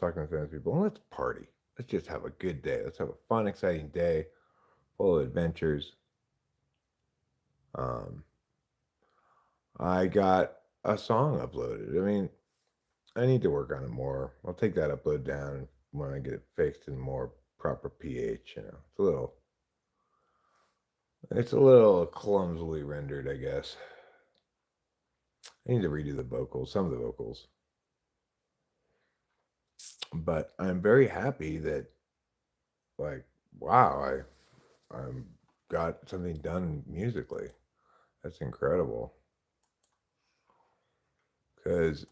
talking to famous people. Let's party. Let's just have a good day. Let's have a fun, exciting day full of adventures. Um, I got a song uploaded. I mean, I need to work on it more. I'll take that upload down when I get it fixed in more proper pH. It's a little clumsily rendered, I guess. I need to redo the vocals, some of the vocals. But I'm very happy that, like, wow, I'm got something done musically. That's incredible. Because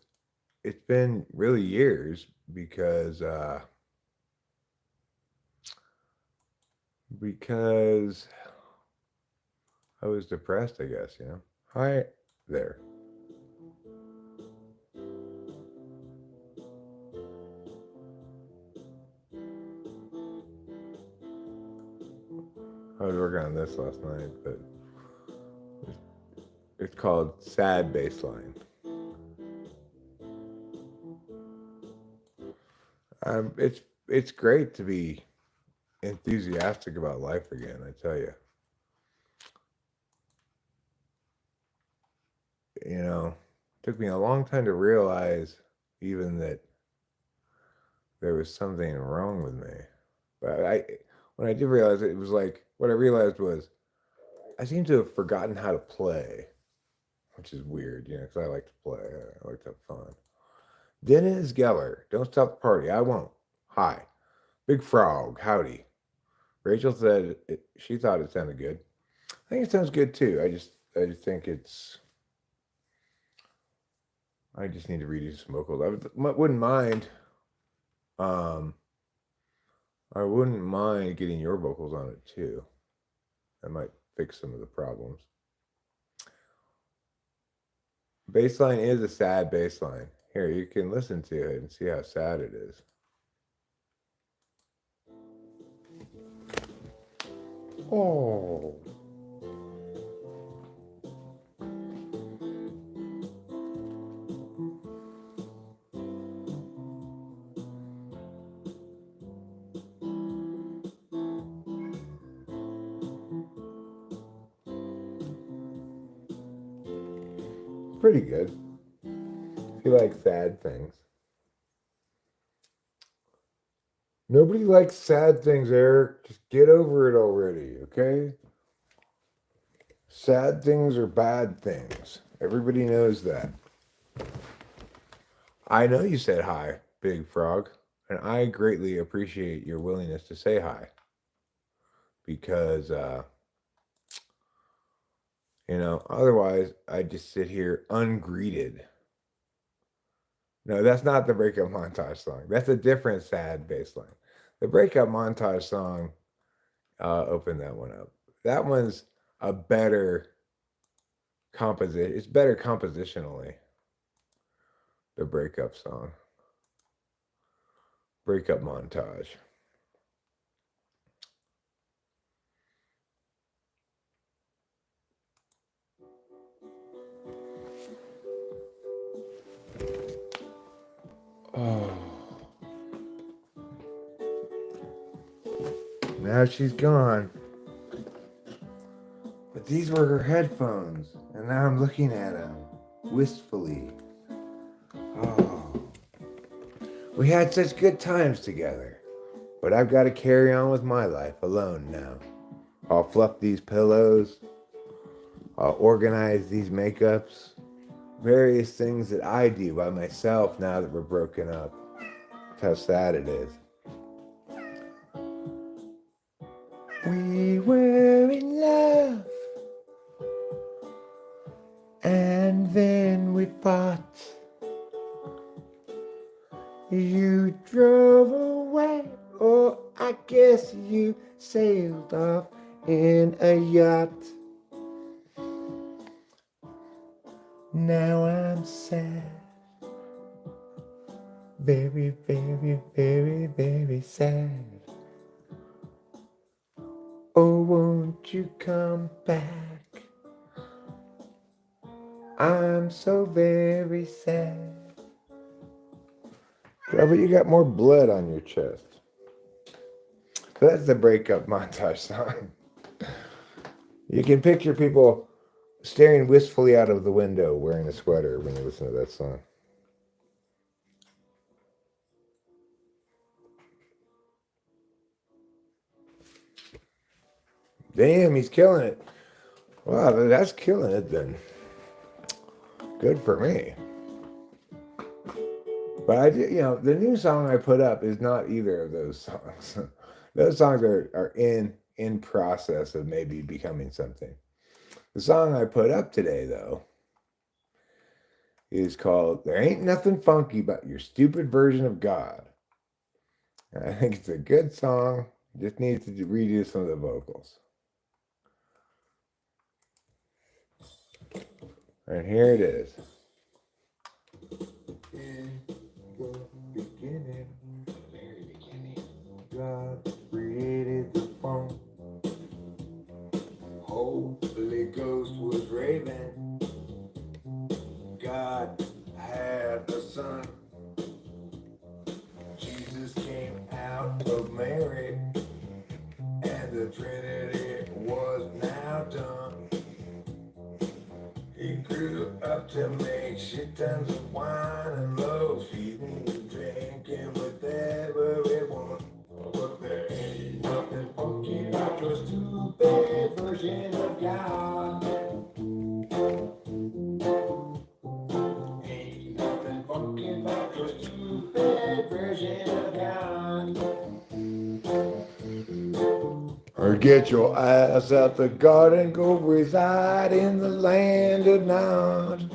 it's been really years because I was depressed, I guess, you know. Hi there. I was working on this last night, but it's called Sad Baseline. It's great to be enthusiastic about life again, I tell you. You know, it took me a long time to realize even that there was something wrong with me. But when I did realize it, it was like what I realized was I seem to have forgotten how to play, which is weird, you know, because I like to play. I like to have fun. Dennis Geller, don't stop the party. I won't. Hi. Big Frog, howdy. Rachel said she thought it sounded good. I think it sounds good too. I just think it's. I just need to redo some vocals. Wouldn't mind. Um, I wouldn't mind getting your vocals on it too. That might fix some of the problems. Baseline is a sad baseline. Here, you can listen to it and see how sad it is. Oh. Pretty good. If you like sad things. Nobody likes sad things, Eric. Just get over it already, okay? Sad things are bad things. Everybody knows that. I know you said hi, Big Frog, and I greatly appreciate your willingness to say hi because, otherwise I'd just sit here ungreeted. No, that's not the breakup montage song. That's a different sad bass line. The breakup montage song, opened that one up. That one's a better composition. It's better compositionally. The breakup song, breakup montage. Oh, now she's gone. But these were her headphones, and now I'm looking at them wistfully. Oh, we had such good times together, but I've got to carry on with my life alone now. I'll fluff these pillows, I'll organize these makeups, various things that I do by myself now that we're broken up. That's how sad it is. We were in love, and then we fought. You drove away, or I guess you sailed off in a yacht. Now I'm sad. Very, very, very, very sad. Oh, won't you come back? I'm so very sad. Robert, you got more blood on your chest. So that's the breakup montage song. You can picture people staring wistfully out of the window wearing a sweater when you listen to that song. Damn, he's killing it. Wow, that's killing it then. Good for me. But I did, the new song I put up is not either of those songs. Those songs are in process of maybe becoming something. The song I put up today, though, is called "There Ain't Nothing Funky About Your Stupid Version of God." And I think it's a good song. Just needs to redo some of the vocals. And here it is. In the beginning, very beginning, God created the funk. Holy Ghost was raving. God had a son. Jesus came out of Mary, and the Trinity was now done. He grew up to make shit tons of wine and loaves, feeding and drinking whatever he wants. But there ain't nothing funky about your stupid version of God. Ain't nothing funky about your stupid version of God. Or get your ass out the garden, go reside in the land of Nod.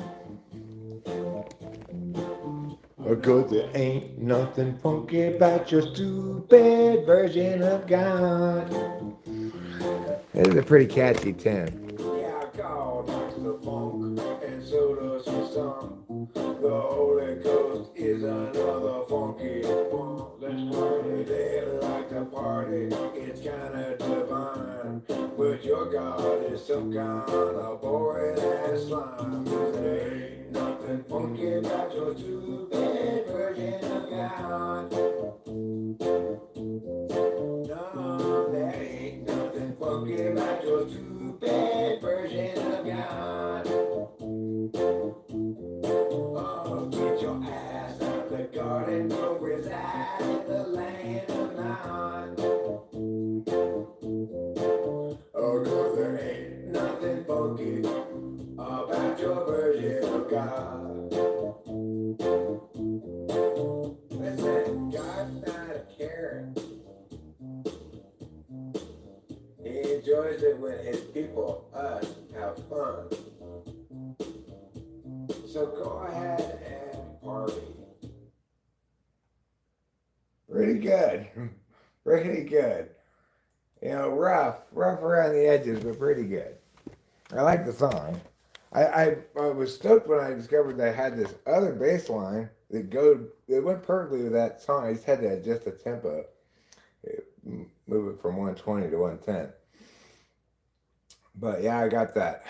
Cause there ain't nothing funky about your stupid version of God. This is a pretty catchy tune. Yeah, God likes the funk, and so does his son. The Holy Ghost is another funky one. Let's party, they like to party, it's kinda divine. But your God is some kind of boring ass slime. There ain't nothing funky about your stupid version of God. No, there ain't nothing funky about your stupid version of God. Oh, get your ass out the garden, go reside in the land of Nod. Oh, cause there ain't nothing funky about your version of God. Listen, God's not a carrot. He enjoys it when his people, us, have fun. So go ahead and party. Pretty good. Pretty good. Rough around the edges, but pretty good. I like the song. I was stoked when I discovered that I had this other bass line that went perfectly with that song. I just had to adjust the tempo, move it from 120 to 110. But yeah, I got that.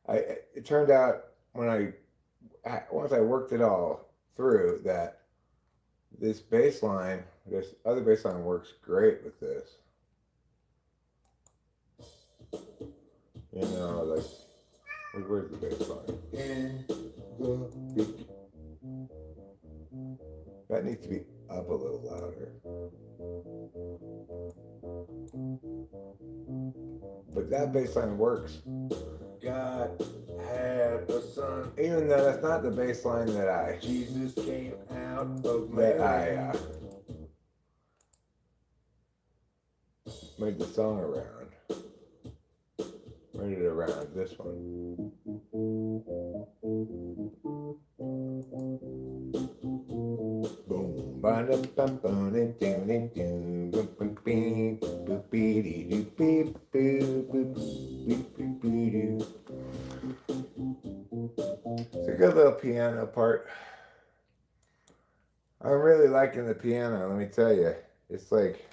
It turned out once I worked it all through that this other bass line works great with this. Where's the bass line? That needs to be up a little louder. But that bass line works. God had a son. Even though that's not the bass line that Jesus came out of Mary. That I made the song around. Made it around this one. Boom, ba dum bum bum ding ding ding ding boom boom beep boop beep beep beep boop boop beep beep. It's a good little piano part. I'm really liking the piano, let me tell you. It's like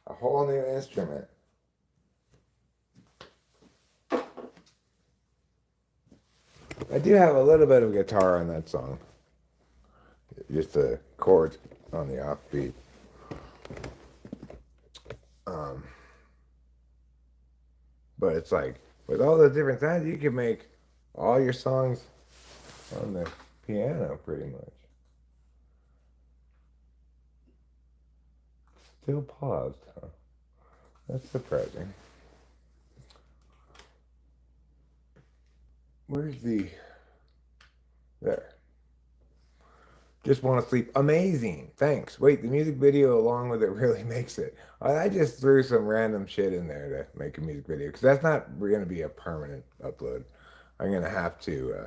a whole new instrument. I do have a little bit of guitar on that song. just the chords on the offbeat. Um, but it's like with all the different sounds, you can make all your songs on the piano pretty much. Still paused, huh? That's surprising. Where's the there? Just want to sleep. Amazing. Thanks. Wait, the music video along with it really makes it. I just threw some random shit in there to make a music video because that's not going to be a permanent upload. I'm going to have to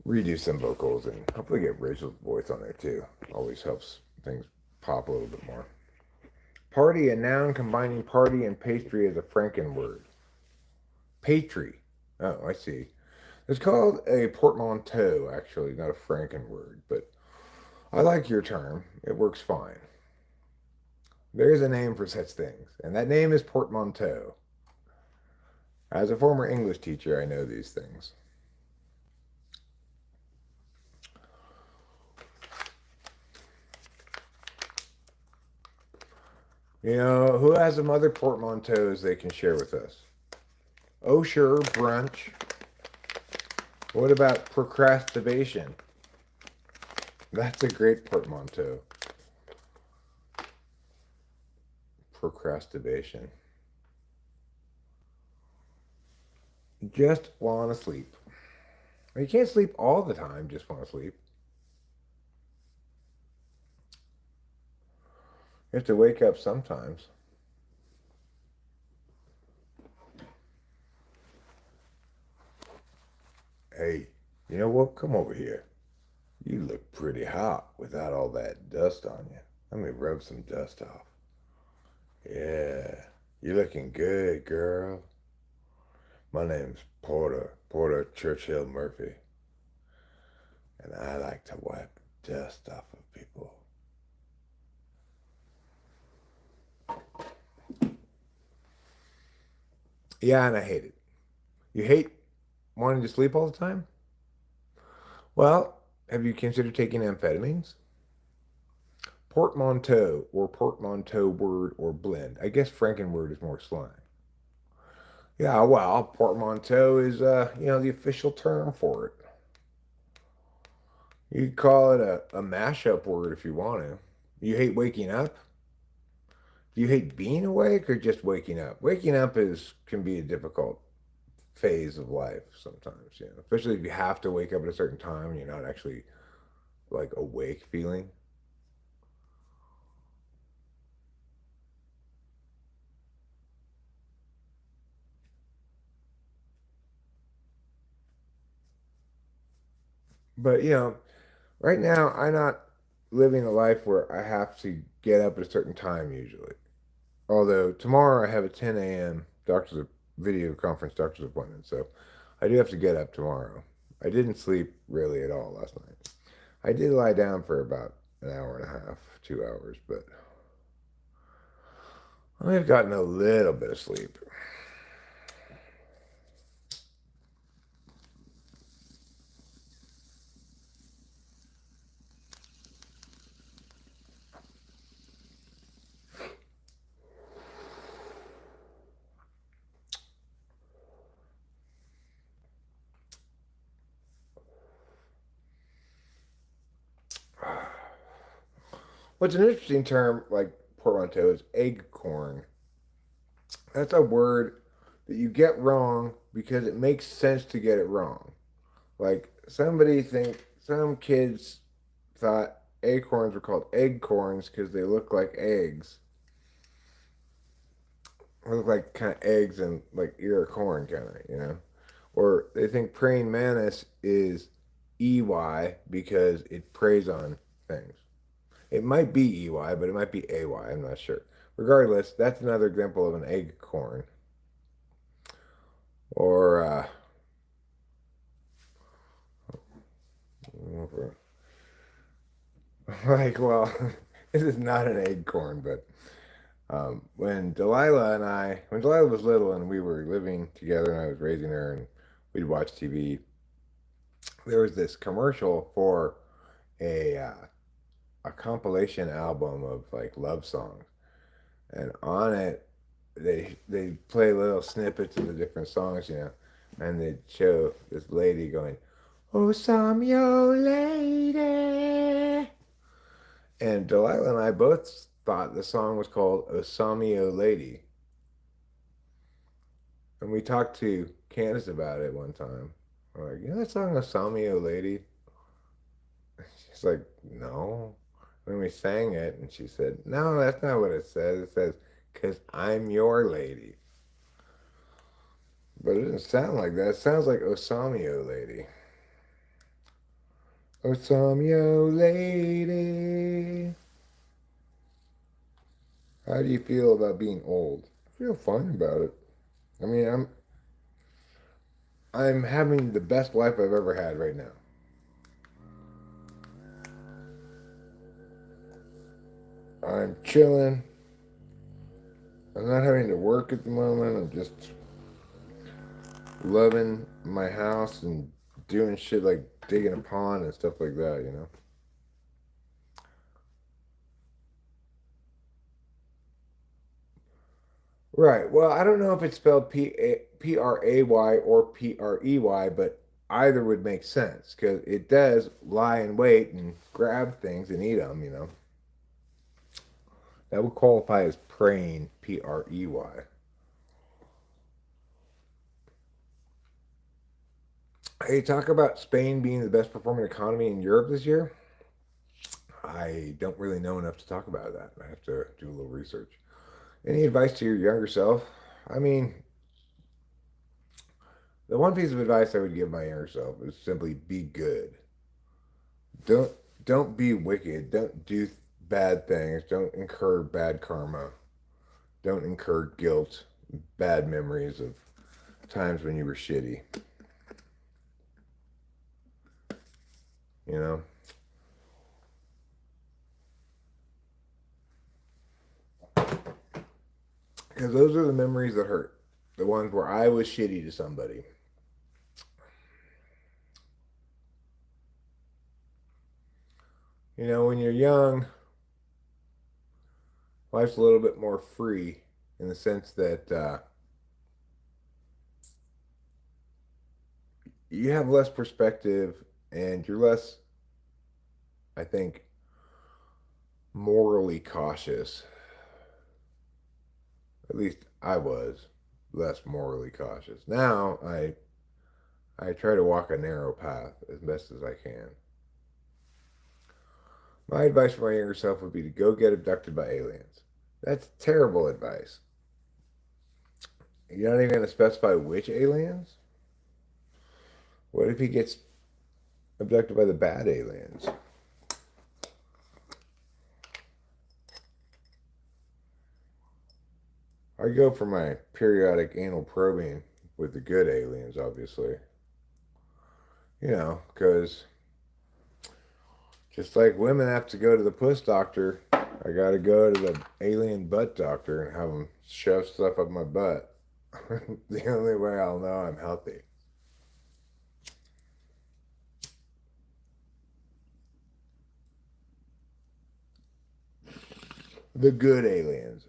redo some vocals and hopefully get Rachel's voice on there too. Always helps things pop a little bit more. Party, a noun combining party and pastry as a Franken word. Patry. Oh, I see. It's called a portmanteau, actually, not a Franken word, but I like your term. It works fine. There is a name for such things, and that name is portmanteau. As a former English teacher, I know these things. You know, who has some other portmanteaus they can share with us? Oh, sure, brunch. What about procrastination? That's a great portmanteau. Procrastination. Just want to sleep. You can't sleep all the time, just want to sleep. You have to wake up sometimes. Hey, you know what? Come over here. You look pretty hot without all that dust on you. Let me rub some dust off. Yeah, you're looking good, girl. My name's Porter Churchill Murphy, and I like to wipe dust off of people. Yeah, and I hate it. You hate wanting to sleep all the time? Well, have you considered taking amphetamines? Portmanteau or portmanteau word or blend. I guess Frankenword is more slang. Yeah, well, portmanteau is the official term for it. You could call it a mashup word if you want to. You hate waking up? Do you hate being awake or just waking up? Waking up is can be a difficult phase of life sometimes, especially if you have to wake up at a certain time and you're not actually like awake feeling. But right now I'm not living a life where I have to get up at a certain time usually. Although tomorrow I have a 10 a.m. doctor's video conference doctor's appointment, so I do have to get up tomorrow. I didn't sleep really at all last night. I did lie down for about an hour and a half, 2 hours, but I've gotten a little bit of sleep. What's an interesting term like portmanteau is eggcorn. That's a word that you get wrong because it makes sense to get it wrong. Like some kids thought acorns were called eggcorns because they look like eggs. They look like kind of eggs and like ear of corn kind of. Or they think praying mantis is EY because it preys on things. It might be EY, but it might be AY. I'm not sure. Regardless, that's another example of an eggcorn. Or like, well, this is not an acorn, but when Delilah was little and we were living together and I was raising her and we'd watch TV, there was this commercial for a a compilation album of like love songs, and on it they play little snippets of the different songs, and they show this lady going, "Oh, some yo lady," and Delilah and I both thought the song was called "Osamio Lady," and we talked to Candace about it one time. We're like, you know that song "Osamio Lady"? She's like, no. When we sang it, and she said, no, that's not what it says. It says, because I'm your lady. But it doesn't sound like that. It sounds like Osamio Lady. Osamio Lady. How do you feel about being old? I feel fine about it. I mean, I'm having the best life I've ever had right now. I'm chilling. I'm not having to work at the moment. I'm just loving my house and doing shit like digging a pond and stuff like that. Right. Well, I don't know if it's spelled P R A Y or Prey, but either would make sense because it does lie in wait and grab things and eat them. That would qualify as preying, Prey. Hey, talk about Spain being the best performing economy in Europe this year. I don't really know enough to talk about that. I have to do a little research. Any advice to your younger self? I mean, the one piece of advice I would give my younger self is simply be good. Don't don't be wicked. Don't do bad things. Don't incur bad karma. Don't incur guilt, bad memories of times when you were shitty. You know, because those are the memories that hurt. The ones where I was shitty to somebody. When you're young, life's a little bit more free in the sense that you have less perspective and you're less, I think, morally cautious. At least I was less morally cautious. Now I try to walk a narrow path as best as I can. My advice for my younger self would be to go get abducted by aliens. That's terrible advice. You're not even going to specify which aliens? What if he gets abducted by the bad aliens? I go for my periodic anal probing with the good aliens, obviously. Because just like women have to go to the puss doctor, I gotta go to the alien butt doctor and have them shove stuff up my butt. The only way I'll know I'm healthy. The good aliens.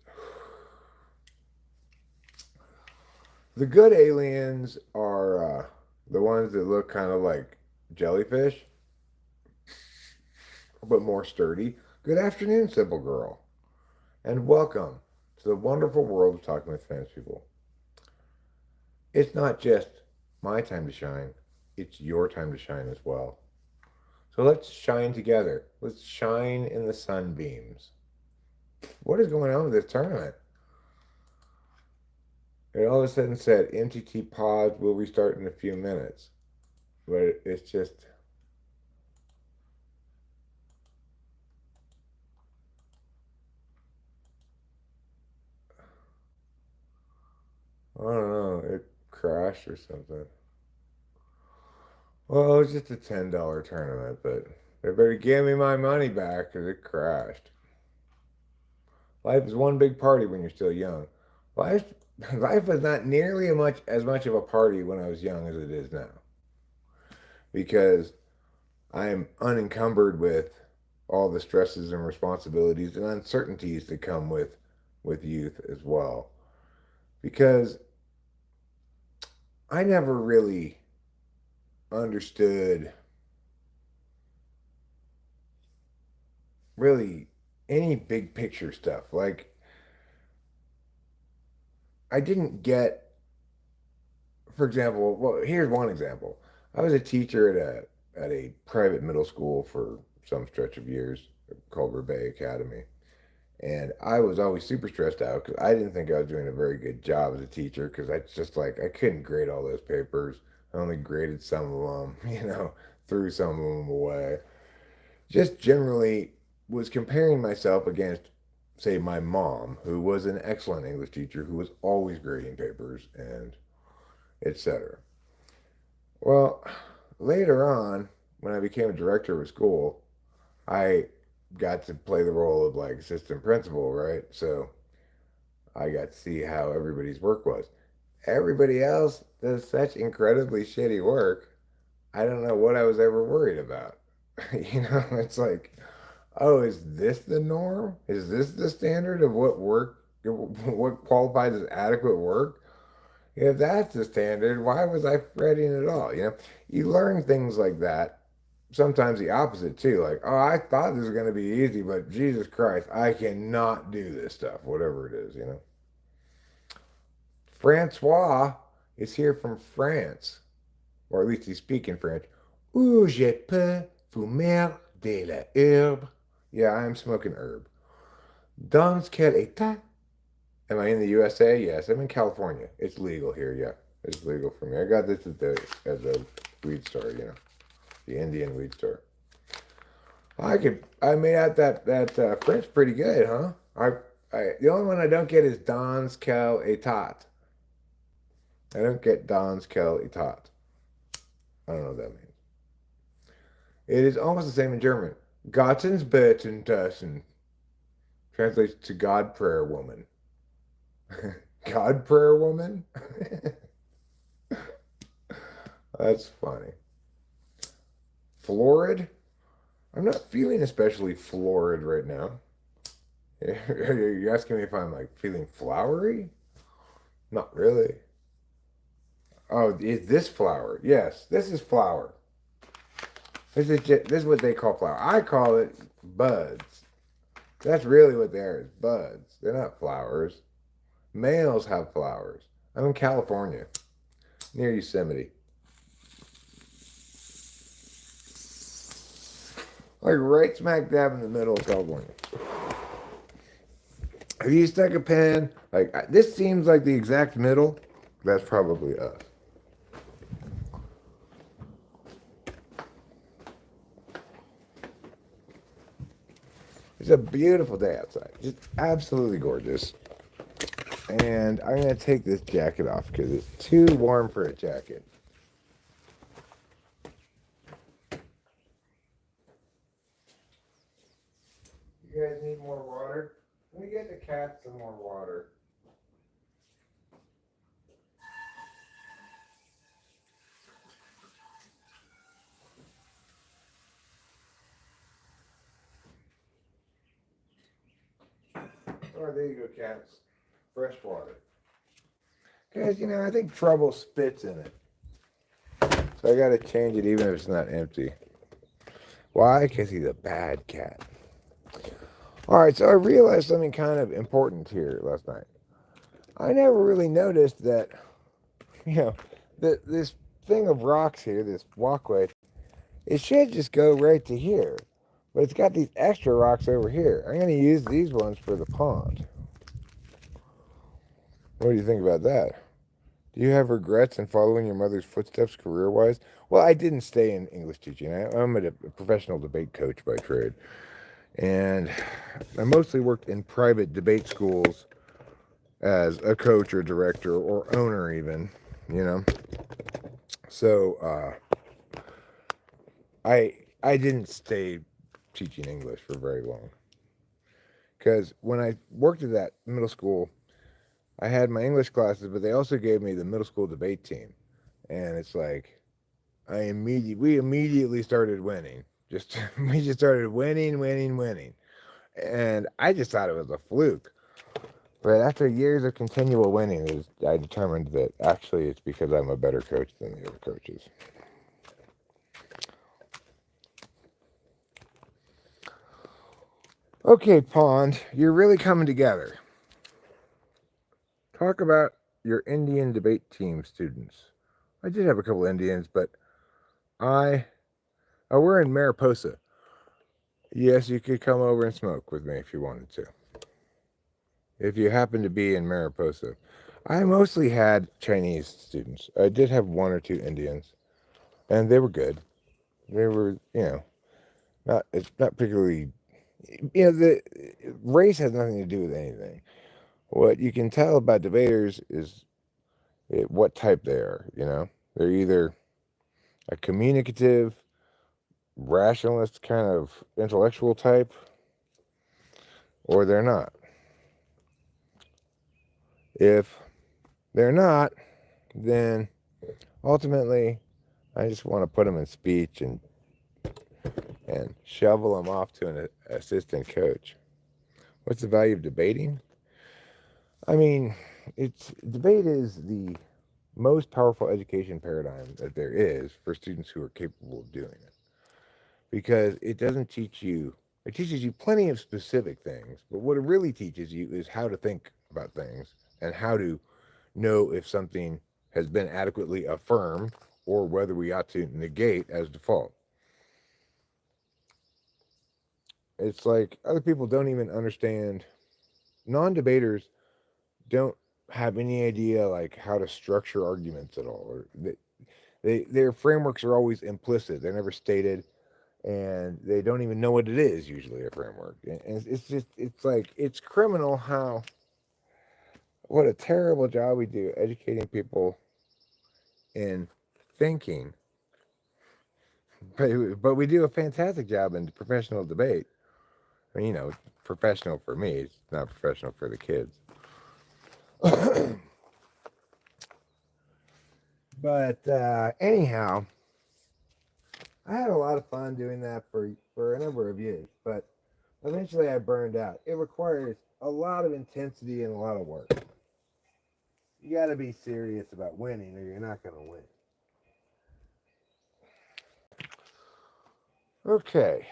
The good aliens are the ones that look kind of like jellyfish, but more sturdy. Good afternoon, simple girl, and welcome to the wonderful world of talking with Spanish people. It's not just my time to shine, it's your time to shine as well. So let's shine together. Let's shine in the sunbeams. What is going on with this tournament? It all of a sudden said MTT pause will restart in a few minutes. But it's just, I don't know, it crashed or something. Well, it was just a $10 tournament, but they better give me my money back because it crashed. Life is one big party when you're still young. Life, life was not nearly as much of a party when I was young as it is now. Because I am unencumbered with all the stresses and responsibilities and uncertainties that come with youth as well. Because I never really understood really any big picture stuff. Like I didn't get, for example, well, here's one example. I was a teacher at a private middle school for some stretch of years called Rebay Academy. And I was always super stressed out because I didn't think I was doing a very good job as a teacher because I just like I couldn't grade all those papers. I only graded some of them, threw some of them away. Just generally was comparing myself against, say, my mom, who was an excellent English teacher, who was always grading papers and etc. Well, later on, when I became a director of a school, I got to play the role of like assistant principal, right? So I got to see how everybody's work was. Everybody else does such incredibly shitty work. I don't know what I was ever worried about. It's like, oh, is this the norm? Is this the standard of what work, what qualifies as adequate work? If that's the standard, why was I fretting at all? You learn things like that. Sometimes the opposite too. Like, oh, I thought this was going to be easy, but Jesus Christ, I cannot do this stuff, whatever it is. Francois is here from France, or at least he's speaking French. Où je peux fumer de la herbe? Yeah, I'm smoking herb. Dans quel état? Am I in the USA? Yes, I'm in California. It's legal here. Yeah, it's legal for me. I got this at the weed store. The Indian weed store. I made out that French pretty good, huh? The only one I don't get is dans quel état. I don't get dans quel état. I don't know what that means. It is almost the same in German. Gottens beten Tassen translates to God prayer woman. God prayer woman? That's funny. Florid? I'm not feeling especially florid right now. Are you asking me if I'm like feeling flowery? Not really. Oh, is this flower? Yes, this is flower. This is what they call flower. I call it buds. That's really what they are, is buds. They're not flowers. Males have flowers. I'm in California, near Yosemite. Like right smack dab in the middle of California. If you stuck a pen, like this seems like the exact middle, that's probably us. It's a beautiful day outside. Just absolutely gorgeous. And I'm going to take this jacket off because it's too warm for a jacket. You guys need more water? Let me get the cat some more water. Oh, there you go, cats. Fresh water. Guys, I think Trouble spits in it. So I got to change it even if it's not empty. Why? Because he's a bad cat. All right, so I realized something kind of important here last night. I never really noticed that, this thing of rocks here, this walkway, it should just go right to here. But it's got these extra rocks over here. I'm going to use these ones for the pond. What do you think about that? Do you have regrets in following your mother's footsteps career-wise? Well, I didn't stay in English teaching. I'm a professional debate coach by trade. And I mostly worked in private debate schools as a coach or director or owner even. So I didn't stay teaching English for very long. Because when I worked at that middle school, I had my English classes, but they also gave me the middle school debate team. And it's like, we immediately started winning. Just we just started winning, and I just thought it was a fluke. But after years of continual winning, I determined that actually it's because I'm a better coach than the other coaches. Okay, Pond, you're really coming together. Talk about your Indian debate team students. I did have a couple Indians, but we're in Mariposa. Yes, you could come over and smoke with me if you wanted to. If you happen to be in Mariposa. I mostly had Chinese students. I did have one or two Indians, and they were good. They were, it's not particularly, the race has nothing to do with anything. What you can tell about debaters is what type they are, They're either a communicative, rationalist kind of intellectual type, or they're not. If they're not, then ultimately I just want to put them in speech and shovel them off to an assistant coach. What's the value of debating? I mean, debate is the most powerful education paradigm that there is for students who are capable of doing it. Because it teaches you plenty of specific things, but what it really teaches you is how to think about things and how to know if something has been adequately affirmed or whether we ought to negate as default. It's like other people don't even understand, non-debaters don't have any idea like how to structure arguments at all, or their frameworks are always implicit, they're never stated, and they don't even know what it is usually, a framework. And it's criminal how what a terrible job we do educating people in thinking, but we do a fantastic job in professional debate. I mean, professional for me, it's not professional for the kids. But anyhow, I had a lot of fun doing that for a number of years, but eventually I burned out. It requires a lot of intensity and a lot of work. You got to be serious about winning, or you're not going to win. Okay.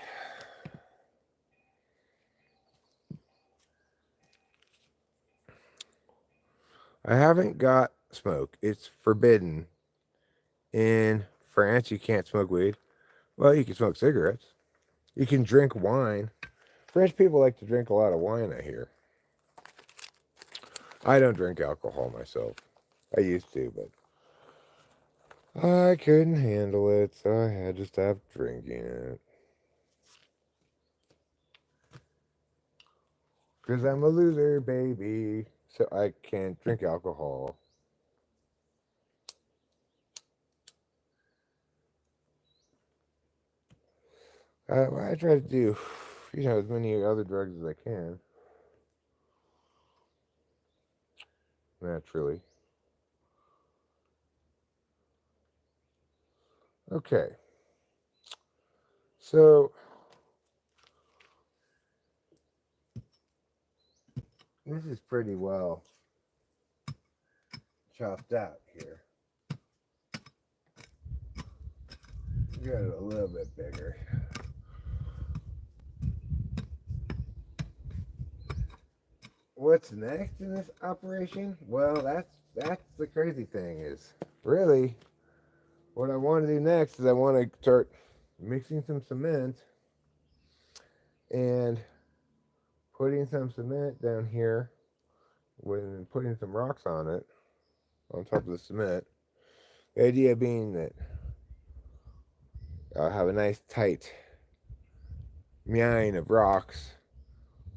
I haven't got smoke. It's forbidden. In France, you can't smoke weed. Well, you can smoke cigarettes. You can drink wine. French people like to drink a lot of wine, I hear. I don't drink alcohol myself. I used to, but I couldn't handle it, so I had to stop drinking it. Because I'm a loser, baby. So I can't drink alcohol. I try to do, as many other drugs as I can. Naturally. Okay. So, this is pretty well chopped out here. Got it a little bit bigger. What's next in this operation? Well, that's the crazy thing is, really, what I want to do next is I want to start mixing some cement and putting some cement down here with putting some rocks on it, on top of the cement. The idea being that I'll have a nice tight mine of rocks,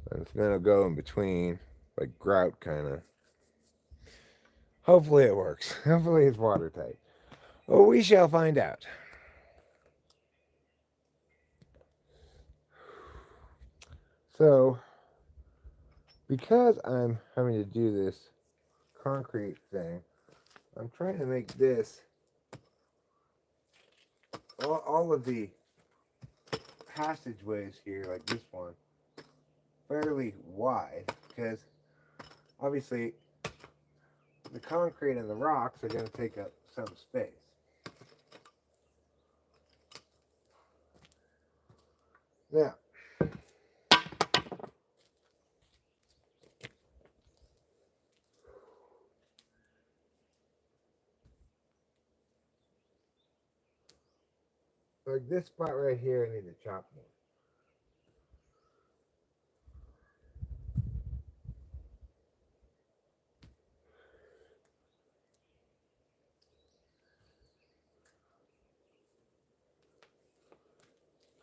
and the cement will go in between, like grout kind of. Hopefully it works. Hopefully it's watertight. Well, we shall find out. So, because I'm having to do this concrete thing, I'm trying to make this all of the passageways here, like this one, fairly wide because obviously the concrete and the rocks are going to take up some space. Now, like this spot right here, I need to chop more.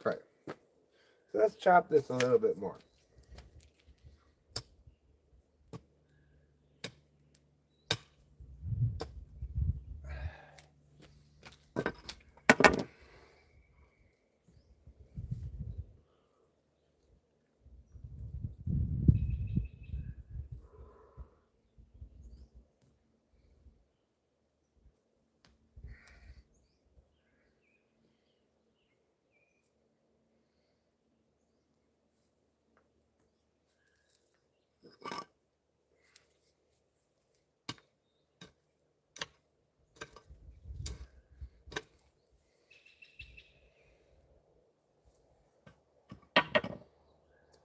Right. So let's chop this a little bit more.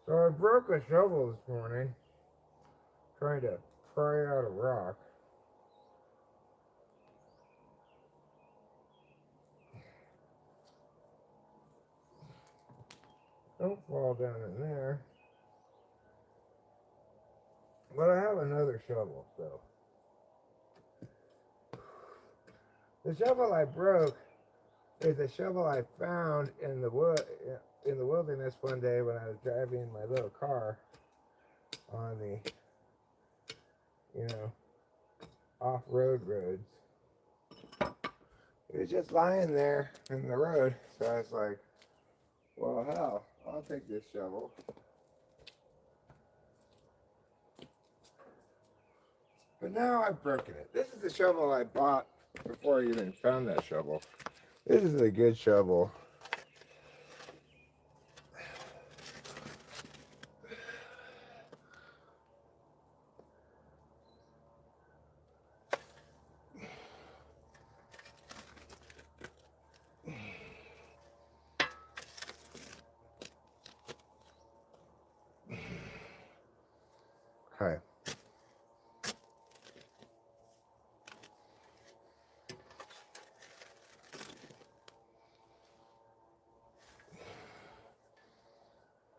So I broke a shovel this morning trying to pry out a rock. Don't fall down in there. But I have another shovel, so. The shovel I broke is a shovel I found in the wilderness one day when I was driving my little car on the, off-road roads. It was just lying there in the road, so I was like, well, hell, I'll take this shovel. But now I've broken it. This is the shovel I bought before I even found that shovel. This is a good shovel. Hi.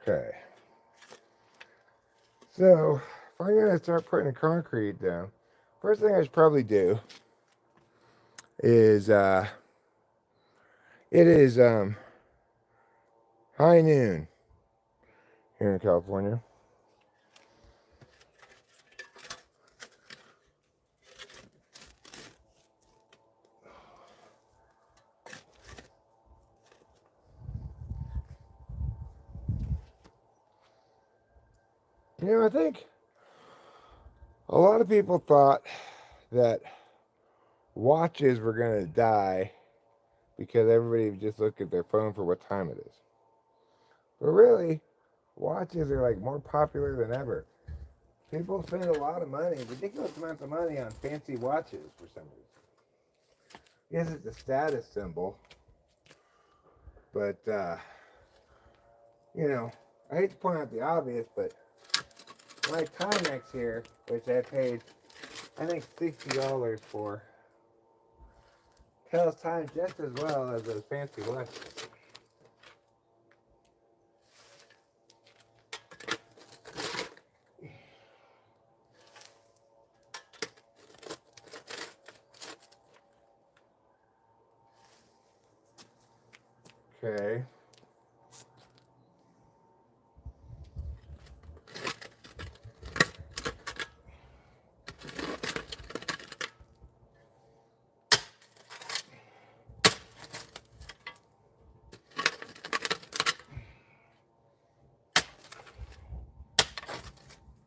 Okay. So, if I'm going to start putting the concrete down, first thing I should probably do is, it is high noon here in California. I think a lot of people thought that watches were going to die because everybody would just look at their phone for what time it is. But really, watches are like more popular than ever. People spend a lot of money, ridiculous amounts of money on fancy watches for some reason. Yes, it's a status symbol. But, I hate to point out the obvious, but my Timex here, which I paid, I think $60 for, tells time just as well as those fancy watches. Okay.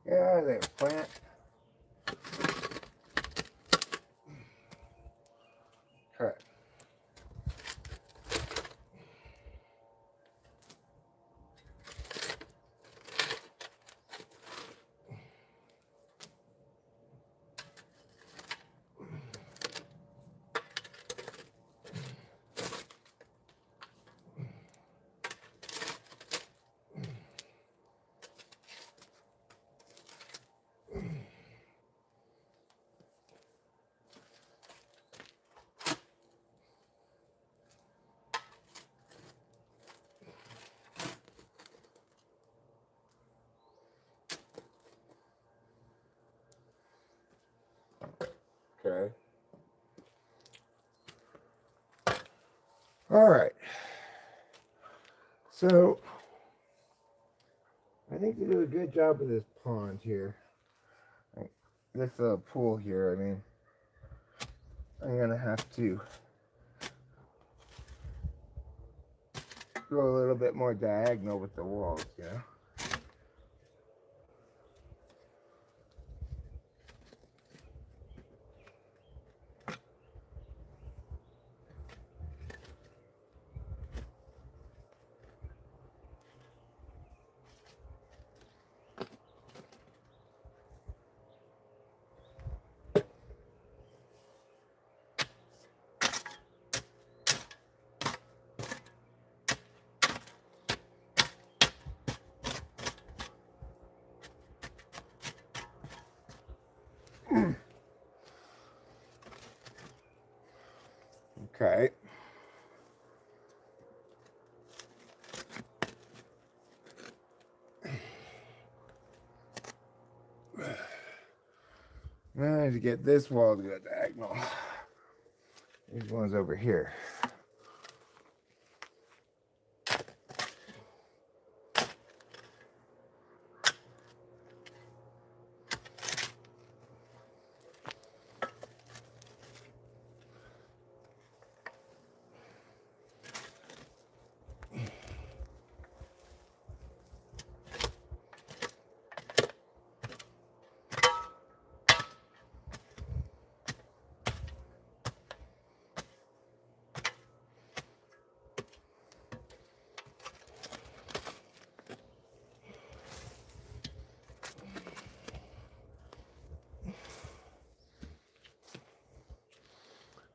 Yeah, they plant. Okay. Okay. All right. So, I think you do a good job with this pond here. This pool here, I mean, I'm going to have to go a little bit more diagonal with the walls, you know? Okay. Now I need to get this wall to go diagonal. These ones over here.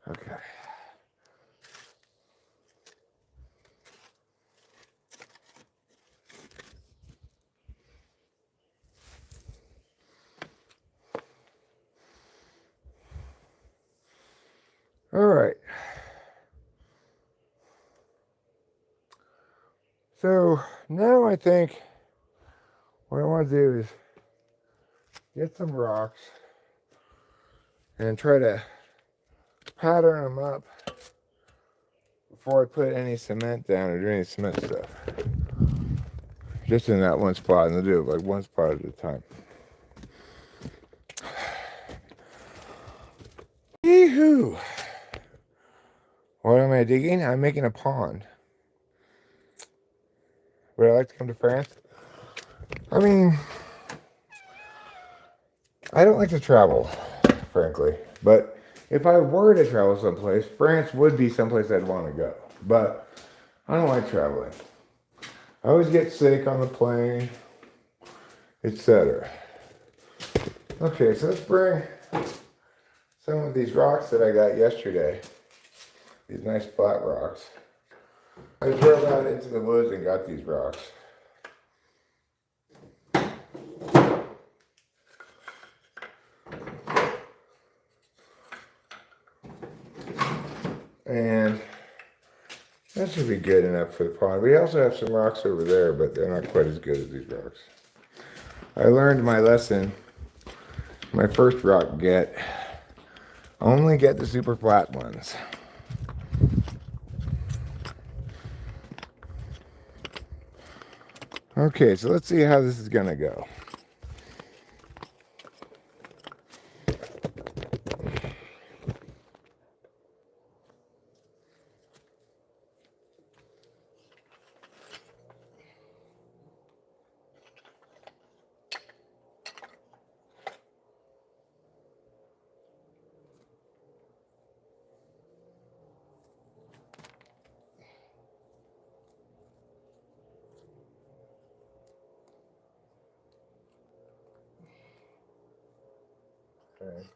Okay. All right. So now I think what I want to do is get some rocks and try to pattern them up before I put any cement down or do any cement stuff. Just in that one spot, and I'll do it like one spot at a time. Yee-hoo! What am I digging? I'm making a pond. Would I like to come to France? I mean, I don't like to travel, frankly. But if I were to travel someplace, France would be someplace I'd want to go. But I don't like traveling. I always get sick on the plane, etc. Okay, so let's bring some of these rocks that I got yesterday. These nice flat rocks. I drove out into the woods and got these rocks. And that should be good enough for the pond. We also have some rocks over there, but they're not quite as good as these rocks. I learned my lesson. My first rock get. Only get the super flat ones. Okay, so let's see how this is gonna go. Okay.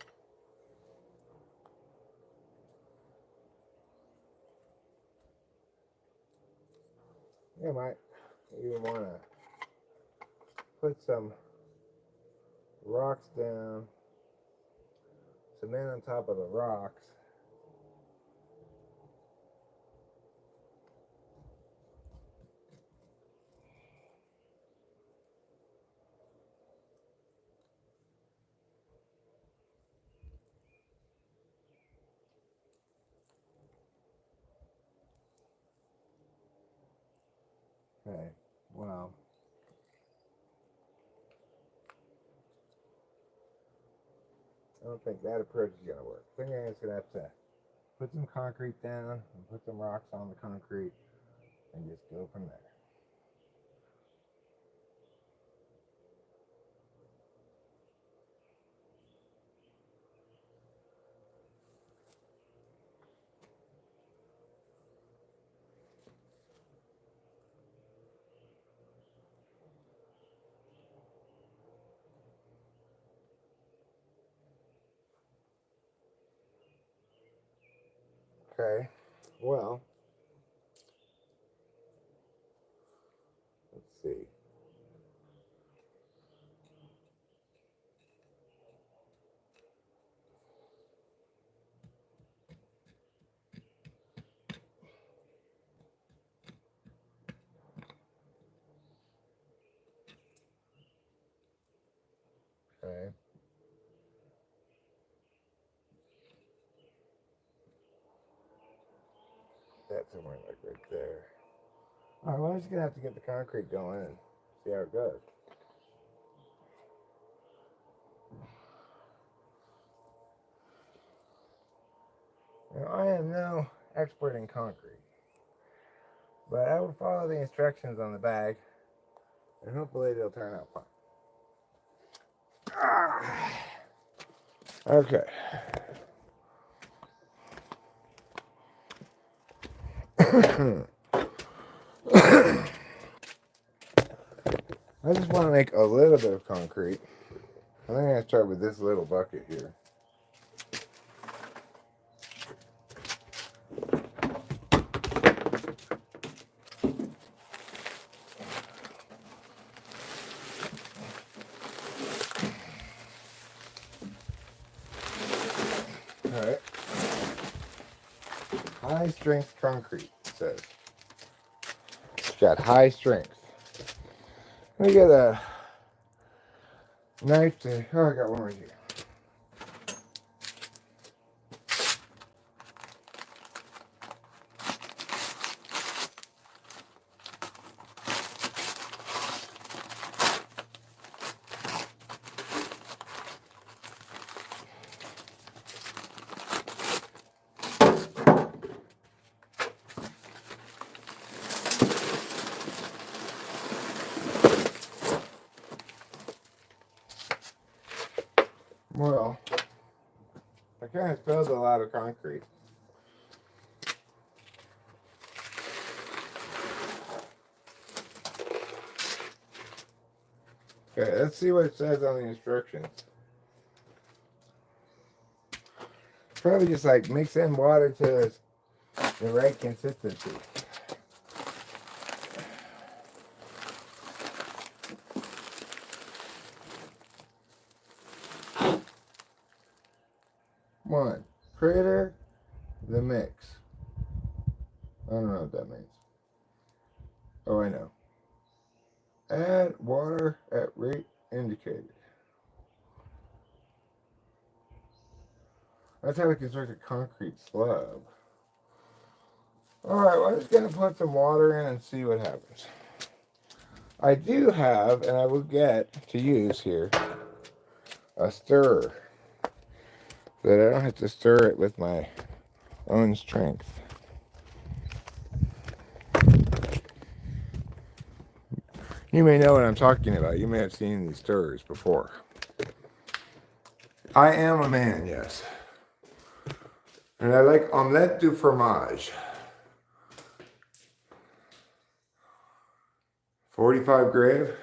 You might even want to put some rocks down, cement on top of the rocks. Okay, well, I don't think that approach is gonna work. I think I'm just gonna have to put some concrete down and put some rocks on the concrete and just go from there. Okay, well, let's see. Okay. That's somewhere like right there. All right, well, I'm just gonna have to get the concrete going and see how it goes. Now, I am no expert in concrete, but I will follow the instructions on the bag, and hopefully they'll turn out fine. Okay. I just want to make a little bit of concrete. I think I'm going to start with this little bucket here. Alright. High strength concrete, it says. It's got high strength. Let me get a knife to. Oh, I got one right here. Well, I kind of spilled a lot of concrete. Okay, let's see what it says on the instructions. Probably just like mix in water to the right consistency. One, crater the mix. I don't know what that means. Oh, I know. Add water at rate indicated. That's how we construct a concrete slab. Alright, well, I'm just going to put some water in and see what happens. I do have, and I will get to use here, a stirrer. So that I don't have to stir it with my own strength. You may know what I'm talking about. You may have seen these stirrers before. I am a man, yes. And I like omelette du fromage. 45 grave?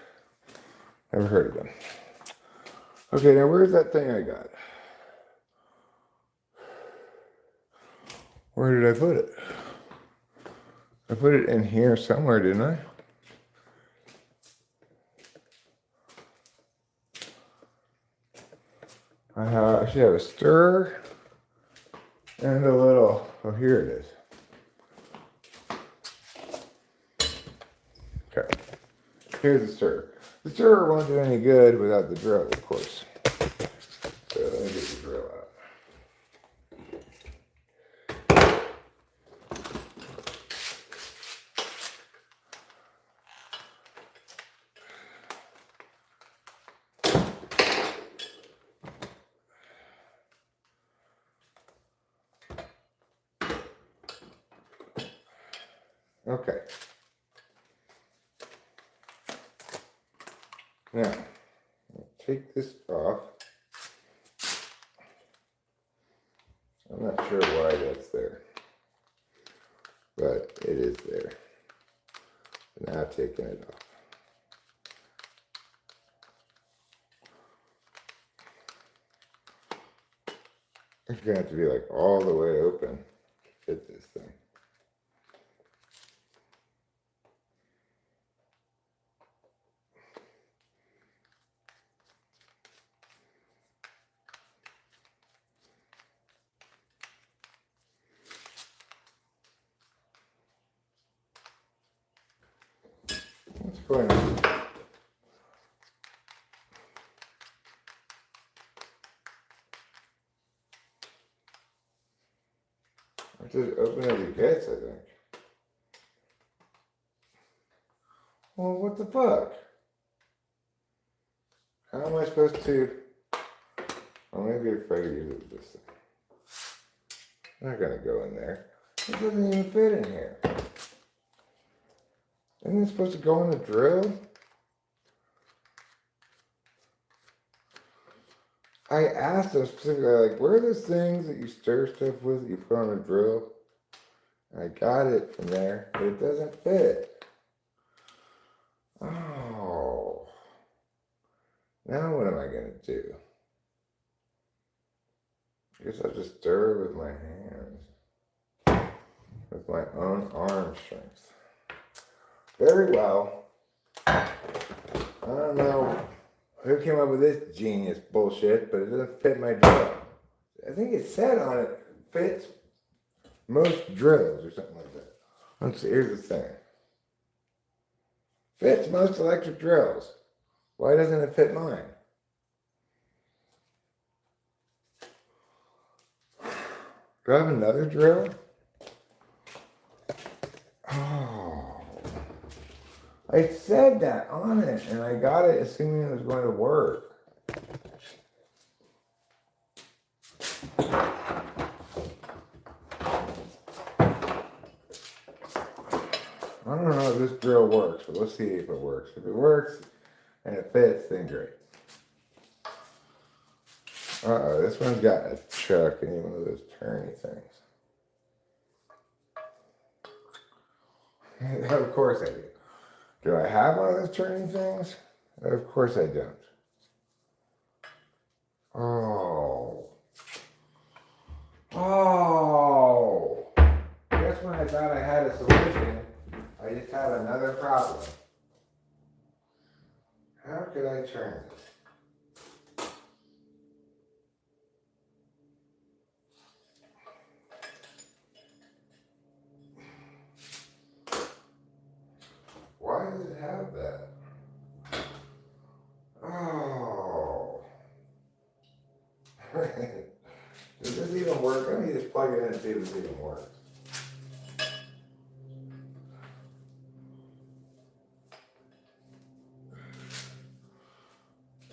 Never heard of them. Okay, now where's that thing I got? Where did I put it? I put it in here somewhere, didn't I? I should have a stirrer and a little, oh, here it is. Okay, here's the stirrer. The stirrer won't do any good without the drill, of course. So let me get the drill out. Okay. Now, take this off. I'm not sure why that's there, but it is there. Now taking it off. It's gonna have to be like all the way open to fit this thing. What's going on? It's just open as it gets, I think. Well, what the fuck? How am I supposed to? Well, maybe if I use this thing. I'm not gonna go in there. It doesn't even fit in here. Isn't it supposed to go in a drill? I asked them specifically, like, where are those things that you stir stuff with that you put on a drill? And I got it from there, but it doesn't fit. Oh. Now what am I gonna do? I guess I'll just stir it with my hands. With my own arm strength. Very well. I don't know who came up with this genius bullshit, but it doesn't fit my drill. I think it said on it, fits most drills or something like that. Let's see, here's the thing. Fits most electric drills. Why doesn't it fit mine? Do I have another drill? Oh. I said that on it, and I got it assuming it was going to work. I don't know if this drill works, but let's see if it works. If it works and it fits, then great. Uh-oh, this one's got a chuck and one of those turny things. Of course I do. Do I have one of those turny things? Of course I don't. Oh. Oh. Just when I thought I had a solution, I just had another problem. How could I turn this? Why does it have that? Oh. Does this even work? Let me just plug it in and see if this even works.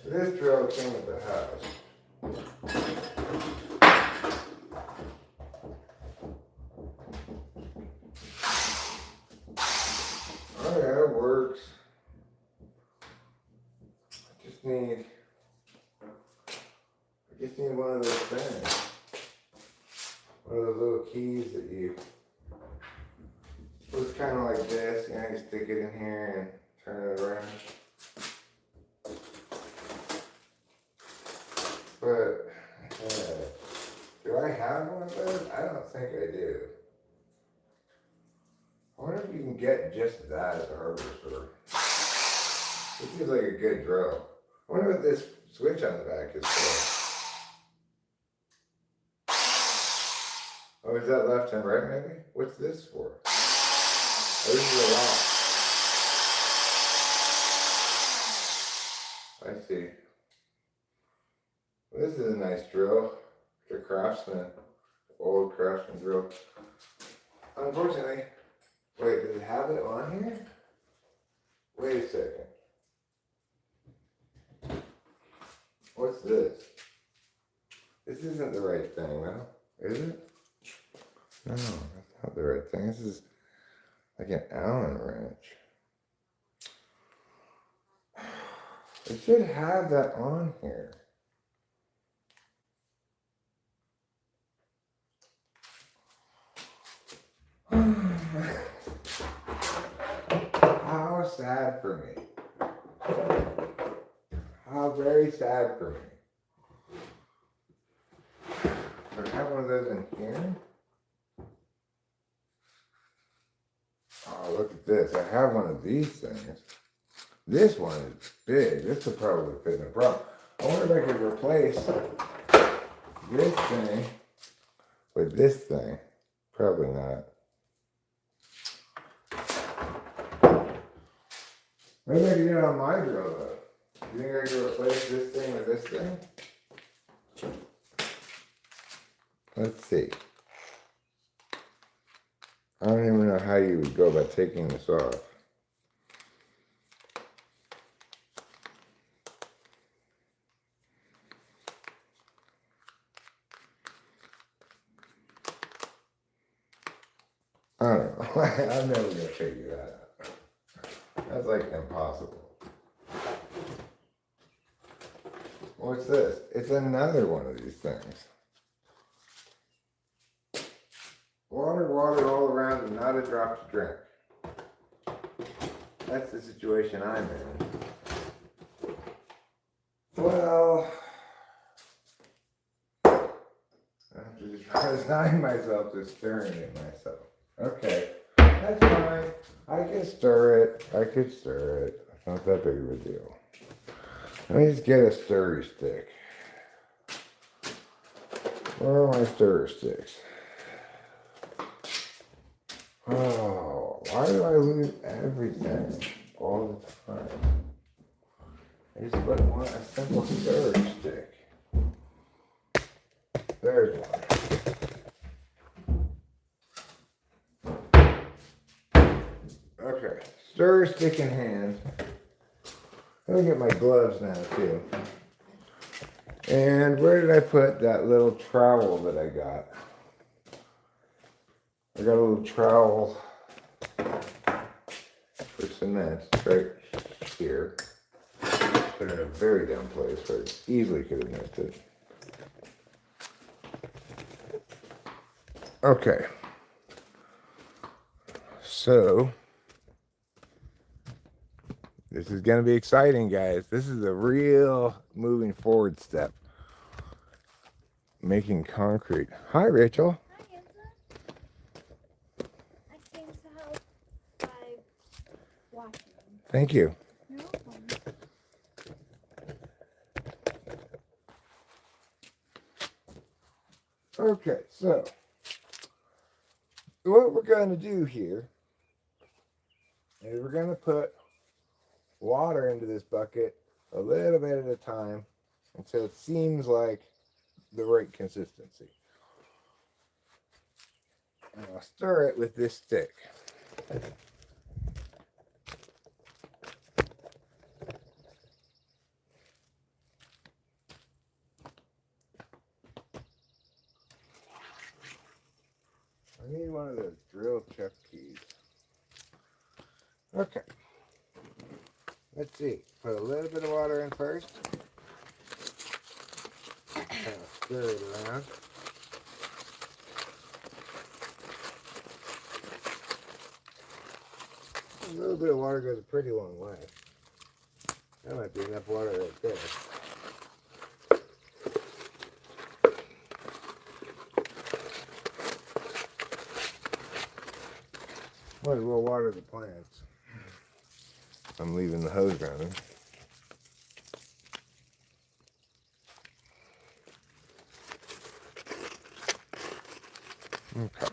This drill came with the house. Oh yeah, it works. I just need one of those things. One of those little keys that you, it's kind of like this, you know, you stick it in here and turn it around. But, do I have one of those? I don't think I do. I wonder if you can get just that at the hardware store. This seems like a good drill. I wonder what this switch on the back is for. Oh, is that left and right maybe? What's this for? Oh, this is a lock. I see. Well, this is a nice drill. It's a Craftsman. Old Craftsman drill. Unfortunately, wait, does it have it on here? Wait a second. What's this? This isn't the right thing, no? Is it? No, that's not the right thing. This is Like an Allen wrench. It should have that on here. How sad for me. How very sad for me. Do I have one of those in here? Oh, look at this. I have one of these things. This one is big. This could probably fit in a problem. I wonder if I could replace this thing with this thing. Probably not. Maybe I can do it on my drill though. You think I could replace this thing with this thing? Let's see. I don't even know how you would go about taking this off. I don't know. I'm never going to figure that out. That's like impossible. What's this? It's another one of these things. Water, water all around and not a drop to drink. That's the situation I'm in. Well, I have to just resign myself to stirring it myself. Okay, that's fine. I can stir it. I could stir it. It's not that big of a deal. Let me just get a stirrer stick. Where are my stirrer sticks? Oh, why do I lose everything all the time? I just want a simple stirrer stick. There's one. Okay, stirrer stick in hand. Let me get my gloves now too. And where did I put that little trowel that I got? I got a little trowel for cement right here. Put it in a very down place where it easily could have missed it. Okay. So, this is going to be exciting, guys. This is a real moving forward step. Making concrete. Hi, Rachel. Hi, Enza. I came to help by washing. Thank you. You're welcome. Okay, so what we're going to do here is we're going to put water into this bucket a little bit at a time until it seems like the right consistency. And I'll stir it with this stick. I need one of those drill chuck keys. Okay. Let's see. Put a little bit of water in first. Kind of stir it around. A little bit of water goes a pretty long way. That might be enough water right there. Might as well water the plants. I'm leaving the hose running. Okay.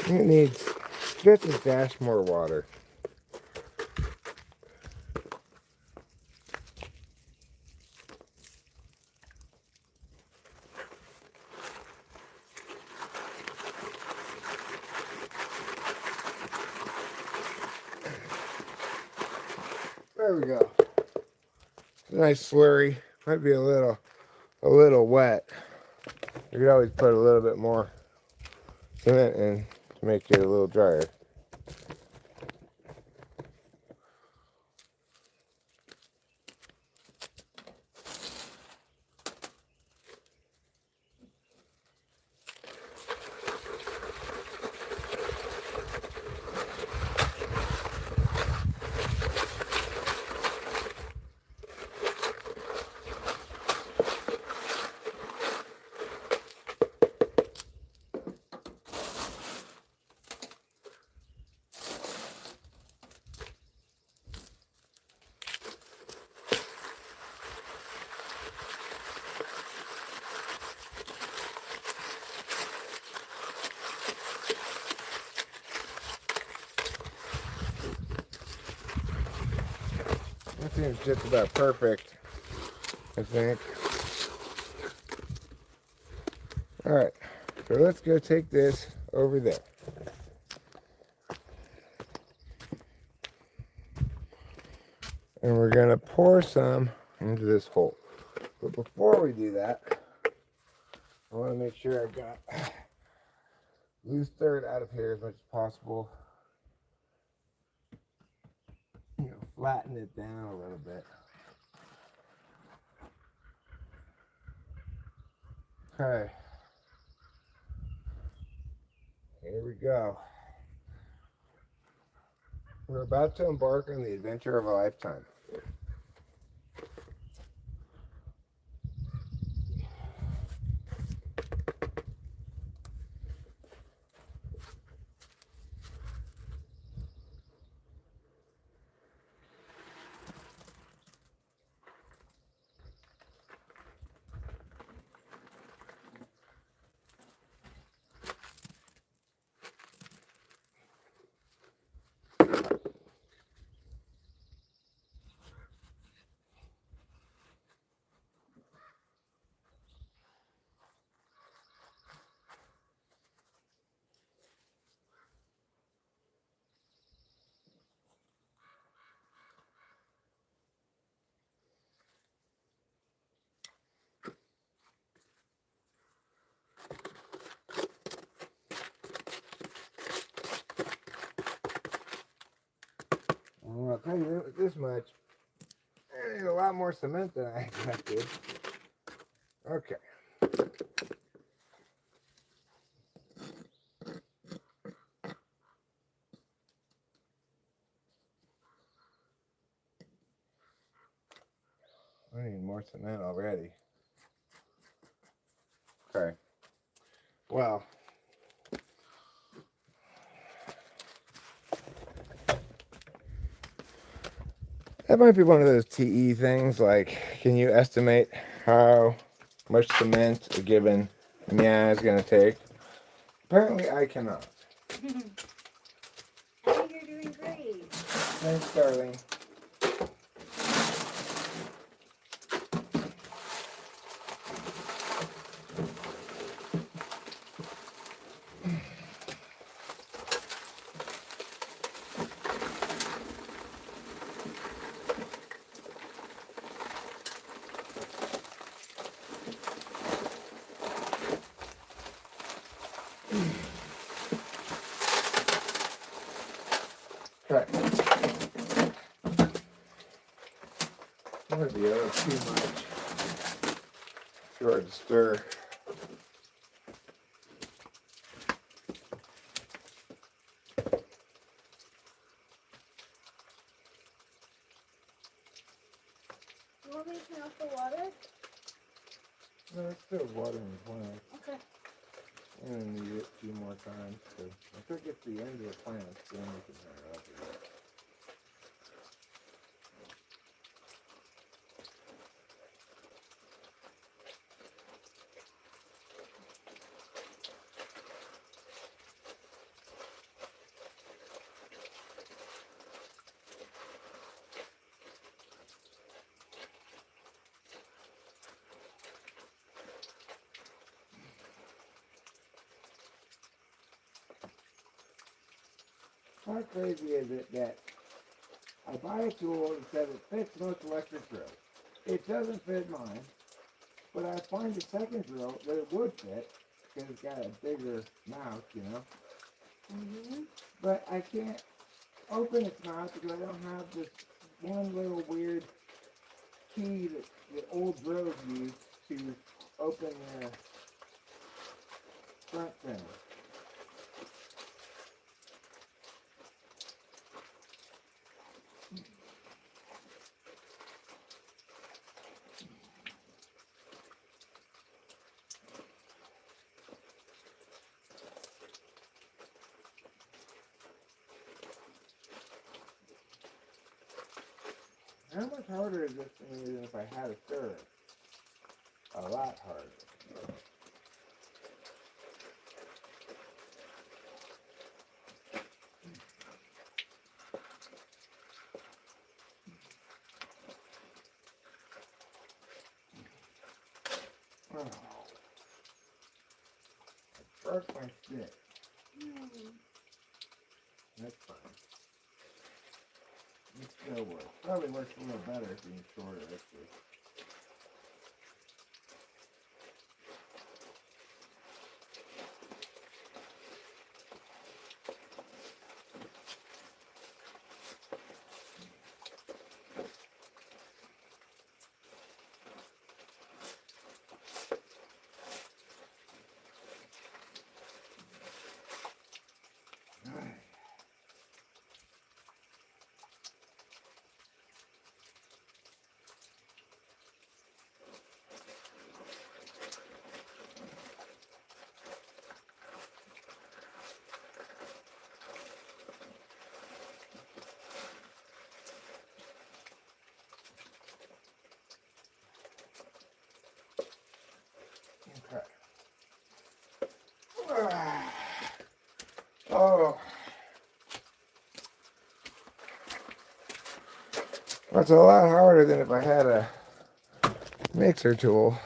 It needs just a dash more water. There we go. Nice slurry. Might be a little wet. You could always put a little bit more cement in to make it a little drier. That seems just about perfect, I think. Alright, so let's go take this over there. And we're going to pour some into this hole. But before we do that, I want to make sure I've got loose dirt out of here as much as possible. Flatten it down a little bit. Okay. Here we go. We're about to embark on the adventure of a lifetime. Well, I'll tell you this much. I need a lot more cement than I expected. Okay. I need more cement already. Okay. Well. That might be one of those TE things, like, can you estimate how much cement a given yeah is going to take? Apparently I cannot. I think you're doing great. Thanks, darling. Okay. That might be a little too much. Sure to stir. You want me to turn off the water? No, it's still watering the plant. Okay. I'm going to need it a few more times. So if it gets to the end of the plant, then we can turn it off again. How crazy is it that I buy a tool that says it fits most electric drills. It doesn't fit mine, but I find a second drill that it would fit because it's got a bigger mouth, you know. Mm-hmm. But I can't open its mouth because I don't have this one little weird key that old drills use to open the front fender. How much harder is this thing than if I had a stirrer? A lot harder. Oh. I broke my stick. That's fine. It still works. Probably works a little better being shorter, actually. Okay. Oh. That's a lot harder than if I had a mixer tool.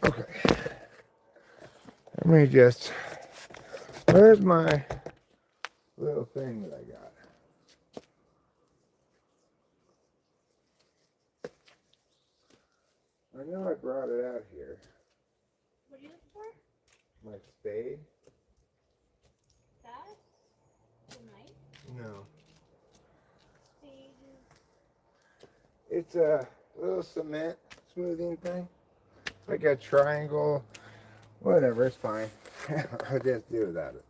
Okay. Let me just... Where's my little thing that I got? I know I brought it out here. What are you looking for? My spade? That? The knife? No. Spade. It's a little cement smoothing thing. Like a triangle. Whatever, it's fine. I'll just do without it.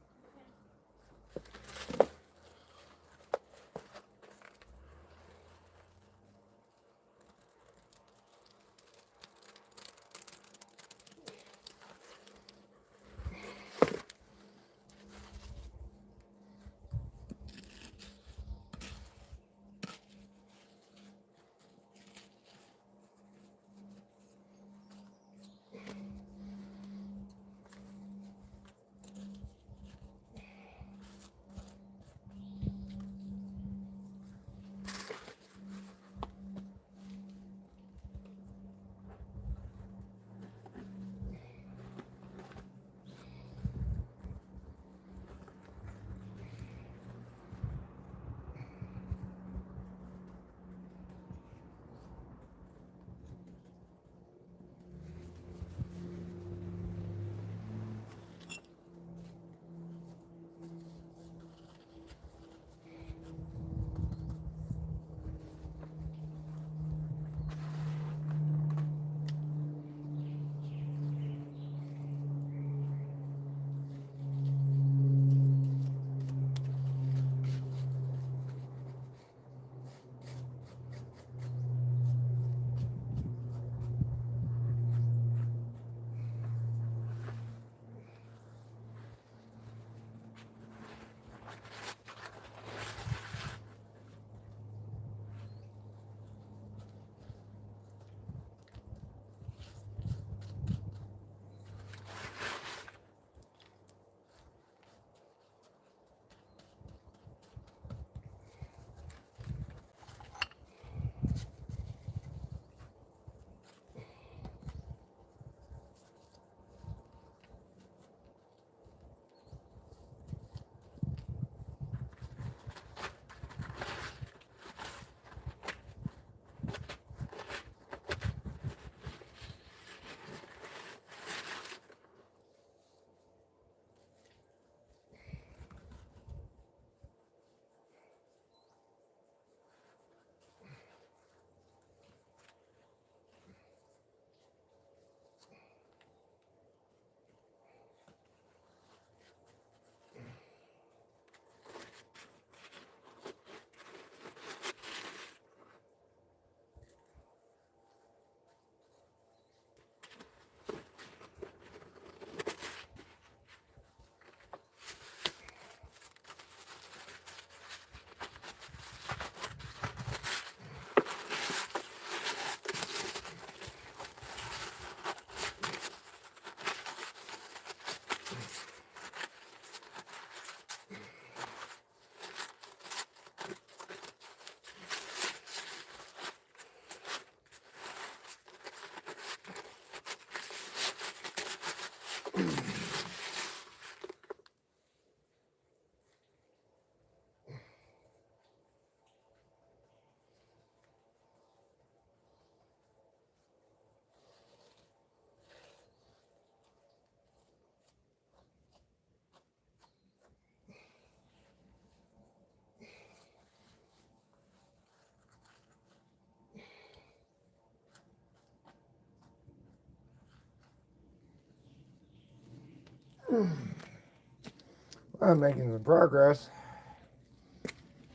I'm making some progress.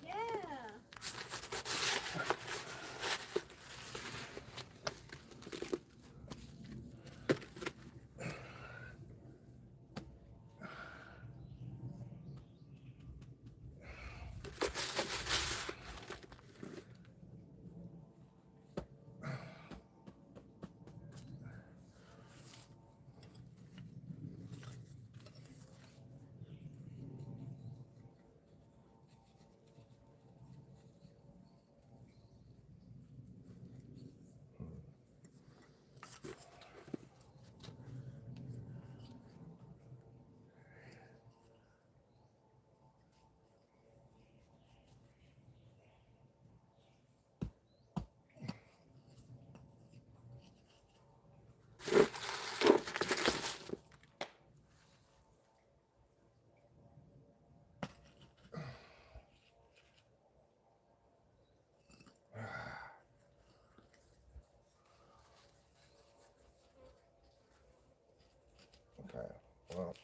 Yeah. Okay, well.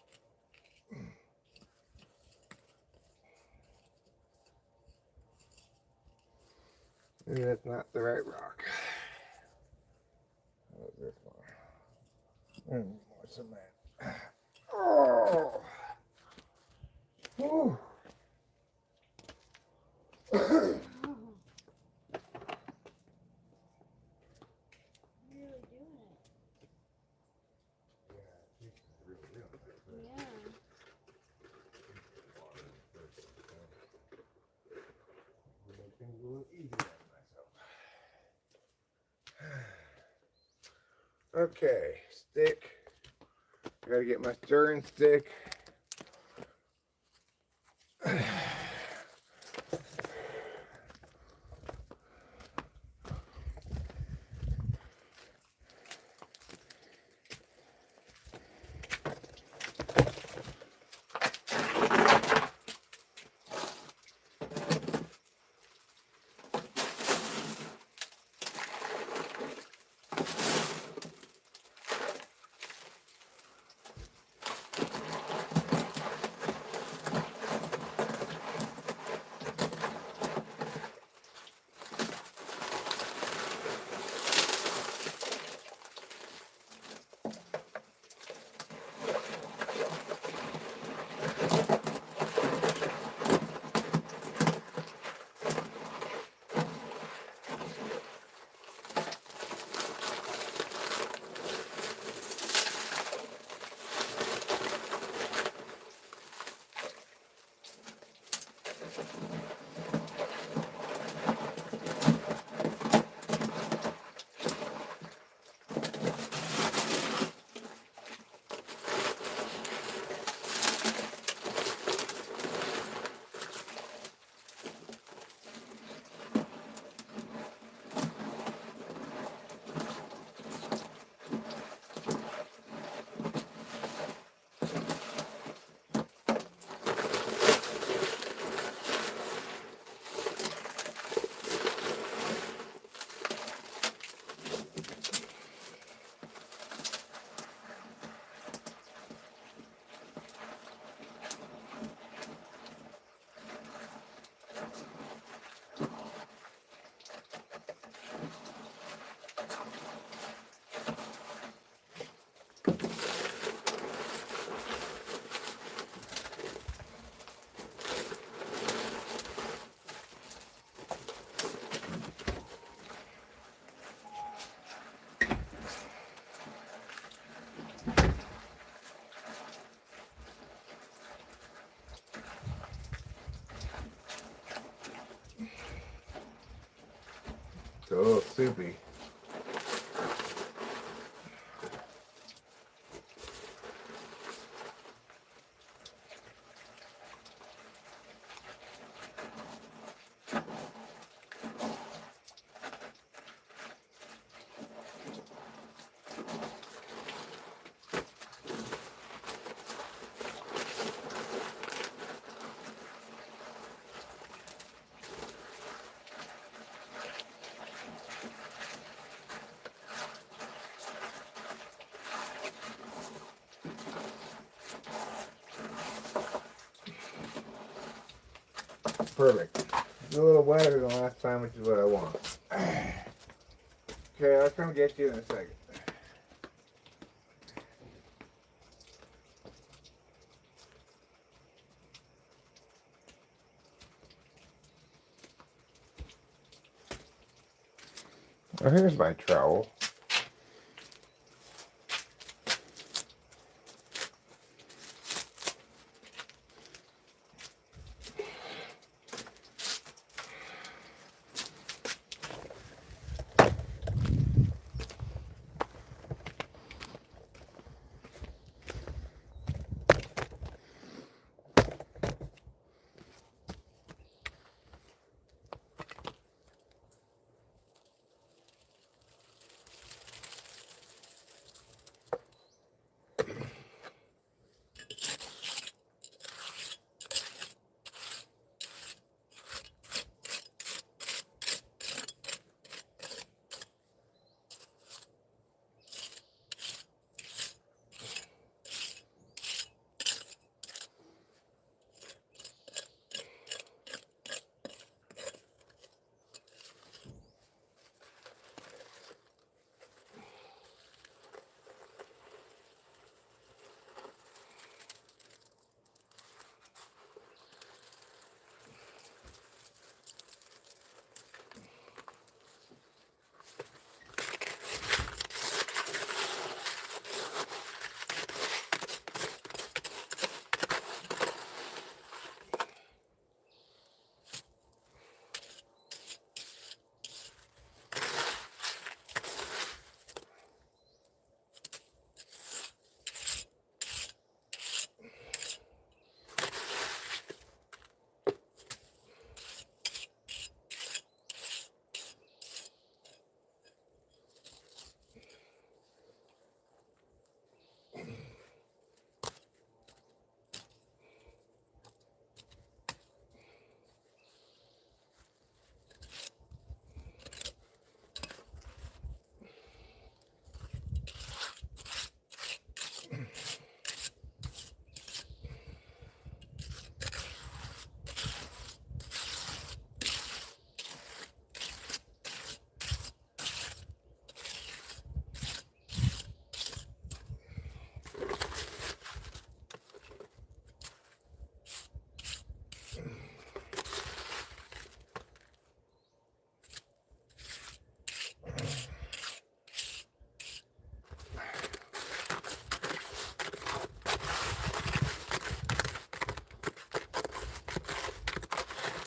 Maybe that's not the right rock. How about this one? More cement. Oh! Whew. Really doing it. Yeah. Make things a little easier on myself. Okay, stick. I gotta get my stirring stick. It's a little soupy. Perfect. It's a little wetter than last time, which is what I want. Okay, I'll come get you in a second. Oh, here's my trowel.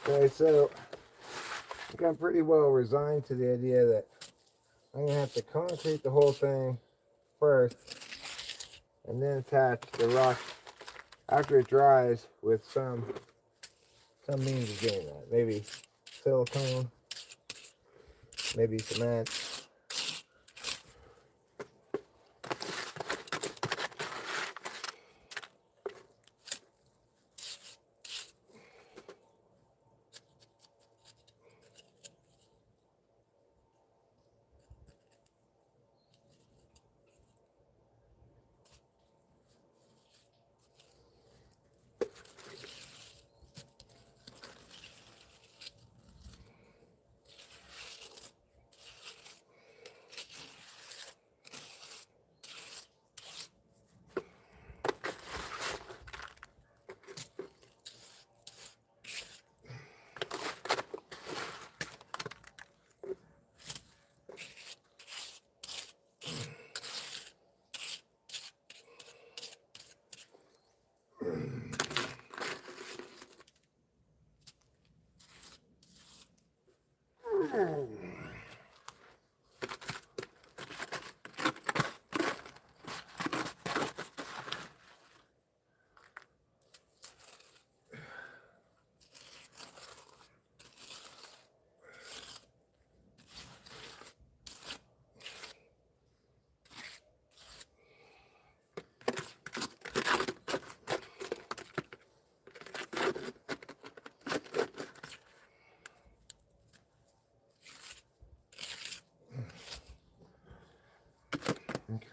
Okay, so I think I'm pretty well resigned to the idea that I'm going to have to concrete the whole thing first and then attach the rock after it dries with some means of doing that. Maybe silicone, maybe cement.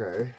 Okay.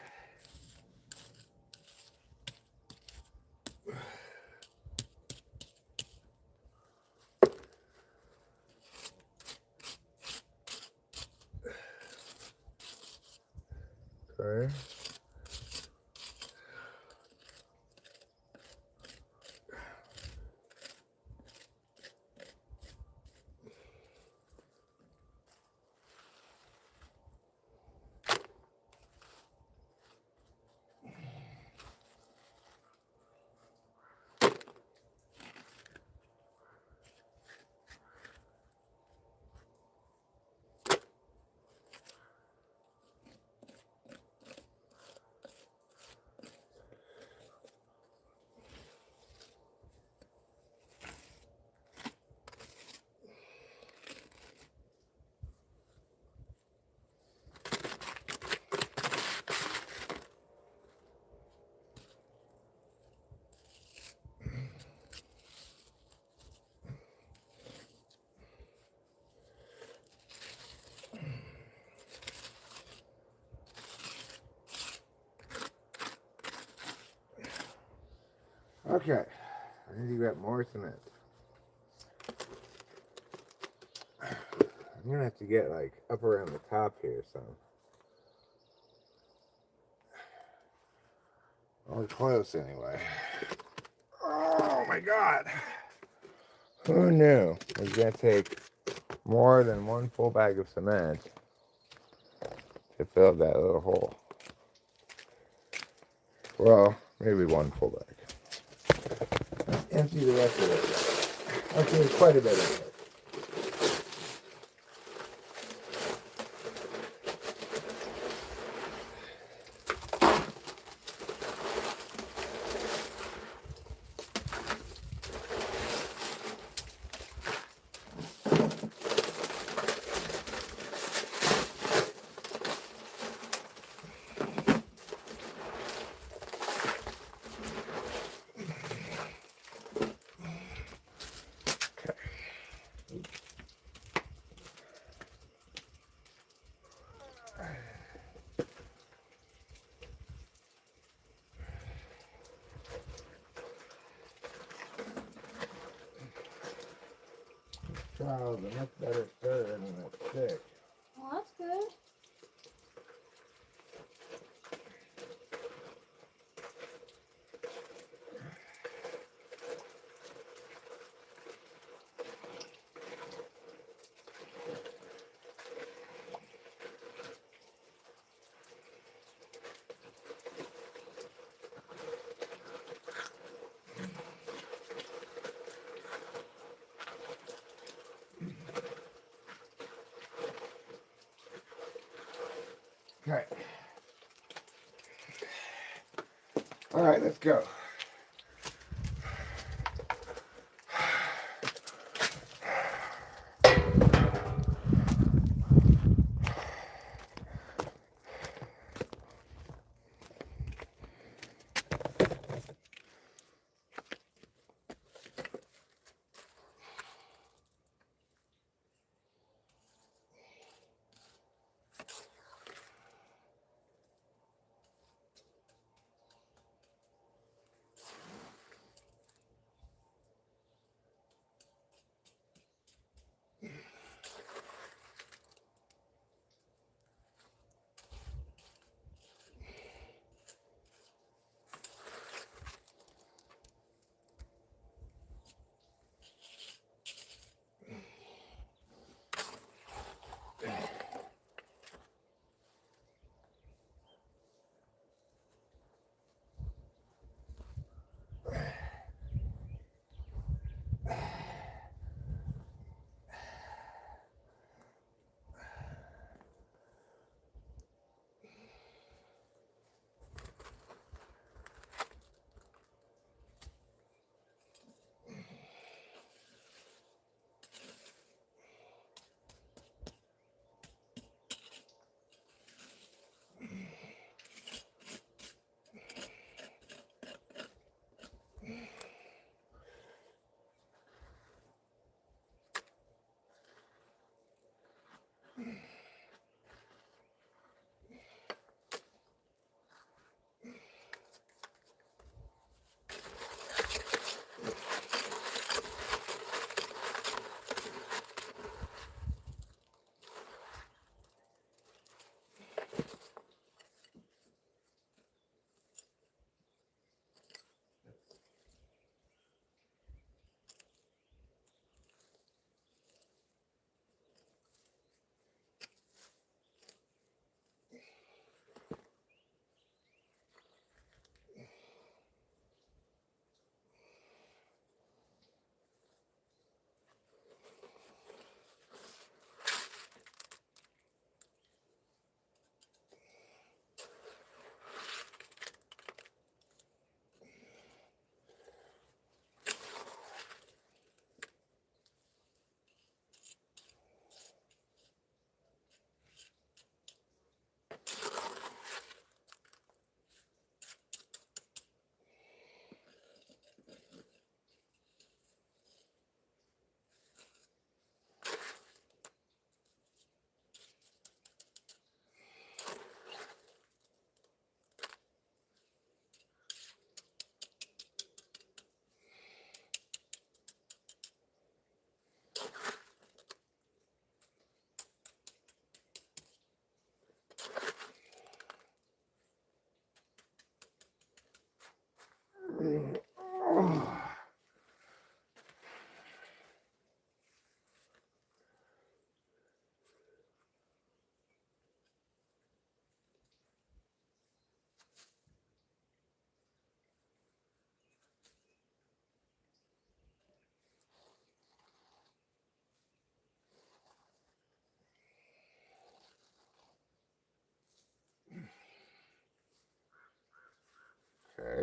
Okay, I need to get more cement. I'm gonna have to get like up around the top here, so. We're close anyway. Oh my god! Who knew it was gonna take more than one full bag of cement to fill that little hole? Well, maybe one full bag. Empty the rest of it. Actually, quite a bit of it. Child, a much better stir than that stick. Well, that's good. Okay. All right, let's go.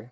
Okay.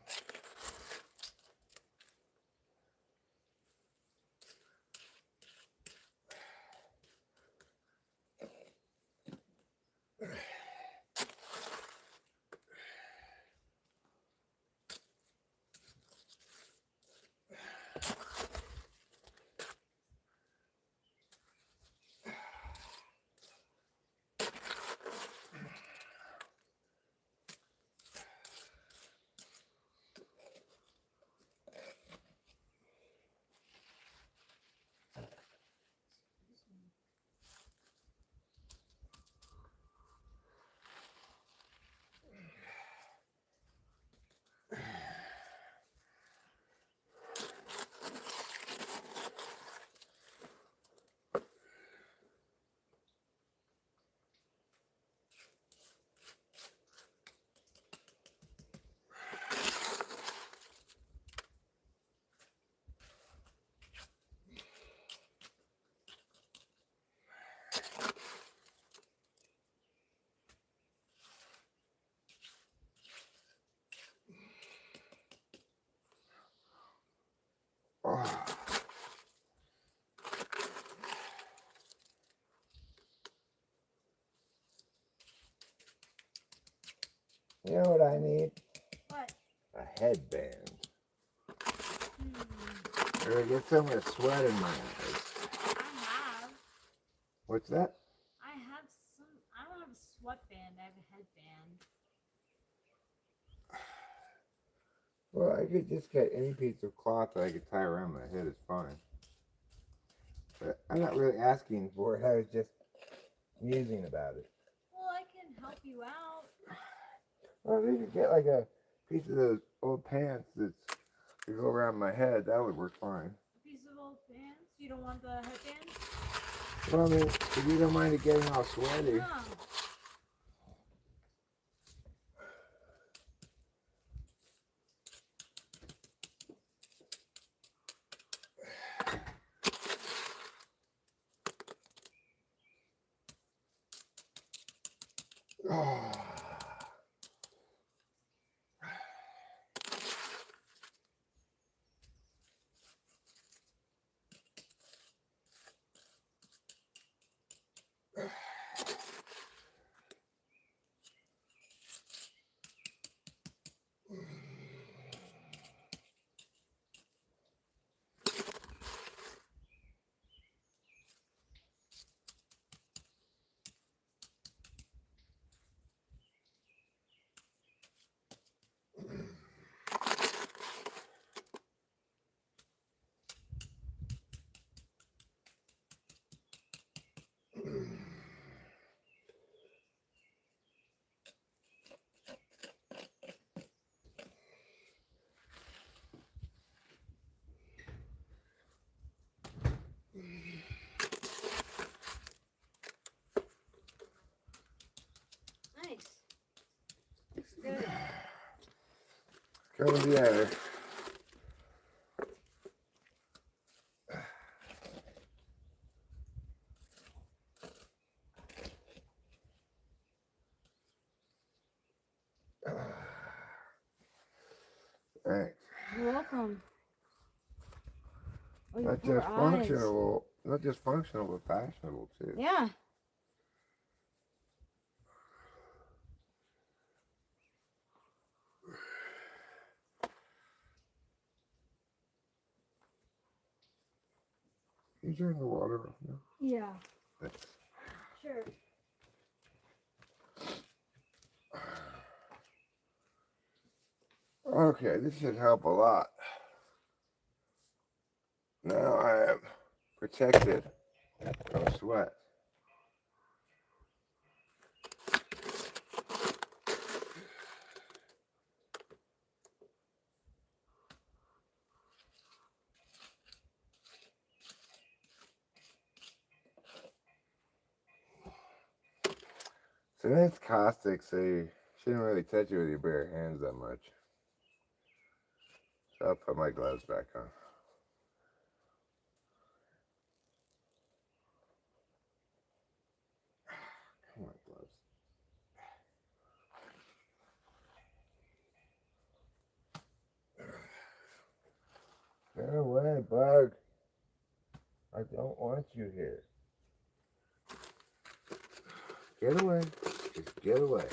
Oh. You know what I need? What? A headband. Hmm. Or I get so much sweat in my eyes. I have. What's that? I have some. I don't have a sweatband. I have a headband. Well, I could just get any piece of cloth that I could tie around my head. It's fine. But I'm not really asking for it. I was just musing about it. Well, I can help you out. Well, if you could get like a piece of those old pants that could go around my head, that would work fine. A piece of old pants. You don't want the headband? Well, I mean, if you don't mind it getting all sweaty. No. Oh. Nice. Looks good. Coming together. Thanks. You're welcome. Oh, your Not poor just eyes. functional, not just functional, but fashionable too. Yeah. Can you turn the water off now? Yeah. Thanks. Sure. Okay, this should help a lot. Now I am protected from sweat. So that's caustic, so you shouldn't really touch it with your bare hands that much. So I'll put my gloves back on. Come on, gloves. away, bug. I don't want you here. Get away. Just get away.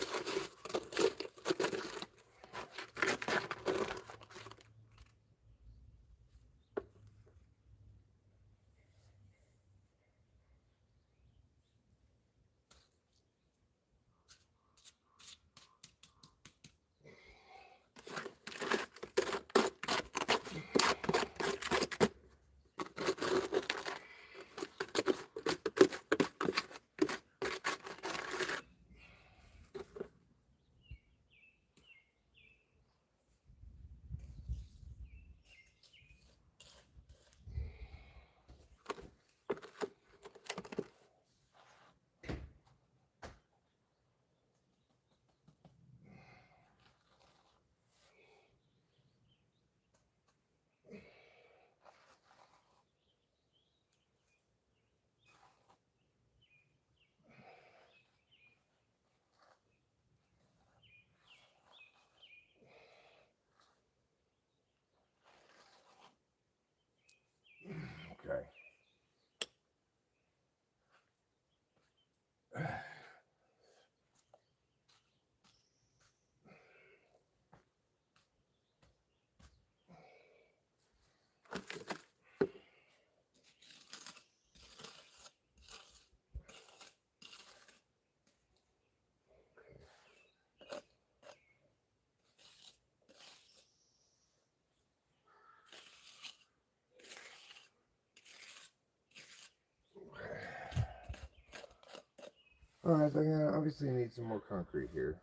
Okay. Alright, so I'm gonna obviously need some more concrete here.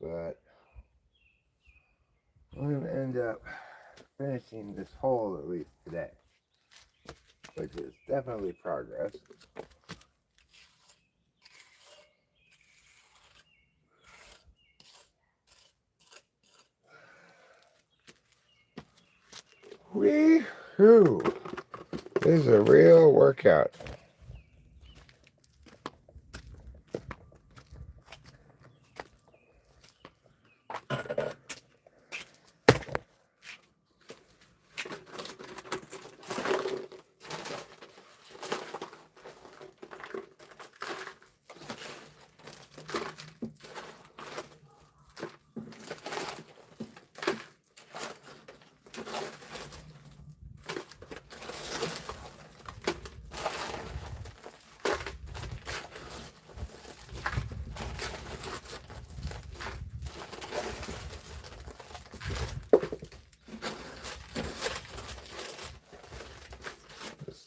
But I'm gonna end up finishing this hole at least today, which is definitely progress. Wee-hoo! This is a real workout.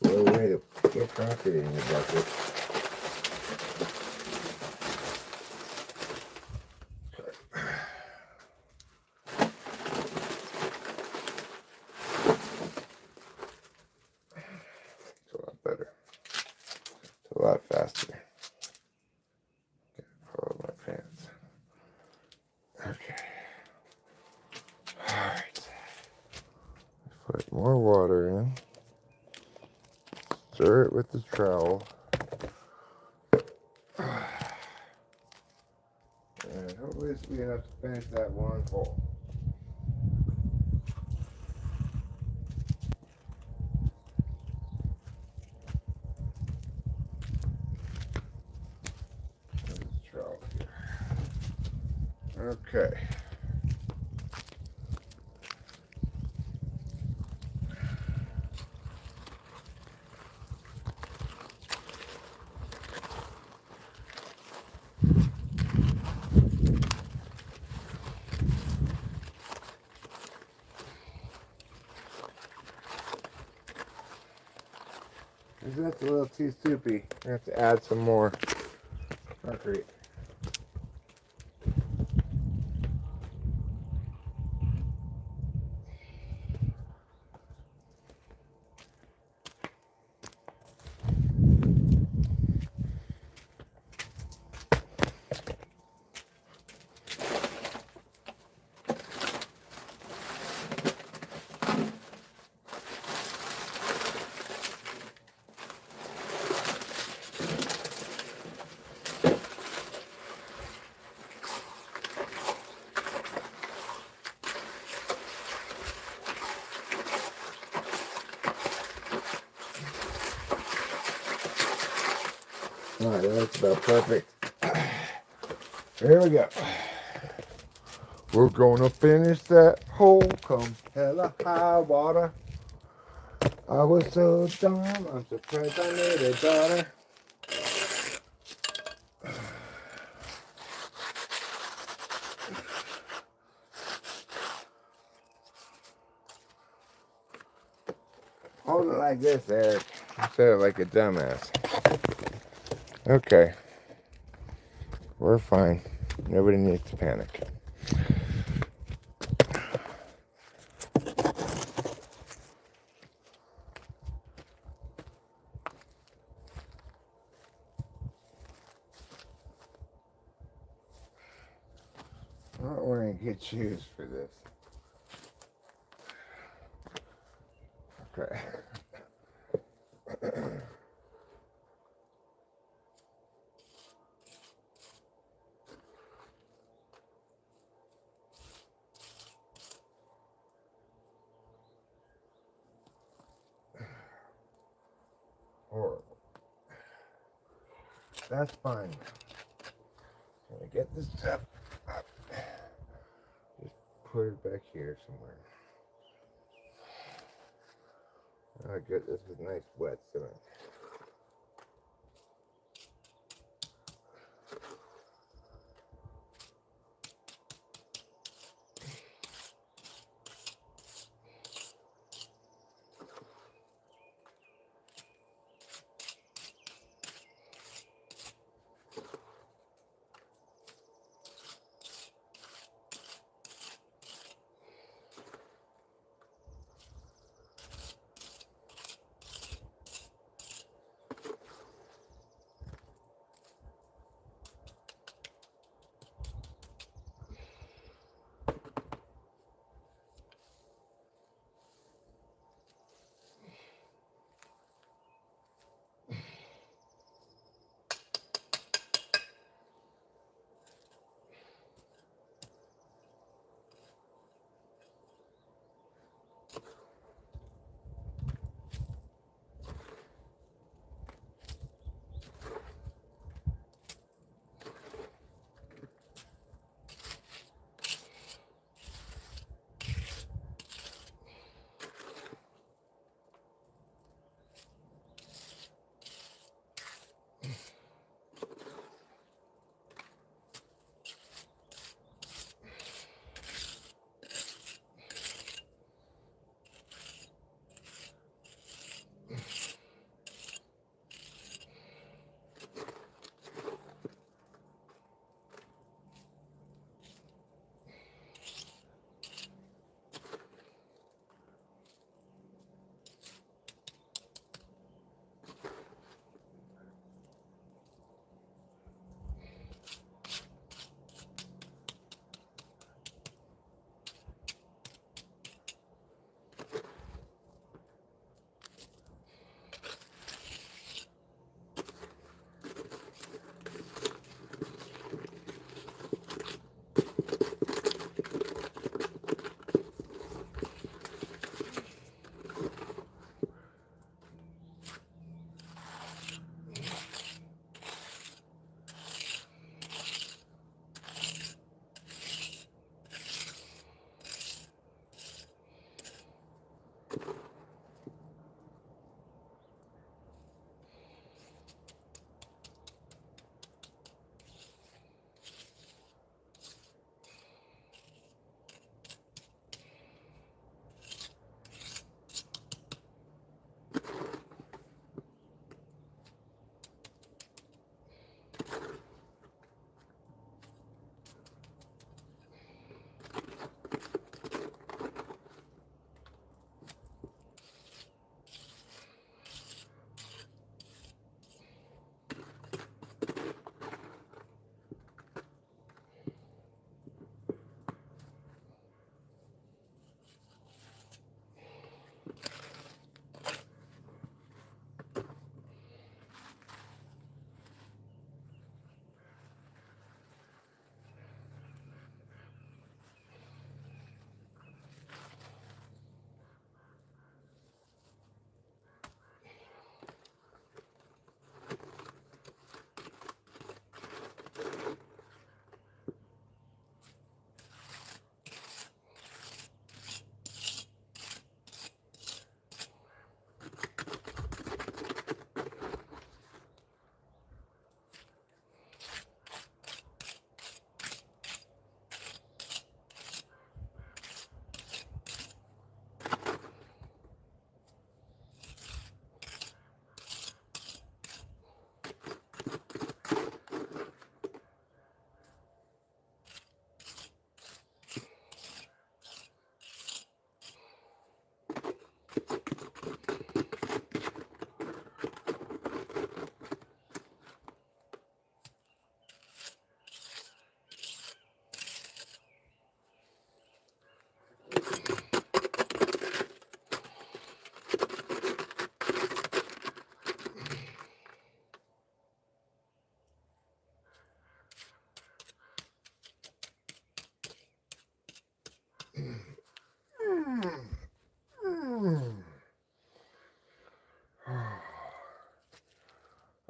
Slow way to get concrete in your bucket. It's a lot better. It's a lot faster. Pull up my pants. Okay. Alright. Put more water in. Stir it with the trowel. And hopefully this will be enough to finish that one hole. There's the trowel here. Okay. That's a little too soupy. I have to add some more concrete. All right, that's about perfect. Here we go. We're gonna finish that hole come hella high water. I was so dumb, I'm surprised I made a daughter. Hold it like this, Eric, instead of like a dumbass. Okay, we're fine. Nobody needs to panic. I'm not wearing good shoes for this. Okay. Horrible. That's fine. Can I get this stuff up? Just put it back here somewhere. Oh, good. This is nice wet cement.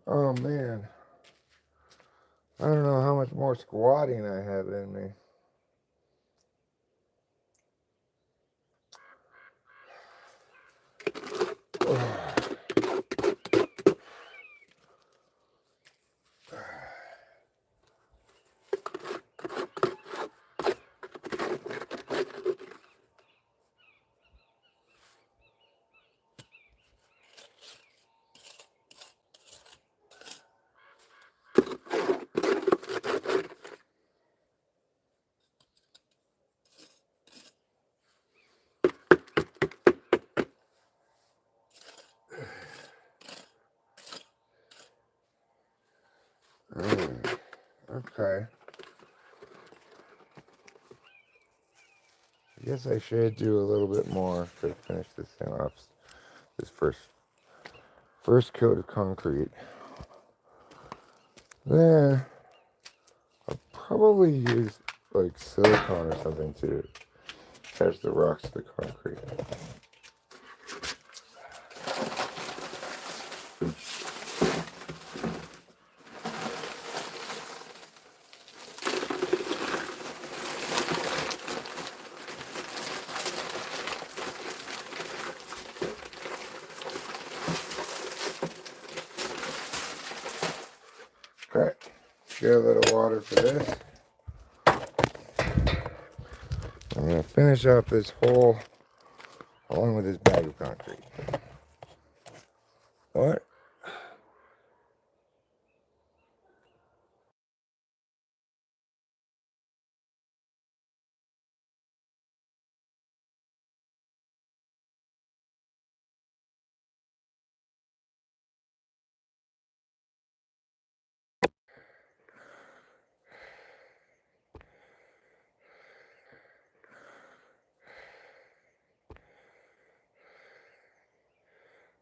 Oh man. I don't know how much more squatting I have in me. Okay. I guess I should do a little bit more to finish this thing off. This first coat of concrete. Then I'll probably use like silicone or something to attach the rocks to the concrete. Okay, get a little water for this. I'm going to finish off this hole along with this bag of concrete. What?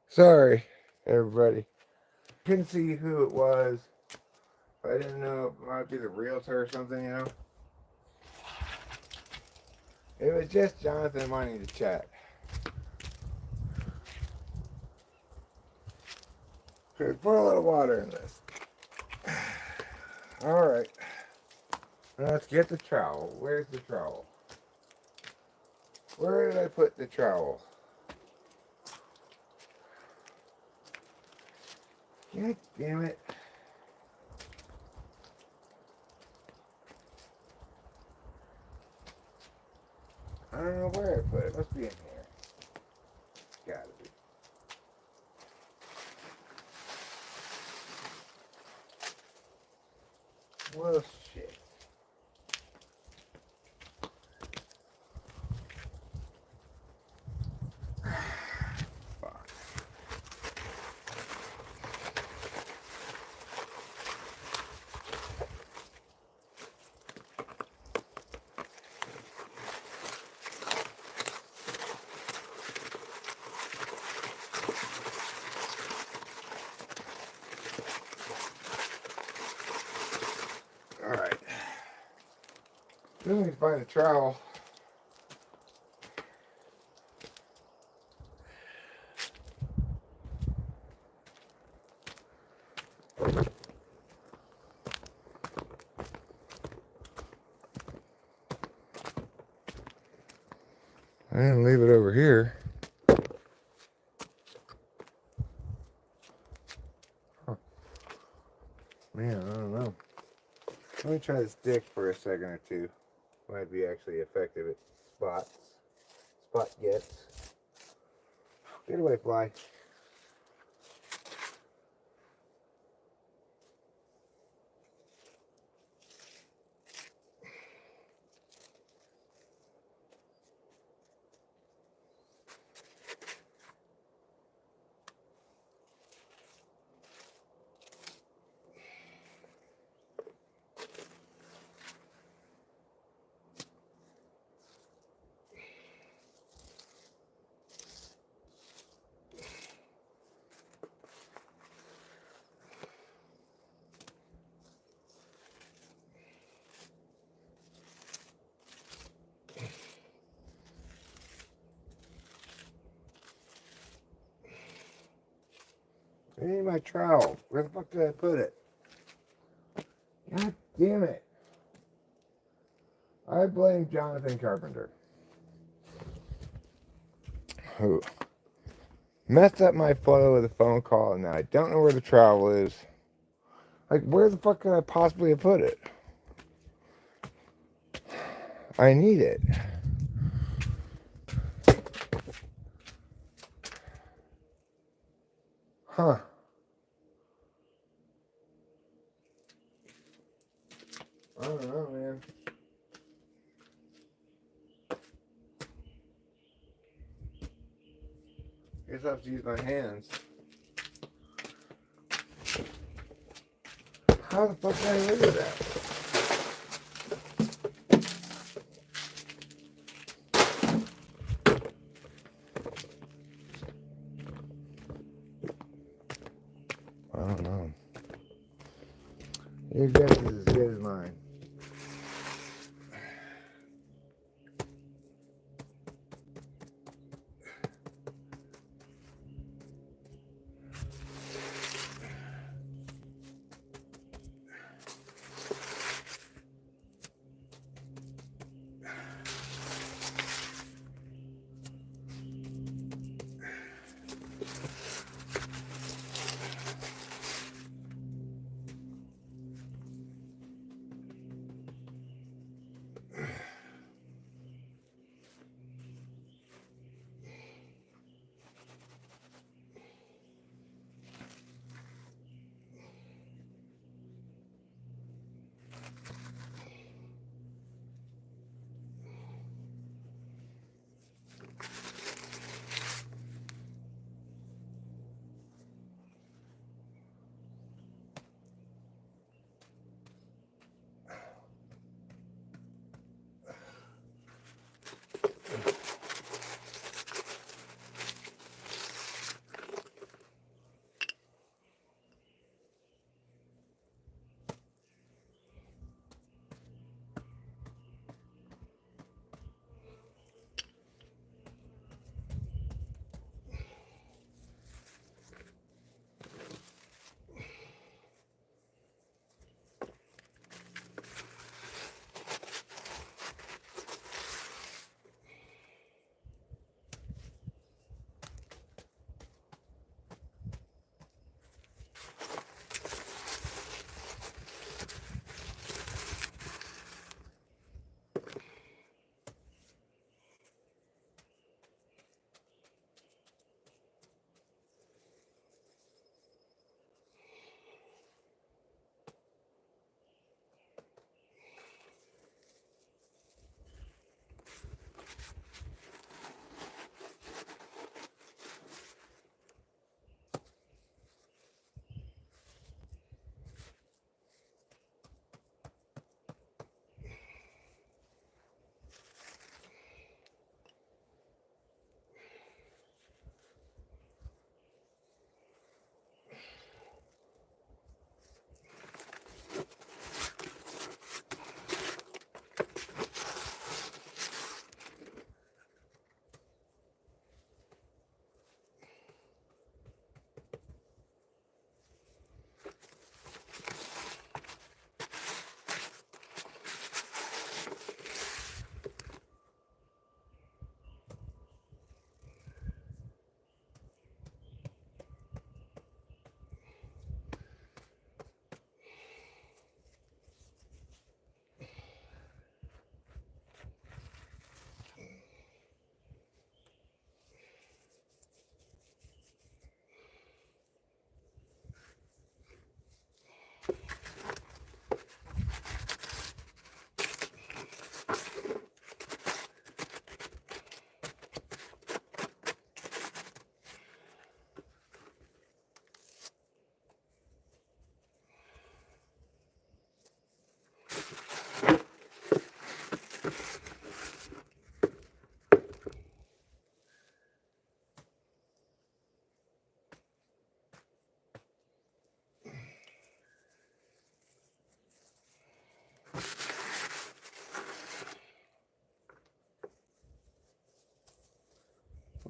Sorry, everybody. Couldn't see who it was. I didn't know it might be the realtor or something, you know? It was just Jonathan wanting to chat. Okay, put a little water in this. Alright. Now let's get the trowel. Where's the trowel? Where did I put the trowel? God damn it. I don't know where I put it. It must be in here. Gotta be. Well, shit. Fuck. Alright. Then we can find a trowel. I didn't leave it over here. Huh. Man, I don't know. Let me try this stick for a second or two. Might be actually effective at spot gets. Get away, fly. I need my trowel. Where the fuck did I put it? God damn it. I blame Jonathan Carpenter, who messed up my flow with a phone call, and now I don't know where the trowel is. Like, where the fuck could I possibly have put it? I need it. Huh. I don't know, man. Guess I have to use my hands. How the fuck did I look at that? I don't know. Your guess is as good as mine.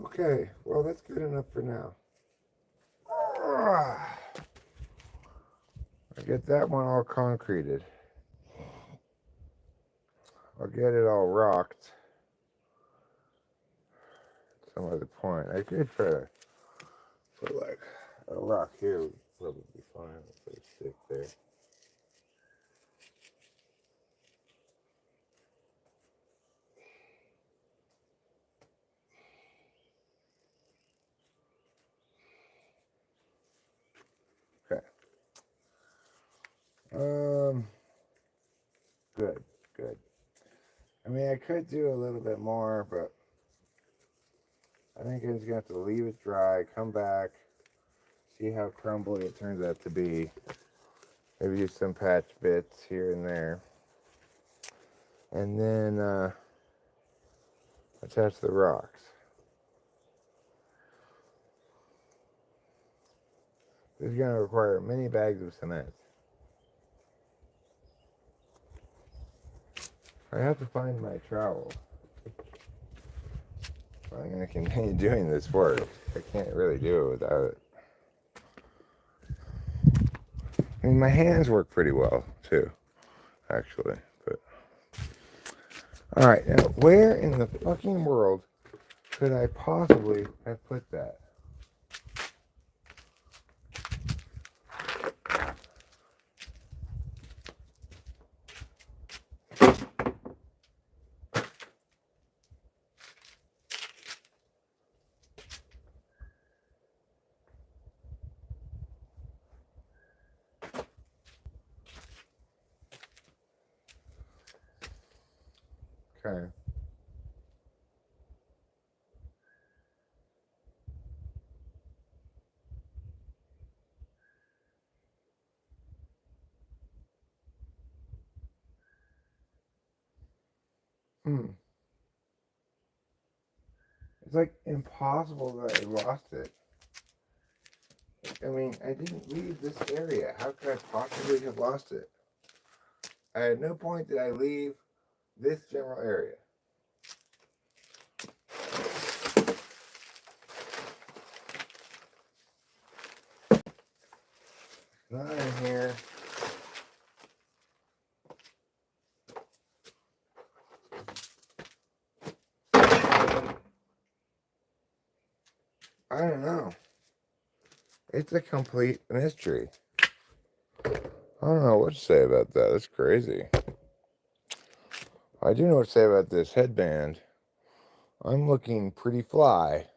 Okay, well, that's good enough for now. I get that one all concreted. I'll get it all rocked. Some other point. I could try to put like a rock here would probably be fine. I'll put a stick there. Okay. Good, good. I mean, I could do a little bit more, but I think I'm just gonna have to leave it dry, come back, see how crumbly it turns out to be. Maybe do some patch bits here and there. And then attach the rocks. This is gonna require many bags of cement. I have to find my trowel. I'm gonna continue doing this work. I can't really do it without it. I mean, my hands work pretty well too, actually. But all right, now where in the fucking world could I possibly have put that? Okay. It's like impossible that I lost it. I mean, I didn't leave this area. How could I possibly have lost it? At no point did I leave this general area. Not in here. I don't know. It's a complete mystery. I don't know what to say about that. That's crazy. I do know what to say about this headband. I'm looking pretty fly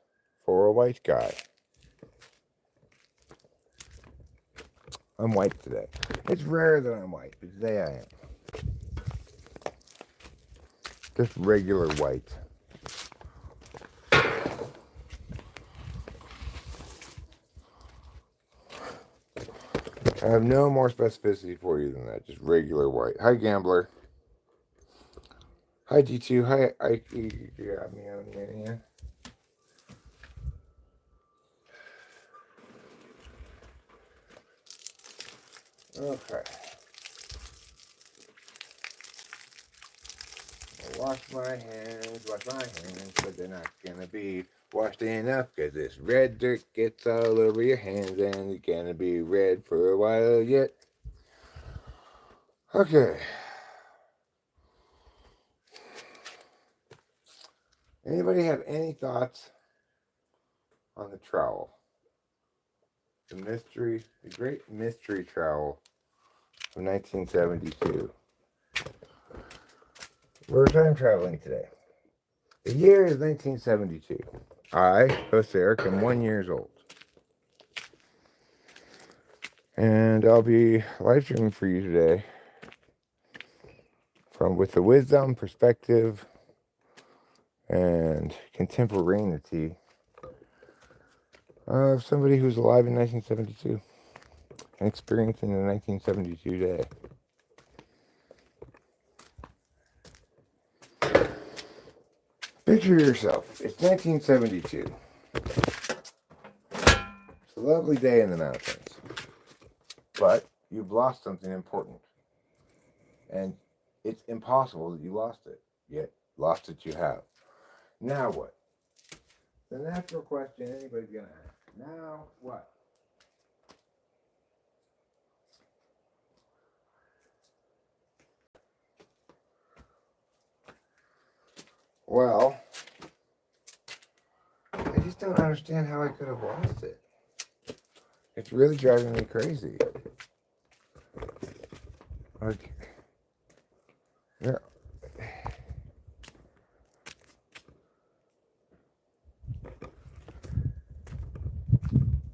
for a white guy. I'm white today. It's rare that I'm white, but today I am. Just regular white. I have no more specificity for you than that. Just regular white. Hi, Gambler. Hi, D2. Hi, Ike. You got me on here. Okay. I'll wash my hands, but they're not gonna be washed enough because this red dirt gets all over your hands and it's gonna be red for a while yet. Okay. Anybody have any thoughts on the trowel? The great mystery trowel of 1972. We're time traveling today. The year is 1972. I, host Eric, am 1 year old. And I'll be live streaming for you today with the wisdom, perspective, and contemporaneity of somebody who's alive in 1972 and experiencing the 1972 day. Picture yourself. It's 1972. It's a lovely day in the mountains. But you've lost something important. And it's impossible that you lost it. Yet, lost it you have. Now what? The natural question anybody's going to ask. Now what? Well, I just don't understand how I could have lost it. It's really driving me crazy. Like, yeah.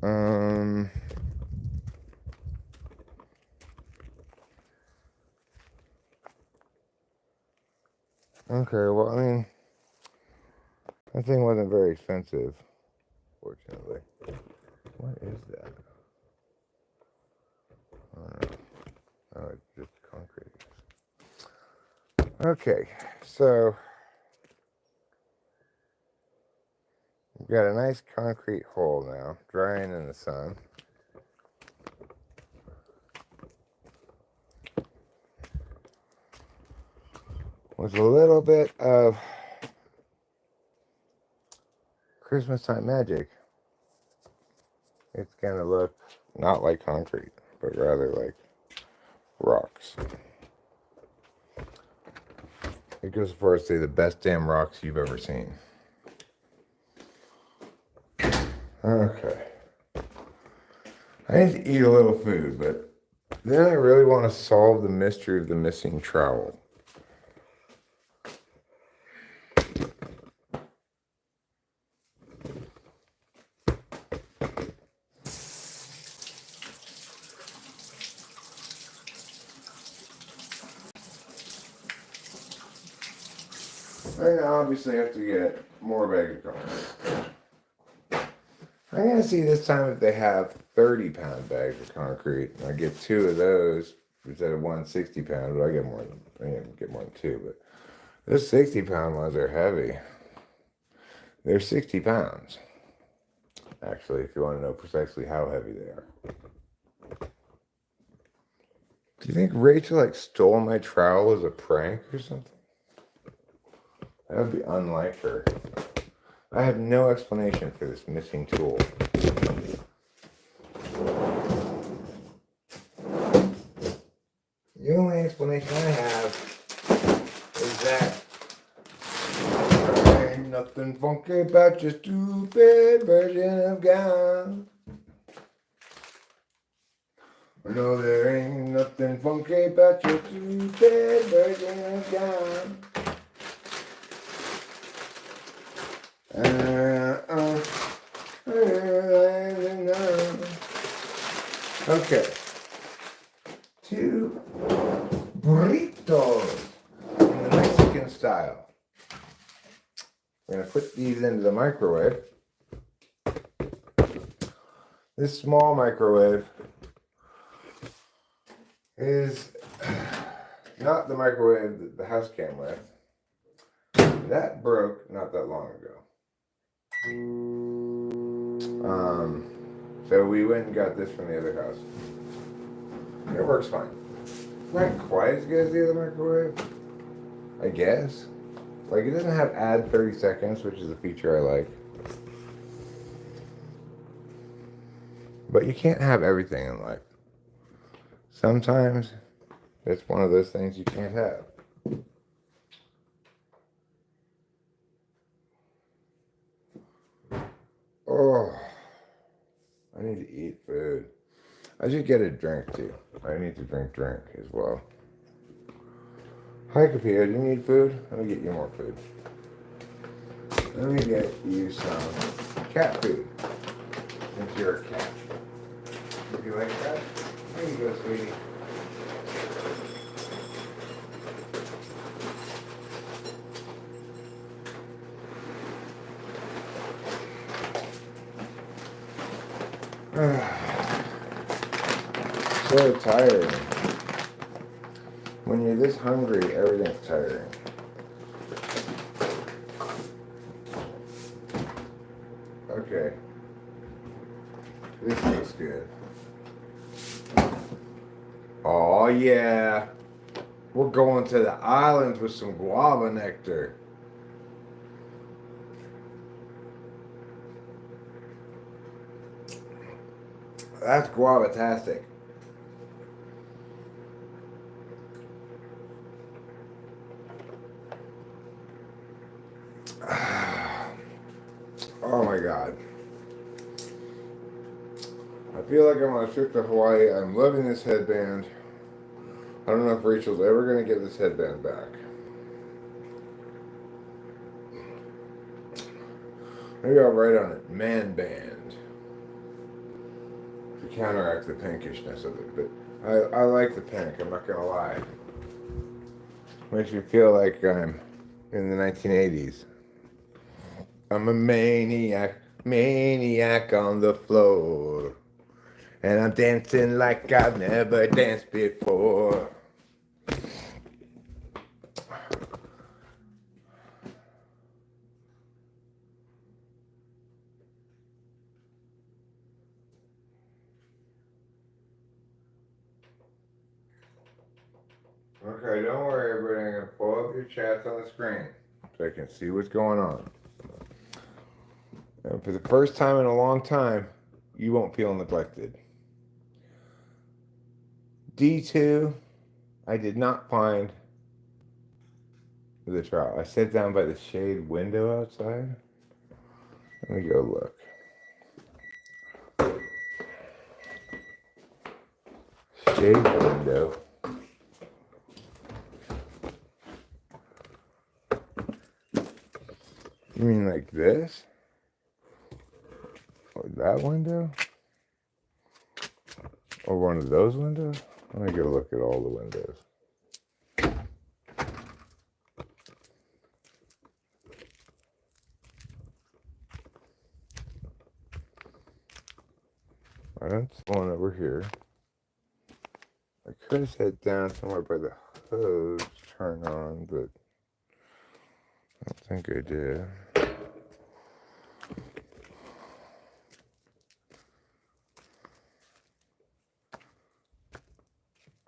Um. Okay. Well, I mean, that thing wasn't very expensive, fortunately. What is that? I don't know. Oh, it's just concrete. Okay, so we've got a nice concrete hole now, drying in the sun. With a little bit of Christmas time magic, it's gonna look not like concrete, but rather like rocks. It goes as far as to say the best damn rocks you've ever seen. Okay. I need to eat a little food, but then I really want to solve the mystery of the missing trowel. I obviously have to get more bags of concrete. I'm going to see this time if they have 30-pound bags of concrete. I get 2 of those instead of 1 60-pound, but I get more than 2. But those 60-pound ones are heavy. They're 60 pounds. Actually, if you want to know precisely how heavy they are. Do you think Rachel stole my trowel as a prank or something? That would be unlike her. I have no explanation for this missing tool. The only explanation I have is that there ain't nothing funky about your stupid version of God. No, there ain't nothing funky about your stupid version of God. Okay. 2 burritos in the Mexican style. We're going to put these into the microwave. This small microwave is not the microwave that the house came with. That broke not that long ago. So we went and got this from the other house. It works fine. Not quite as good as the other microwave, I guess. Like, it doesn't have add 30 seconds, which is a feature I like. But you can't have everything in life. Sometimes it's one of those things you can't have. Oh, I need to eat food. I should get a drink too. I need to drink as well. Hi, Kapia, do you need food? Let me get you more food. Let me get you some cat food. Since you're a cat. Would you like that? There you go, sweetie. So tiring. When you're this hungry, everything's tiring. Okay. This looks good. Oh yeah. We're going to the islands with some guava nectar. That's guava-tastic. I feel like I'm on a trip to Hawaii. I'm loving this headband. I don't know if Rachel's ever going to get this headband back. Maybe I'll write on it, man band, to counteract the pinkishness of it. But I like the pink, I'm not going to lie. Makes me feel like I'm in the 1980s. I'm a maniac, maniac on the floor. And I'm dancing like I've never danced before. Okay, don't worry, everybody. I'm going to pull up your chats on the screen so I can see what's going on. And for the first time in a long time, you won't feel neglected. D2, I did not find the trowel. I sat down by the shade window outside. Let me go look. Shade window. You mean like this? Or that window? Or one of those windows? Let me go look at all the windows. I don't see one over here. I could have sat down somewhere by the hose to turn on, but I don't think I did.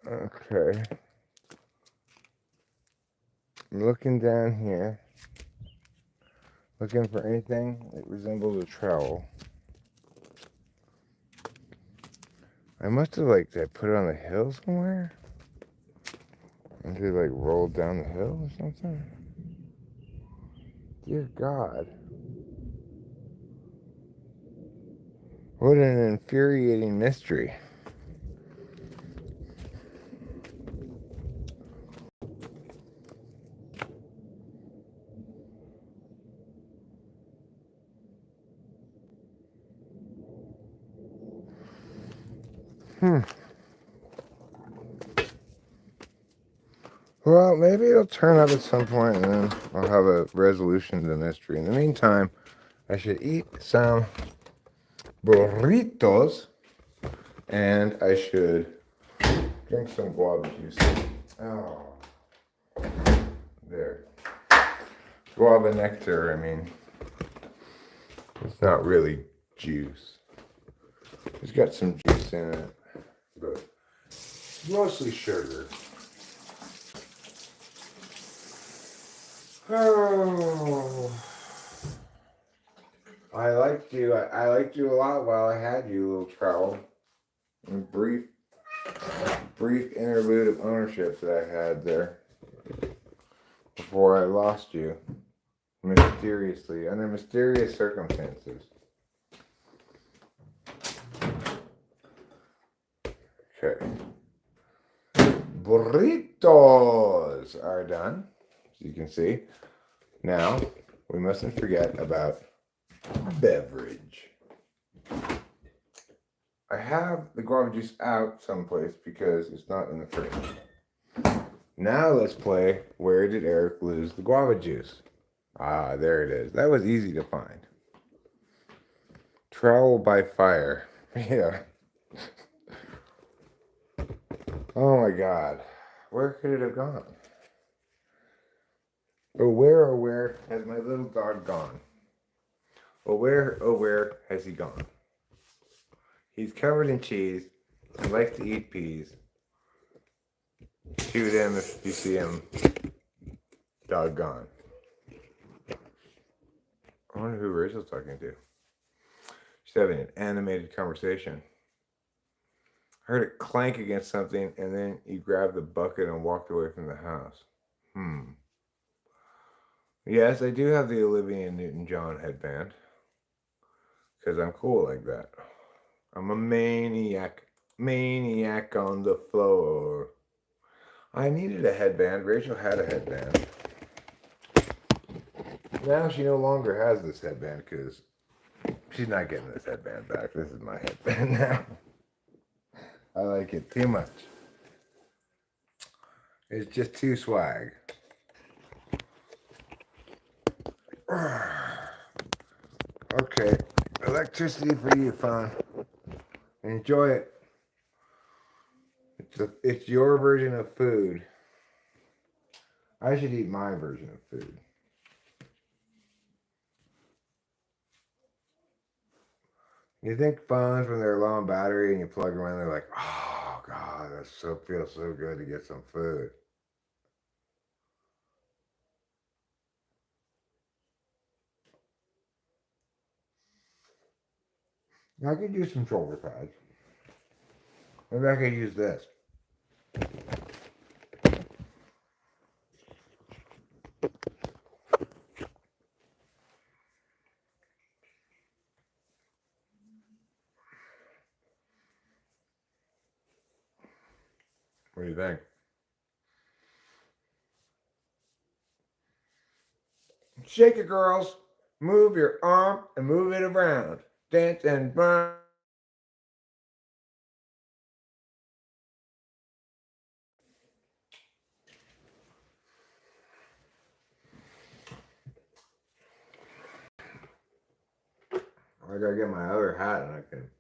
Okay. I'm looking down here, looking for anything that resembles a trowel. I must have like put it on the hill somewhere. And they like rolled down the hill or something. Dear God. What an infuriating mystery. Well, maybe it'll turn up at some point and then I'll have a resolution to the mystery. In the meantime, I should eat some burritos and I should drink some guava juice. Oh, there. Guava nectar, I mean, it's not really juice. It's got some juice in it, but mostly sugar. Oh, I liked you. I liked you a lot while I had you, little trowel. A brief interlude of ownership that I had there before I lost you mysteriously under mysterious circumstances. Okay. Burritos are done, as you can see. Now, we mustn't forget about beverage. I have the guava juice out someplace because it's not in the fridge. Now let's play Where Did Eric Lose the Guava Juice? Ah, there it is. That was easy to find. Trowel by fire. Yeah. Oh my God. Where could it have gone? Oh, where has my little dog gone? Oh, where has he gone? He's covered in cheese and likes to eat peas. Shoot him if you see him. Doggone. I wonder who Rachel's talking to. She's having an animated conversation. I heard it clank against something, and then he grabbed the bucket and walked away from the house. Yes, I do have the Olivia Newton-John headband. Because I'm cool like that. I'm a maniac. Maniac on the floor. I needed a headband. Rachel had a headband. Now she no longer has this headband because she's not getting this headband back. This is my headband now. I like it too much. It's just too swag. Okay, electricity for you, phone. Enjoy it. It's your version of food. I should eat my version of food. You think phones, when they're low on battery and you plug them in, they're like, oh god, that feels so good to get some food. I could use some shoulder pads. Maybe I could use this. What do you think? Shake it, girls. Move your arm and move it around. Dance and run. I gotta get my other hat and I can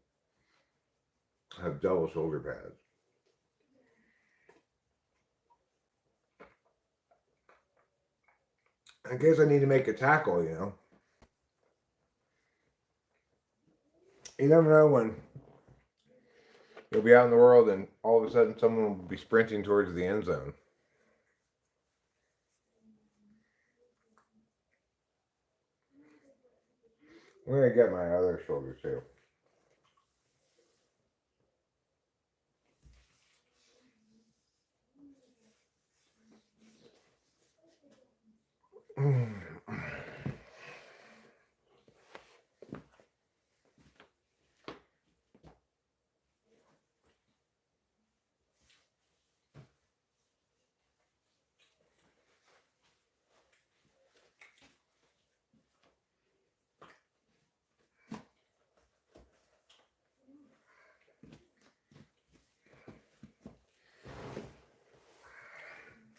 have double shoulder pads. In case I need to make a tackle, you know. You never know when you'll be out in the world and all of a sudden someone will be sprinting towards the end zone. I'm gonna get my other shoulder too.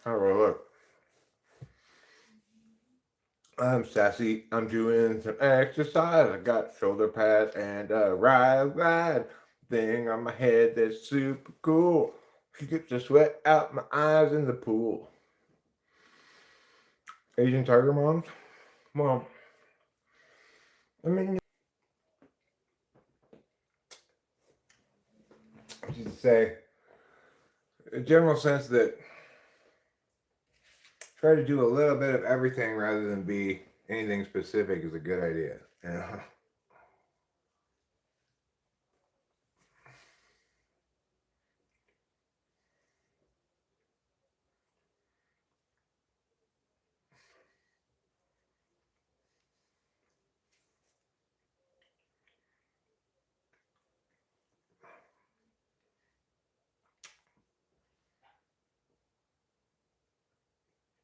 Oh, well, look. I'm sassy. I'm doing some exercise. I got shoulder pads and a ride thing on my head that's super cool. She gets the sweat out my eyes in the pool. Asian tiger moms? Well, I mean, I should say, a general sense that try to do a little bit of everything rather than be anything specific is a good idea. You know?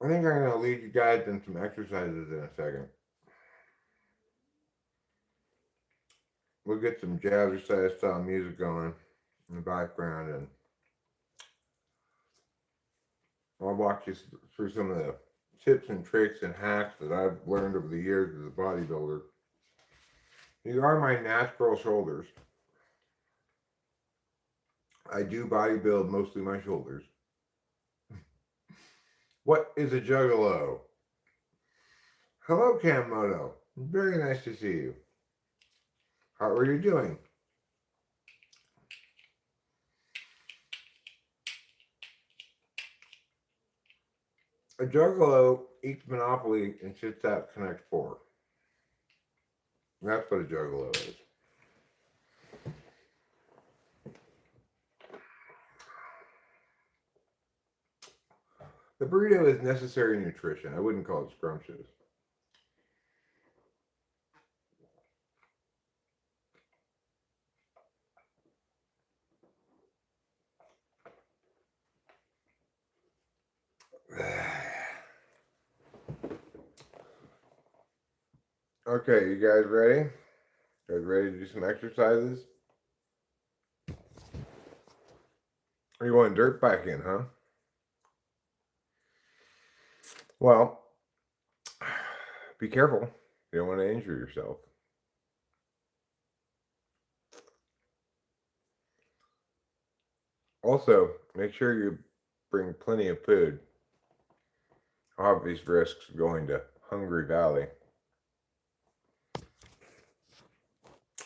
I think I'm going to lead you guys in some exercises in a second. We'll get some jazzercise style music going in the background, and I'll walk you through some of the tips and tricks and hacks that I've learned over the years as a bodybuilder. These are my natural shoulders. I do bodybuild mostly my shoulders. What is a juggalo? Hello, Cammoto. Very nice to see you. How are you doing? A juggalo eats Monopoly and shits out Connect 4. That's what a juggalo is. The burrito is necessary nutrition. I wouldn't call it scrumptious. Okay, you guys ready? You guys ready to do some exercises? Are you going dirt biking, huh? Well, be careful. You don't want to injure yourself. Also, make sure you bring plenty of food. Obvious risks going to Hungry Valley.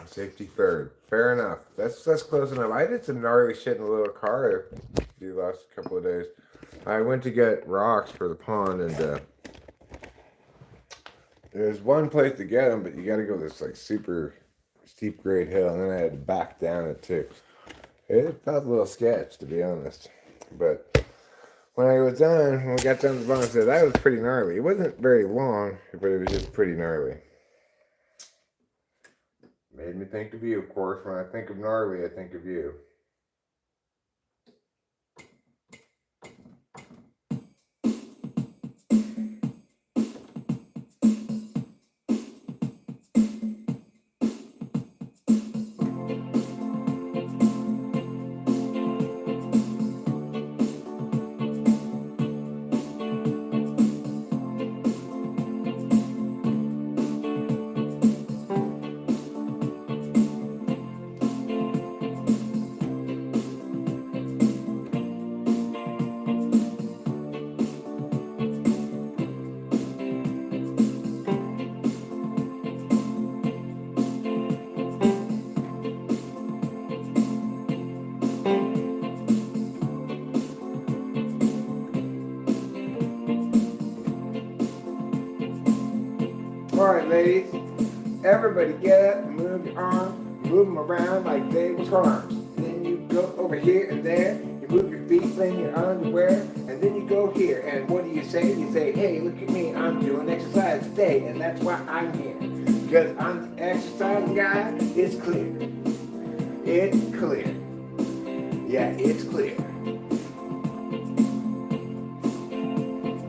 Safety third. Fair enough. That's close enough. I did some gnarly shit in a little car the last couple of days. I went to get rocks for the pond, and there's one place to get them, but you got to go this like super steep grade hill, and then I had to back down it too. It felt a little sketch, to be honest. But when I was done, when we got down to the bottom, I said that was pretty gnarly. It wasn't very long, but it was just pretty gnarly. Made me think of you, of course. When I think of gnarly, I think of you. All right, ladies. Everybody get up and move your arms. Move them around like they was arms. Then you go over here and there. You move your feet in your underwear. And then you go here. And what do you say? You say, hey, look at me. I'm doing exercise today. And that's why I'm here. Because I'm the exercising guy. It's clear. It's clear. Yeah, it's clear.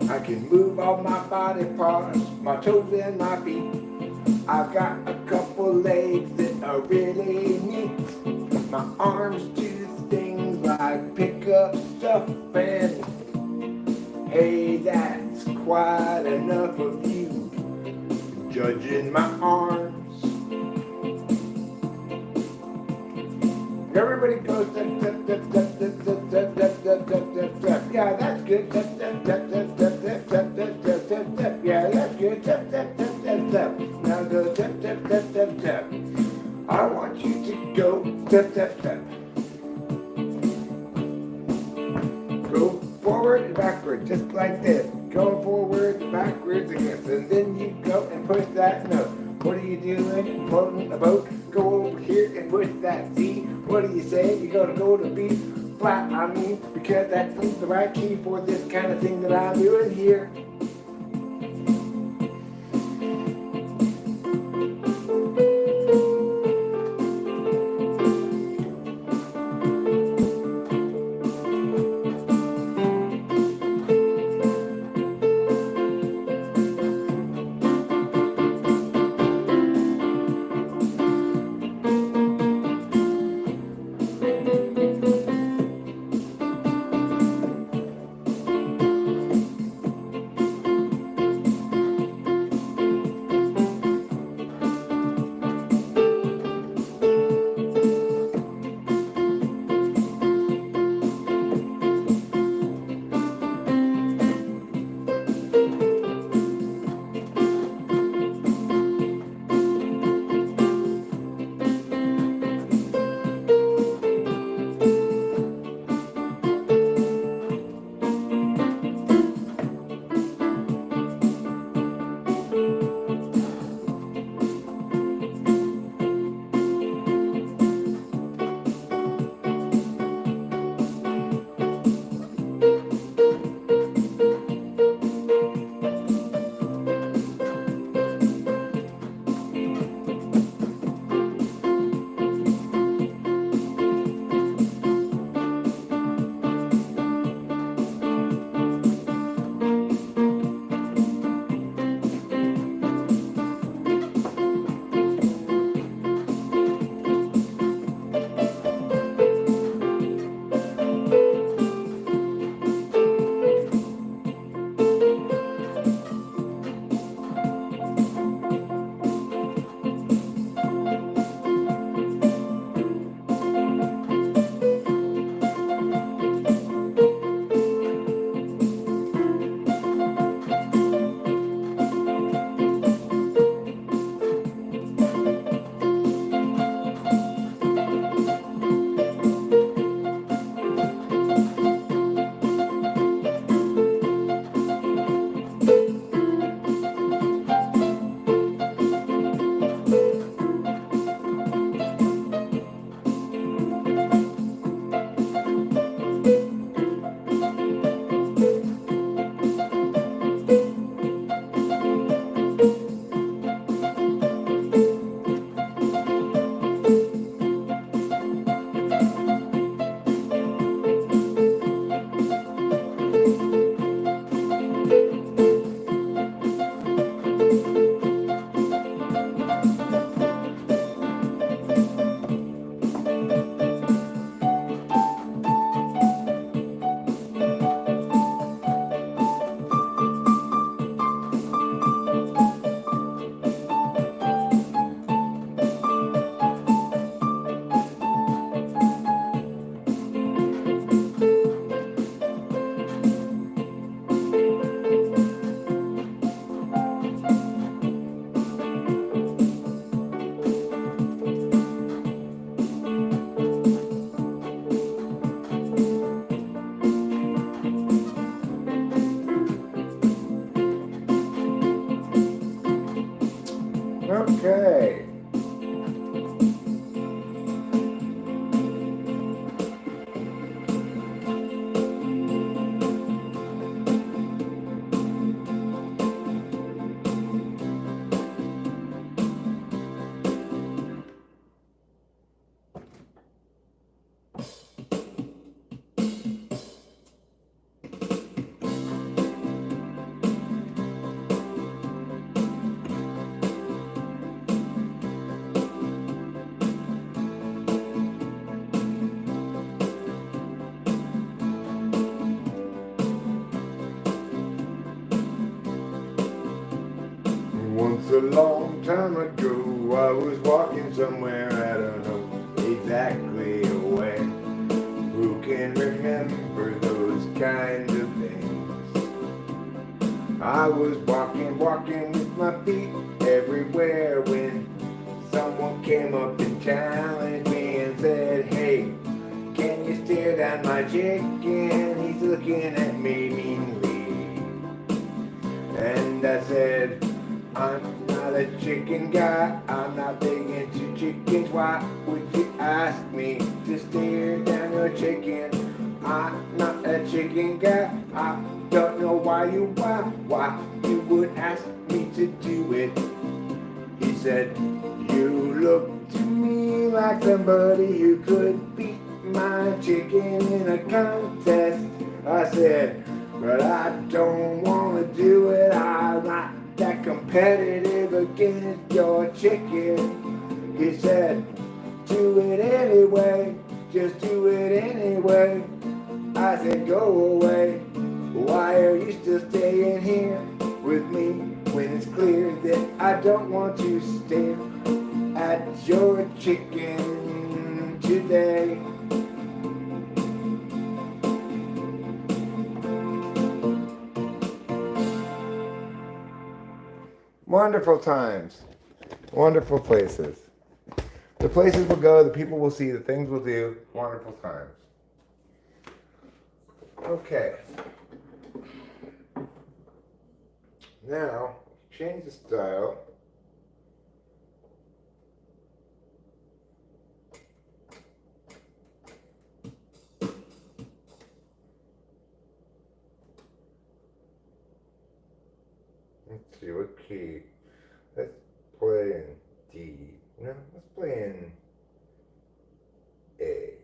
I can move all my body parts, my toes and my feet. I've got a couple legs that are really neat. My arms do things like pick up stuff, and hey, that's quite enough of you judging my arms. Everybody goes step, step, step, step, step, step, step, step, step, step, step. Yeah, that's good. Step, step, step, step, step, step, step, step, step, step, step. Yeah, that's good. Step, step, step, step, step. Now go step, step, step, step, step. I want you to go step, step, step. Go forward and backward, just like this. Go forward and backwards again. And then you go and push that note. What are you doing? Floating a boat. Go over here and push that C. What do you say? You gotta go to B flat, I mean, because that's the right key for this kind of thing that I'm doing here. a long time ago. I was walking somewhere, I don't know exactly where. Who can remember those kinds of things? I was walking with my feet everywhere when someone came up and challenged me and said, hey, can you stare down my chicken? He's looking at me meanly. And I said, I'm not a chicken guy, I'm not big into chickens. Why would you ask me to stare down your chicken? I'm not a chicken guy, I don't know why you would ask me to do it. He said, you look to me like somebody who could beat my chicken in a contest. I said, but I don't want to do it. I'm not that competitive against your chicken. He said, do it anyway, just do it anyway. I said, go away. Why are you still staying here with me when it's clear that I don't want to stare at your chicken today? Wonderful times, wonderful places. The places we'll go, the people we'll see, the things we'll do, wonderful times. Okay. Now, change the style. Let's see, what key? Let's play in D. No, let's play in A.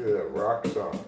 is a rock song.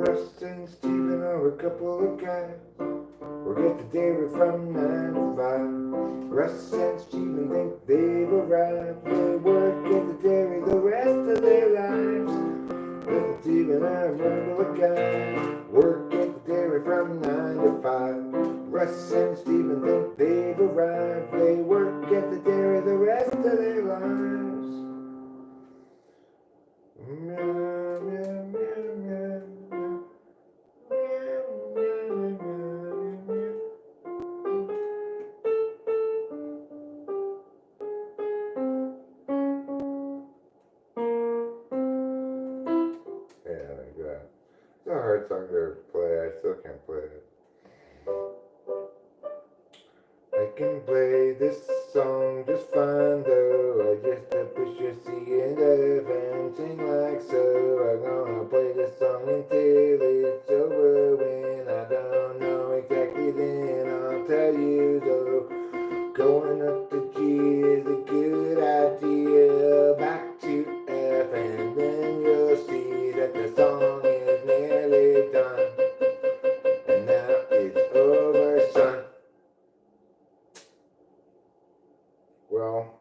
Russ and Steven are a couple of guys. We'll get the dairy from 9 to 5. Russ and Steven think they've arrived. They work at the dairy the rest of their lives. Russ and Steven are a couple of guys. Work at the dairy from 9 to 5. Russ and Steven think they've arrived. They work at the dairy the rest of their lives. It's a hard song to play. I still can't play it. I can play this song just fine though. I just push your C and F and sing like so. I'm gonna play this song until it's over. When I don't know exactly, then I'll tell you though. Going up to G is a good idea. Back to F and then you'll see that the song is nearly done. And now it's over, son. Well,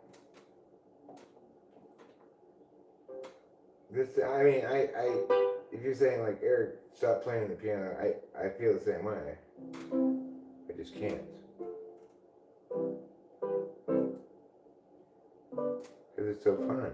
this, I mean, if you're saying like, Eric, stop playing the piano, I feel the same way. I just can't. Because it's so fun.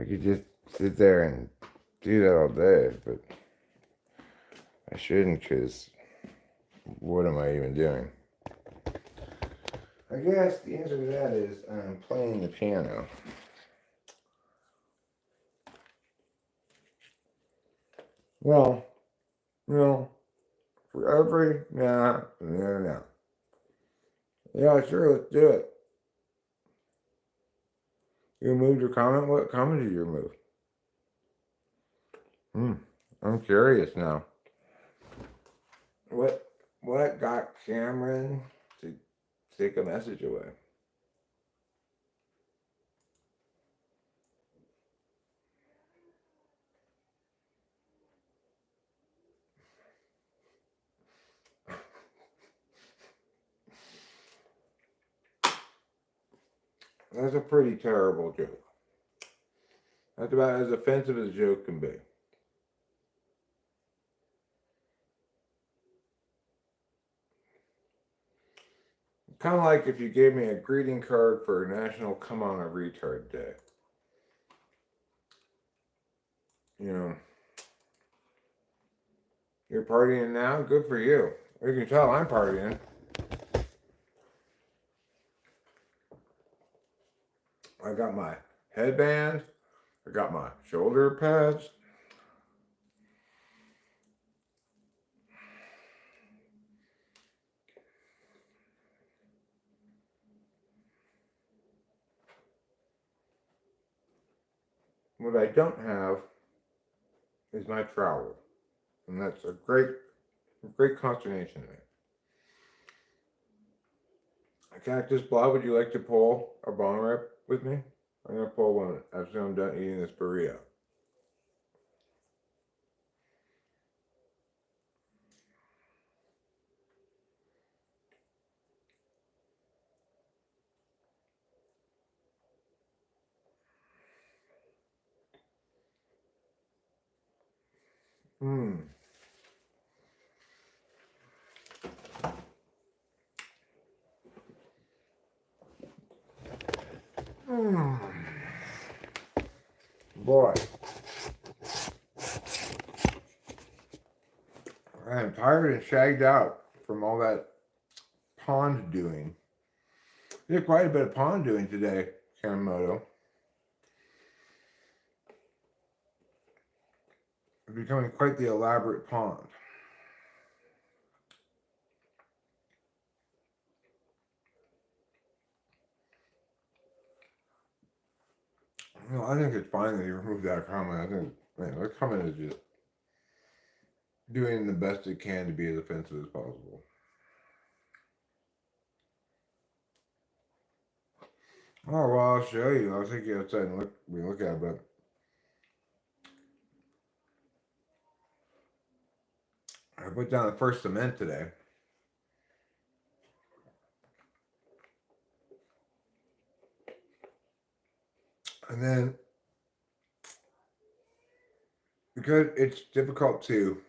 I could just sit there and do that all day, but I shouldn't, because what am I even doing? I guess the answer to that is I'm playing the piano. Well, for every, no. Yeah, sure, let's do it. You removed your comment? What comment did you remove? I'm curious now. What got Cameron to take a message away? That's a pretty terrible joke. That's about as offensive as a joke can be. Kind of like if you gave me a greeting card for National Come On a Retard Day. You know, you're partying now? Good for you. You can tell I'm partying. I got my headband. I got my shoulder pads. What I don't have is my trowel. And that's a great consternation to me. Cactus Blob, would you like to pull a bong rip with me? I'm going to pull one as soon as I'm done eating this burrito. Boy. I am tired and shagged out from all that pond doing. I did quite a bit of pond doing today, Kamoto. It's becoming quite the elaborate pond. I think it's fine that you removed that comment. I think, that comment is just doing the best it can to be as offensive as possible. Oh, well, I'll show you. I'll take you outside and look at it, but I put down the first cement today. And then, because it's difficult to,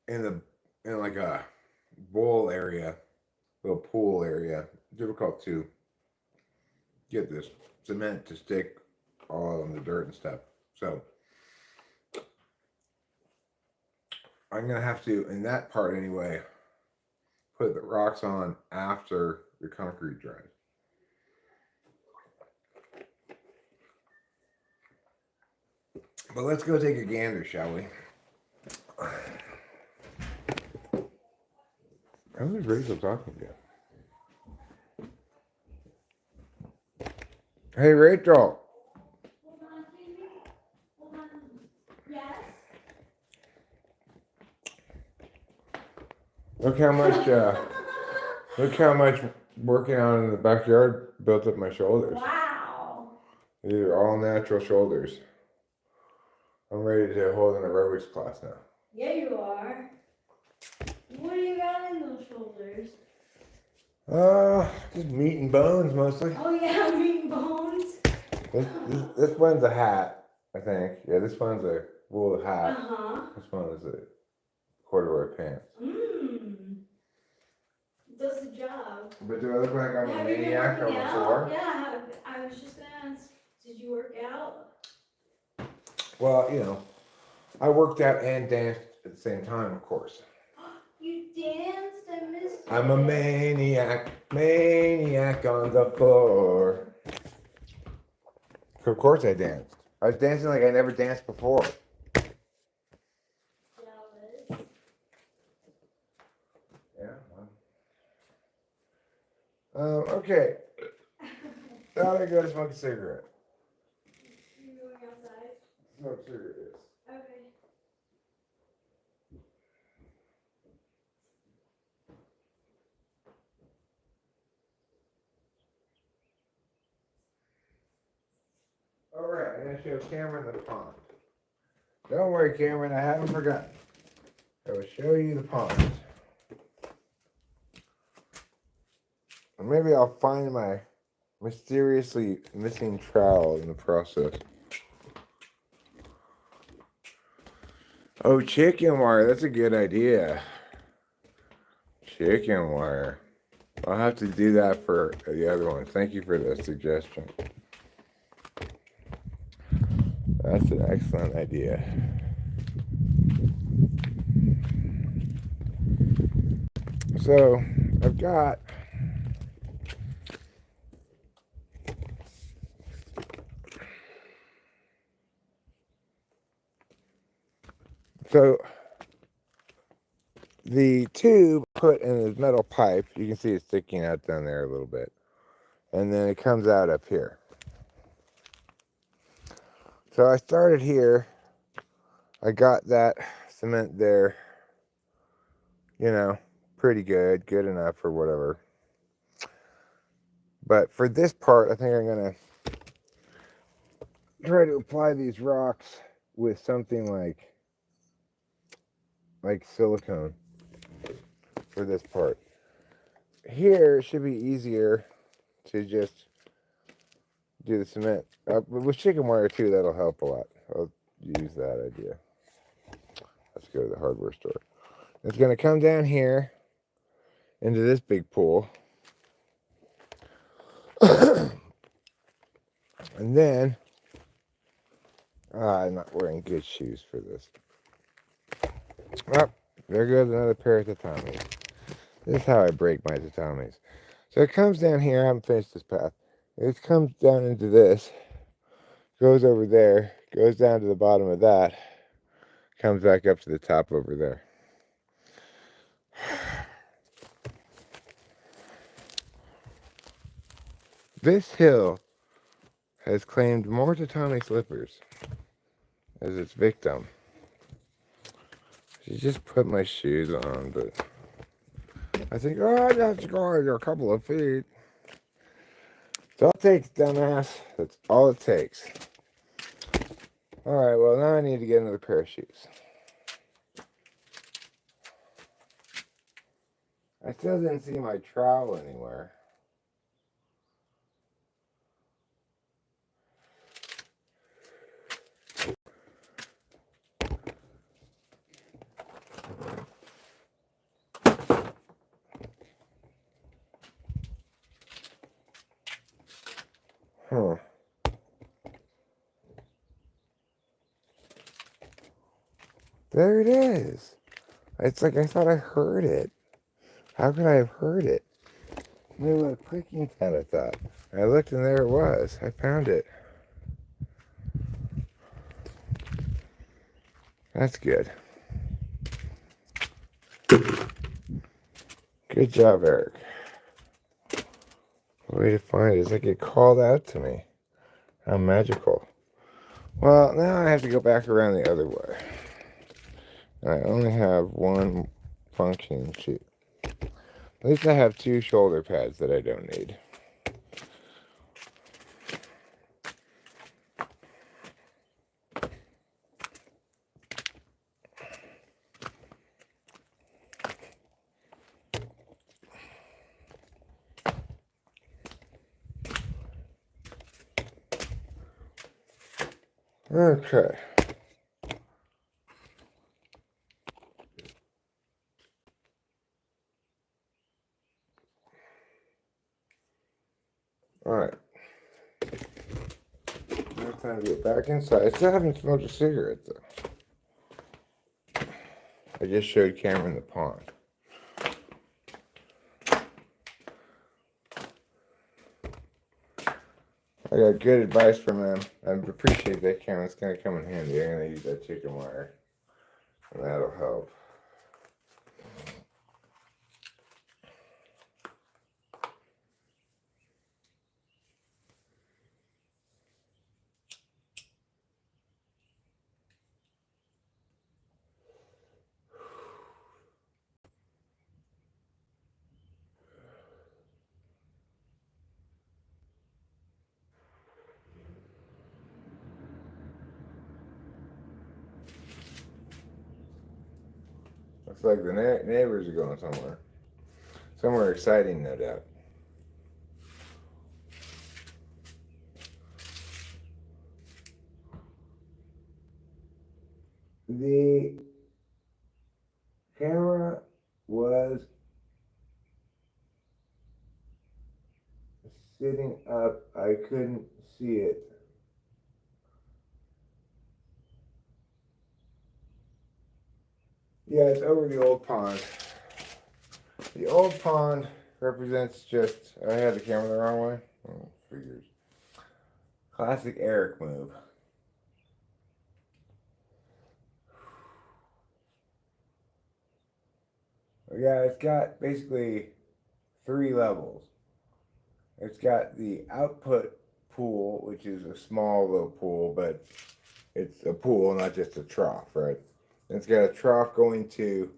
in like a bowl area, little pool area, difficult to get this cement to stick all on the dirt and stuff. So I'm gonna have to, in that part anyway, put the rocks on after the concrete dries. But let's go take a gander, shall we? I was Rachel talking to you. Hey, Rachel. Hold on, Jamie. Hold on. Yes? Look how much working out in the backyard built up my shoulders. Wow. These are all natural shoulders. I'm ready to hold an aerobics class now. Yeah, you are. What do you got in those shoulders? Just meat and bones mostly. Oh yeah, meat and bones. This one's a hat, I think. Yeah, this one's a wool hat. Uh-huh. This one is a corduroy pants. Does the job. But do I look like I'm a Have you been maniac on working the out? floor? Yeah, I was just gonna ask. Did you work out? Well, you know, I worked out and danced at the same time, of course. You danced? I missed it. I'm a maniac on the floor. Of course I danced. I was dancing like I never danced before. Jealous. Yeah. Okay. Now I go to smoke a cigarette. You going outside? Smoke a cigarette, yes. Okay. Alright, I'm going to show Cameron the pond. Don't worry, Cameron, I haven't forgotten. I will show you the pond. Or maybe I'll find my mysteriously missing trowel in the process. Oh, chicken wire. That's a good idea. Chicken wire. I'll have to do that for the other one. Thank you for the suggestion. That's an excellent idea. So, I've got the tube put in this metal pipe. You can see it sticking out down there a little bit. And then it comes out up here. So I started here. I got that cement there, you know, pretty good enough or whatever. But for this part, I think I'm going to try to apply these rocks with something like silicone for this part. Here, it should be easier to just do the cement. With chicken wire, too, that'll help a lot. I'll use that idea. Let's go to the hardware store. It's going to come down here into this big pool. And then, I'm not wearing good shoes for this. Oh, there goes another pair of tatamis. This is how I break my tatamis. So it comes down here. I haven't finished this path. It comes down into this, goes over there, goes down to the bottom of that, comes back up to the top over there. This hill has claimed more tatami slippers as its victim. She just put my shoes on, but I think, oh, that's going a couple of feet. That's all it takes, dumbass. That's all it takes. Alright, well, now I need to get another pair of shoes. I still didn't see my trowel anywhere. Huh. There it is. It's like I thought I heard it. How could I have heard it? Maybe a clicking sound, I thought. I looked and there it was. I found it. That's good. Good job, Eric. Way to find it. It's like it called out to me. How magical. Well, now I have to go back around the other way. I only have one functioning shoe. At least I have two shoulder pads that I don't need. Okay. All right. time to get back inside. I still haven't smoked a cigarette though. I just showed Cameron the pond. I got good advice from them. I appreciate that, Cameron. It's gonna come in handy. I'm gonna use that chicken wire, and that'll help. Looks like the neighbors are going somewhere. Somewhere exciting, no doubt. The camera was sitting up. I couldn't see it. Yeah, it's over the old pond. The old pond represents just, I had the camera the wrong way. Oh, figures. Classic Eric move. Yeah, it's got basically 3 levels. It's got the output pool, which is a small little pool, but it's a pool, not just a trough, right? And it's got a trough going to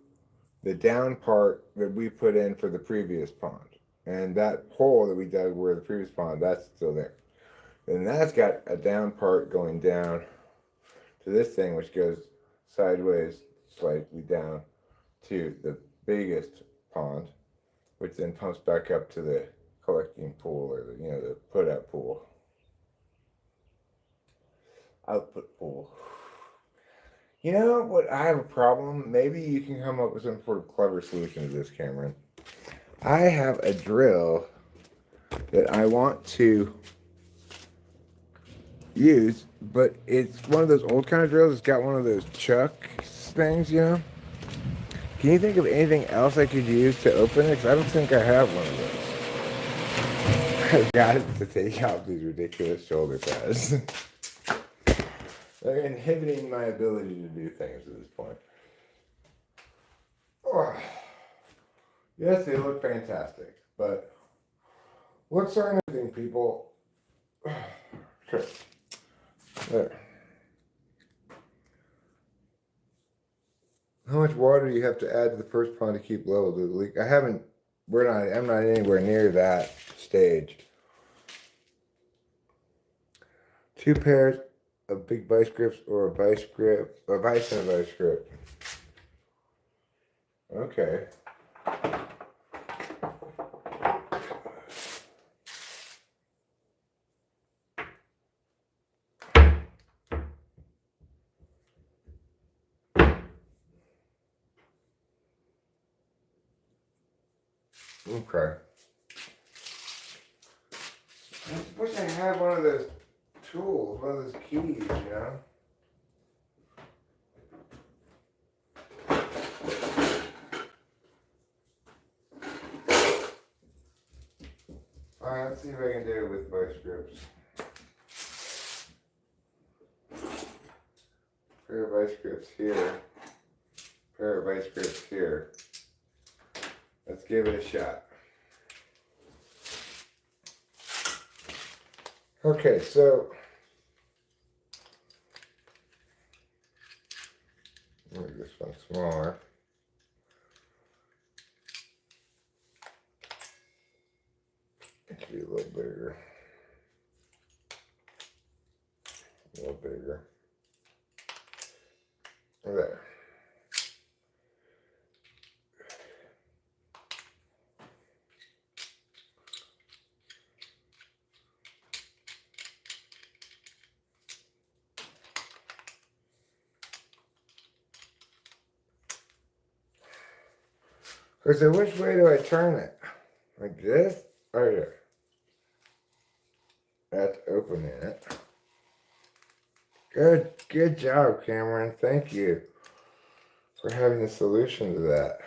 the down part that we put in for the previous pond. And that hole that we dug where the previous pond, that's still there. And that's got a down part going down to this thing, which goes sideways slightly down to the biggest pond, which then pumps back up to the collecting pool, or the put out pool, output pool. You know what? I have a problem. Maybe you can come up with some sort of clever solution to this, Cameron. I have a drill that I want to use, but it's one of those old kind of drills. It's got one of those chuck things, you know? Can you think of anything else I could use to open it? Because I don't think I have one of those. I got it to take out these ridiculous shoulder pads. They're inhibiting my ability to do things at this point. Oh. Yes, they look fantastic, but what's our thing, people? Okay. There. How much water do you have to add to the first pond to keep level to the leak? I'm not anywhere near that stage. 2 pairs of big vice grips or a vice grip, or vice and a vice grip. Okay. Okay. I wish I had one of those tools, one of those keys, you know? Alright, let's see if I can do it with vice grips. Pair of vice grips here. Pair of vice grips here. Let's give it a shot. Okay, so make this one smaller. It should be a little bigger. A little bigger. There. So which way do I turn it? Like this? Or here? That's opening it. Good job, Cameron. Thank you for having the solution to that.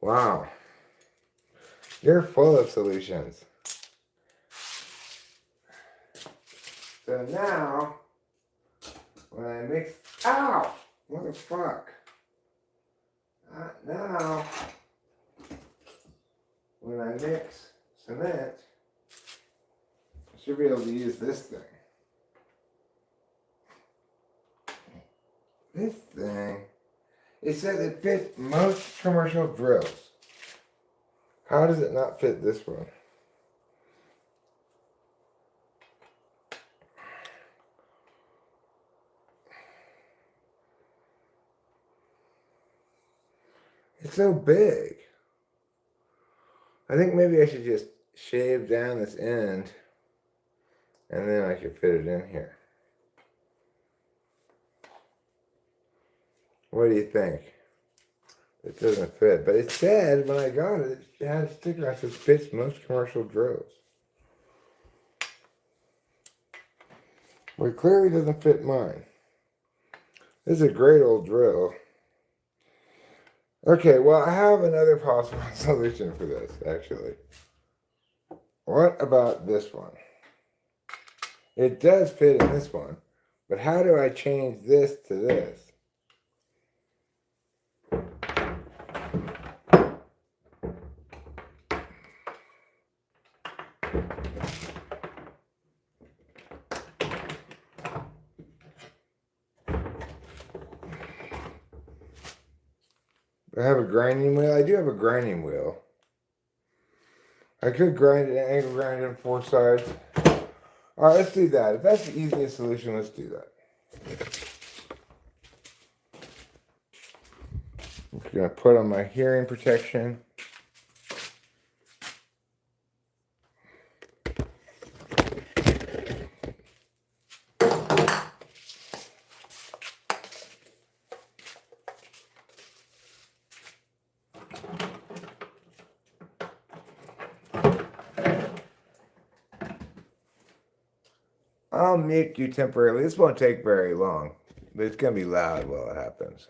Wow. You're full of solutions. So now, when I mix, ow, what the fuck? Now, when I mix cement, I should be able to use this thing. This thing, it says it fits most commercial drills. How does it not fit this one? It's so big. I think maybe I should just shave down this end and then I could fit it in here. What do you think? It doesn't fit, but it said when I got it, it had a sticker that says fits most commercial drills. Well, it clearly doesn't fit mine. This is a great old drill. Okay, well, I have another possible solution for this, actually. What about this one? It does fit in this one, but how do I change this to this? I have a grinding wheel. I do have a grinding wheel. I could grind it, angle grind it on 4 sides. All right, let's do that. If that's the easiest solution, let's do that. I'm gonna put on my hearing protection. I'll mute you temporarily. This won't take very long, but it's gonna be loud while it happens.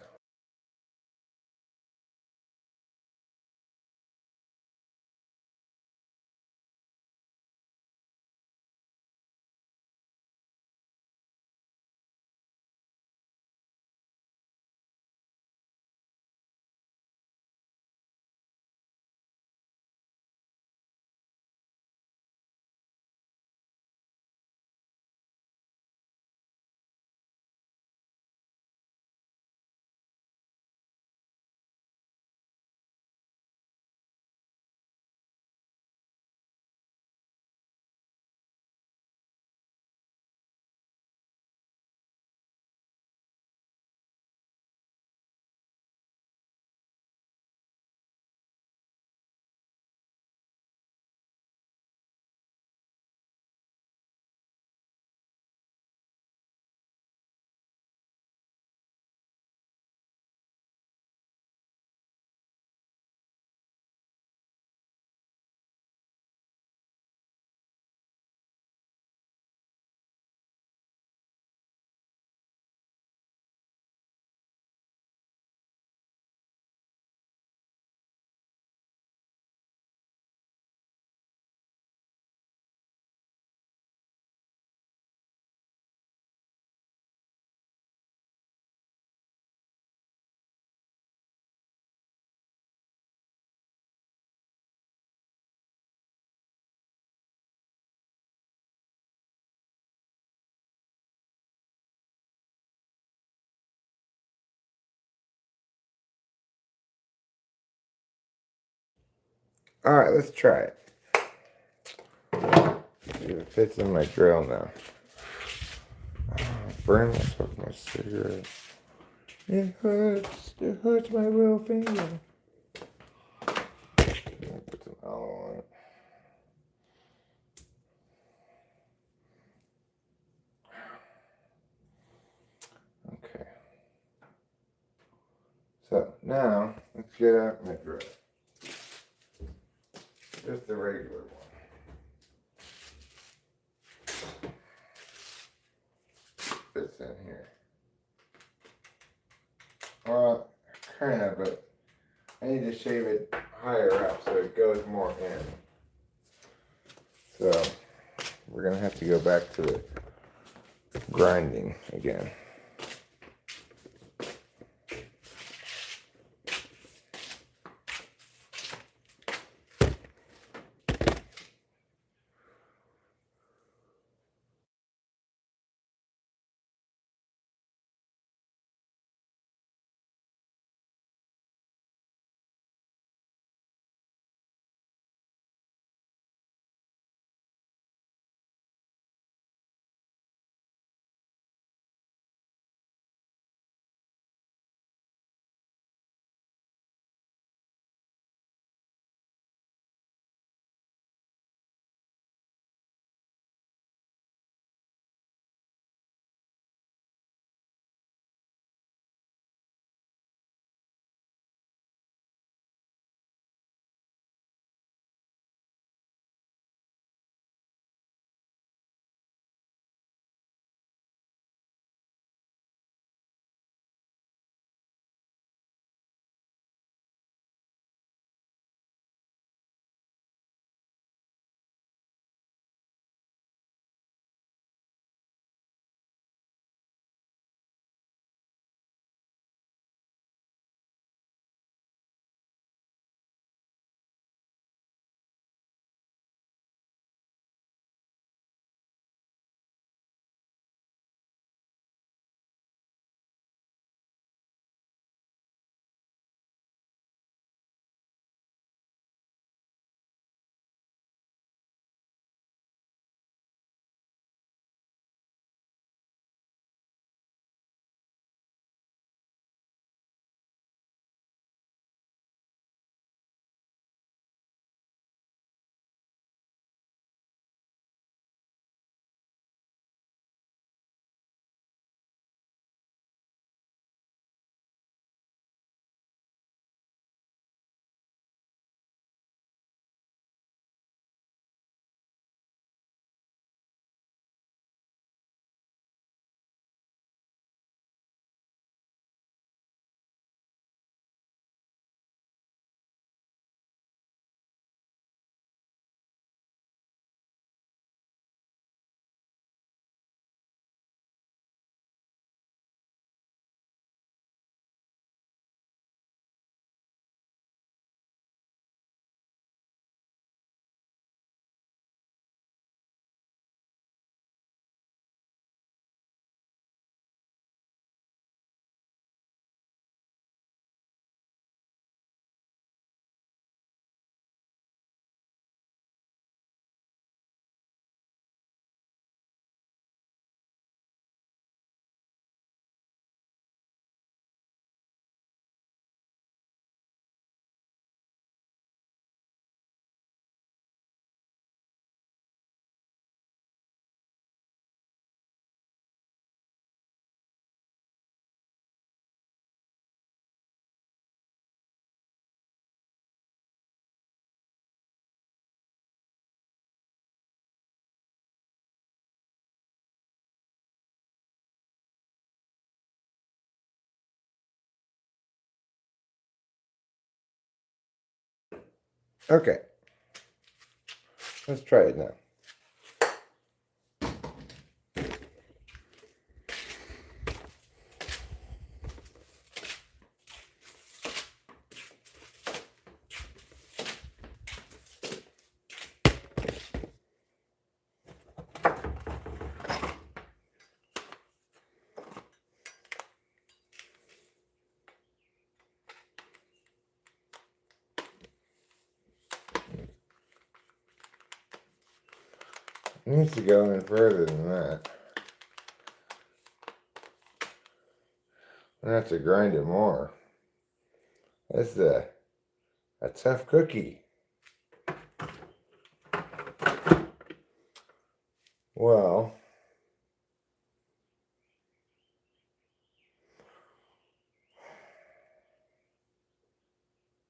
All right, let's try it. See if it fits in my drill now. Burn myself with my cigarette. It hurts. It hurts my little finger. Put some aloe on it. Okay. So now let's get out my drill. Just the regular one. fits in here. Well, kind of, but I need to shave it higher up so it goes more in. So we're gonna have to go back to the grinding again. Okay, let's try it now. It needs to go in further than that. I have to grind it more. That's a tough cookie. Well,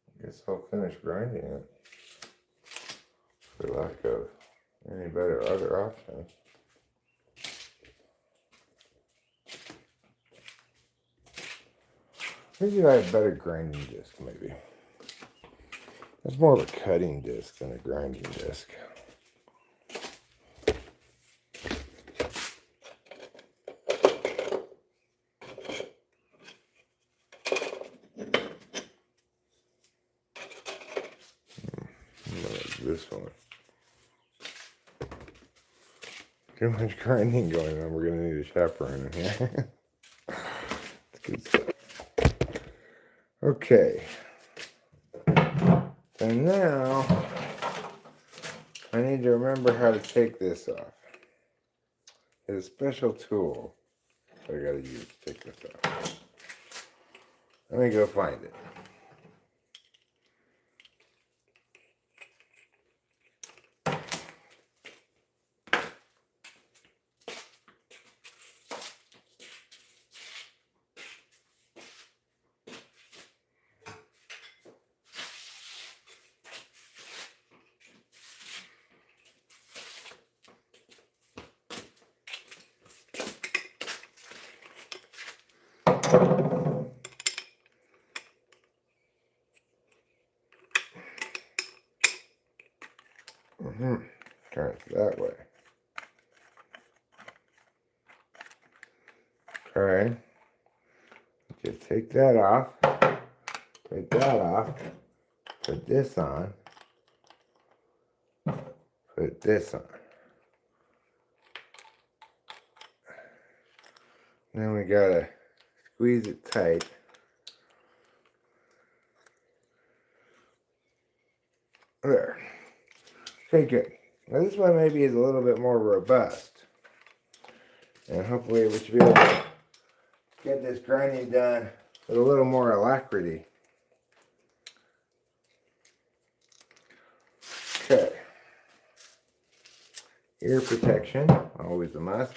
I guess I'll finish grinding it for lack of any better other options. Maybe I have a better grinding disc, maybe. That's more of a cutting disc than a grinding disc. This one. Too much grinding going on. We're gonna need a chaperone in here. That's good stuff. Okay. So now I need to remember how to take this off. There's a special tool that I gotta use to take this off. Let me go find it. Turn it that way. Okay. Just take that off. Take that off. Put this on. Put this on. Then we gotta squeeze it tight. There. Okay, good. Now this one maybe is a little bit more robust. And hopefully we should be able to get this grinding done with a little more alacrity. Okay. Ear protection, always a must.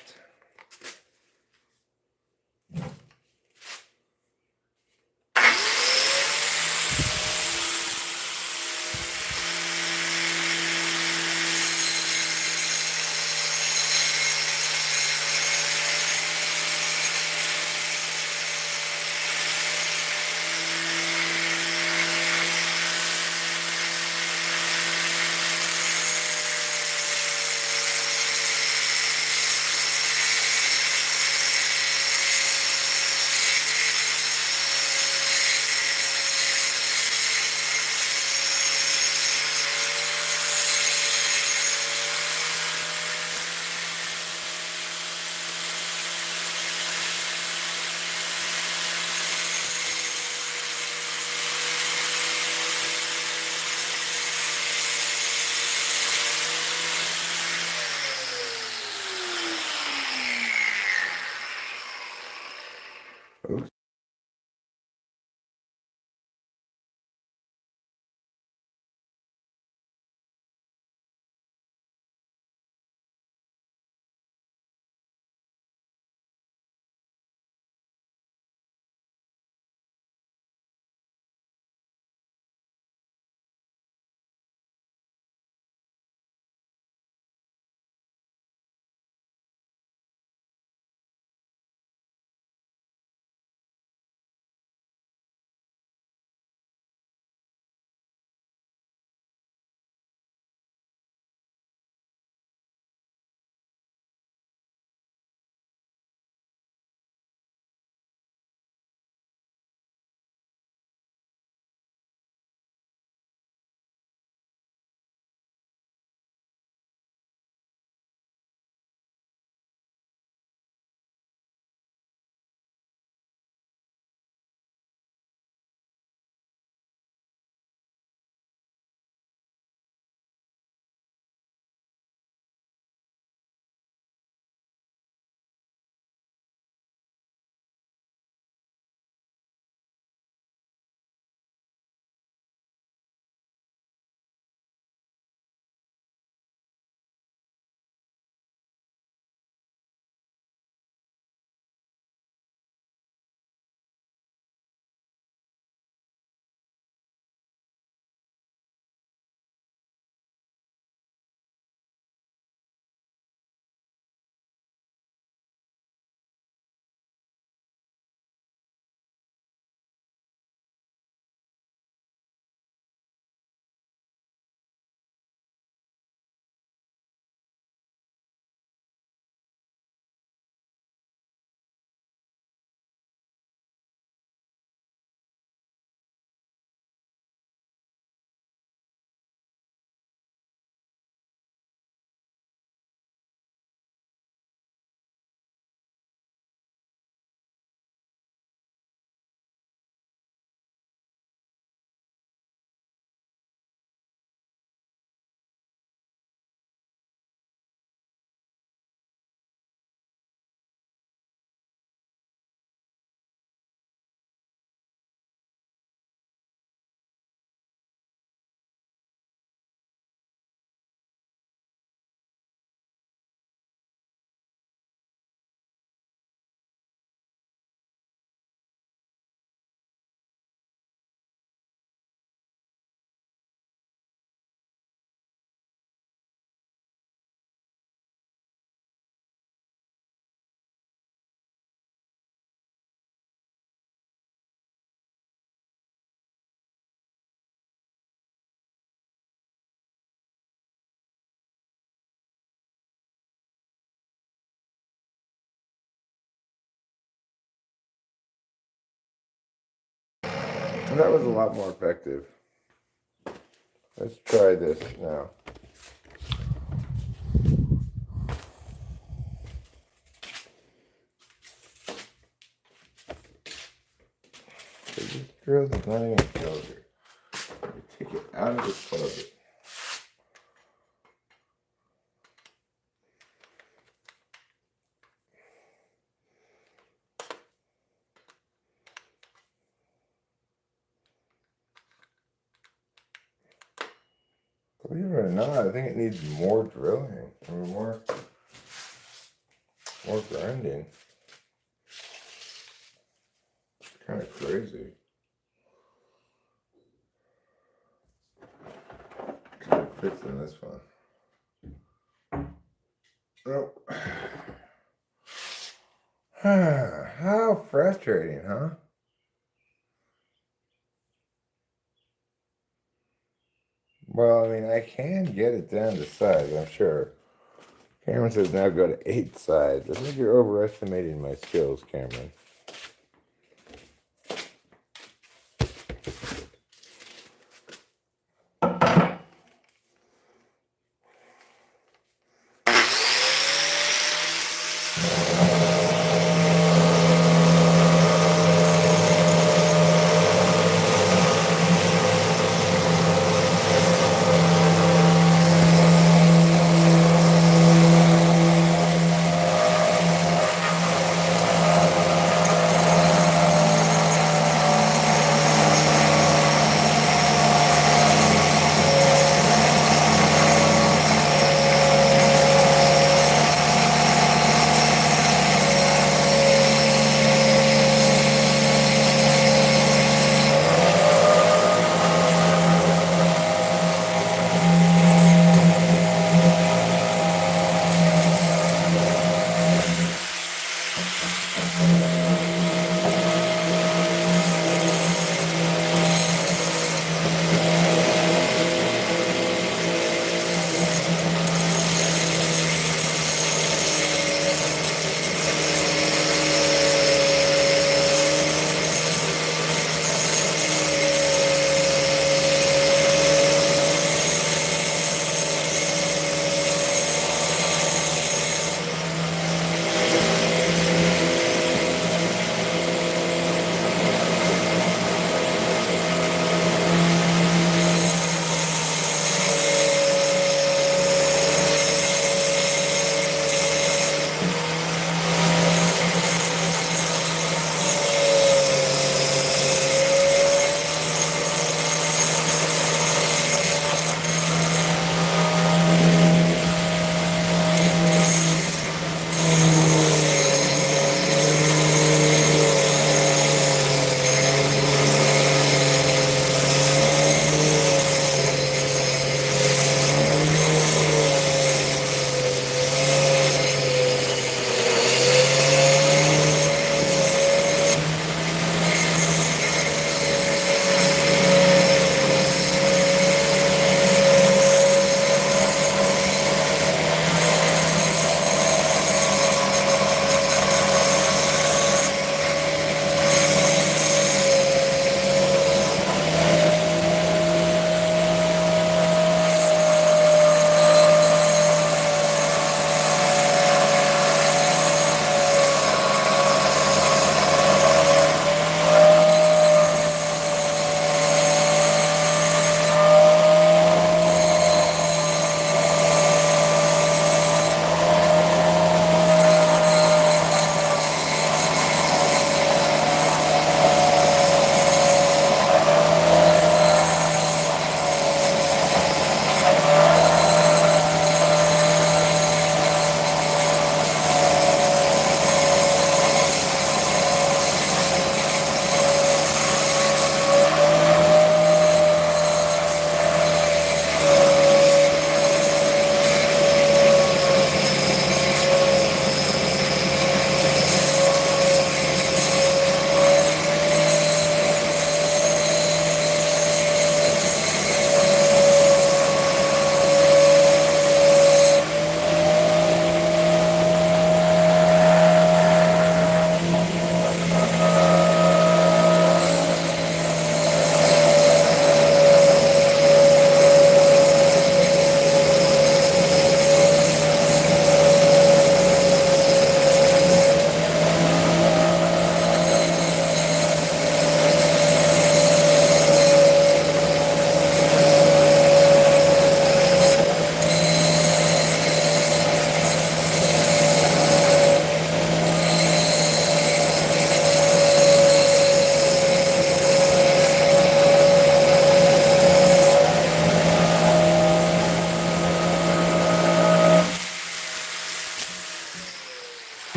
And that was a lot more effective. Let's try this now. So this drill is not even closer. Take it out of the closet. Believe it or not, I think it needs more drilling or more grinding. It's kind of crazy. Kind of fits in this one. Nope. How frustrating, huh? Well, I mean, I can get it down to size, I'm sure. Cameron says now go to 8 sides. I think you're overestimating my skills, Cameron.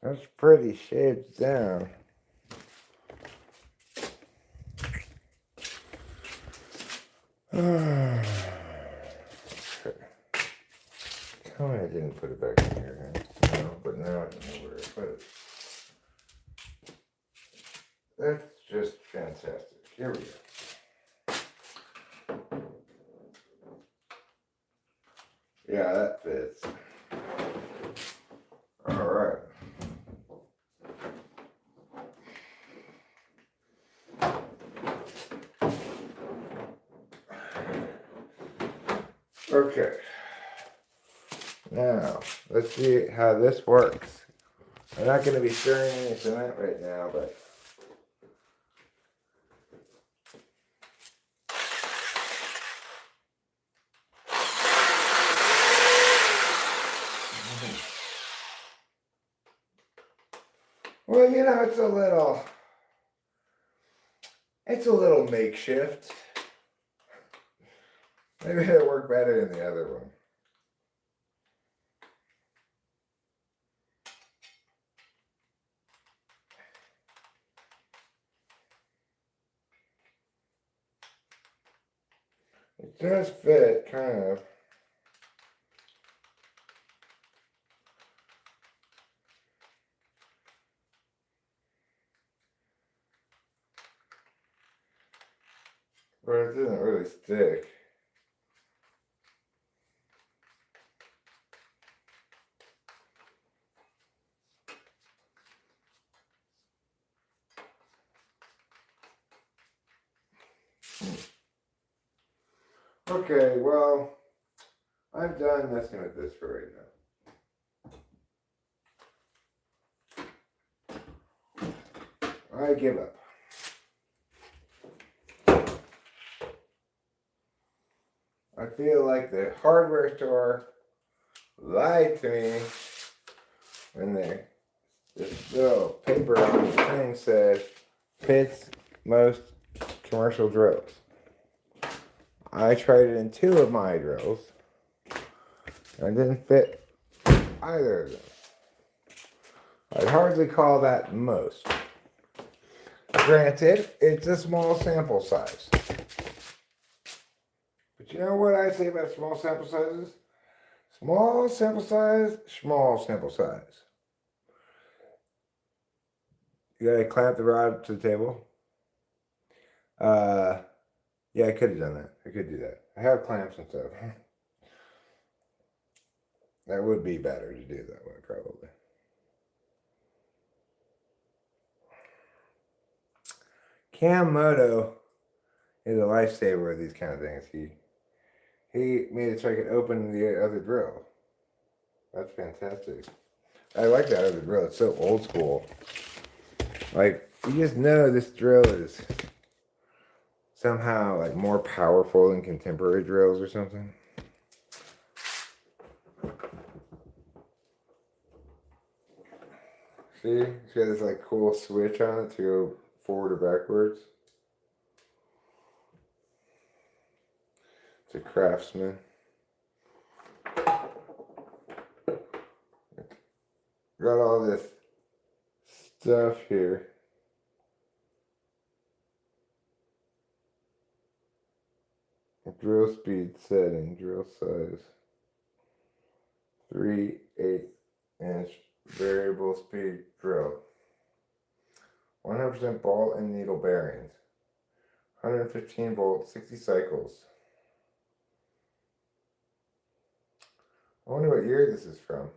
That's pretty shaped down. Okay. Tell me I didn't put it back in here. No, but now I know where I put it. That's just fantastic. Here we go. Yeah, that fits. All right. Okay. Now, let's see how this works. I'm not going to be stirring any cement right now, but well, you know, it's a little makeshift. Maybe it'll work better than the other one. It does fit, kind of. But it doesn't really stick. Okay, well, I'm done messing with this for right now. I give up. I feel like the hardware store lied to me when this little paper on the thing said fits most commercial drills. I tried it in 2 of my drills and it didn't fit either of them. I'd hardly call that most. Granted, it's a small sample size. But you know what I say about small sample sizes? Small sample size, small sample size. You gotta clamp the rod to the table. Yeah, I could have done that. I could do that. I have clamps and stuff. That would be better to do that way, probably. Cam Moto is a lifesaver with these kind of things. He made it so I could open the other drill. That's fantastic. I like that other drill. It's so old school. Like, you just know this drill is somehow like more powerful than contemporary drills or something. See? It's got this like cool switch on it to go forward or backwards. It's a Craftsman. Got all this stuff here. Drill speed setting, drill size. 3/8" variable speed drill. 100% ball and needle bearings. 115 volts, 60 cycles. I wonder what year this is from.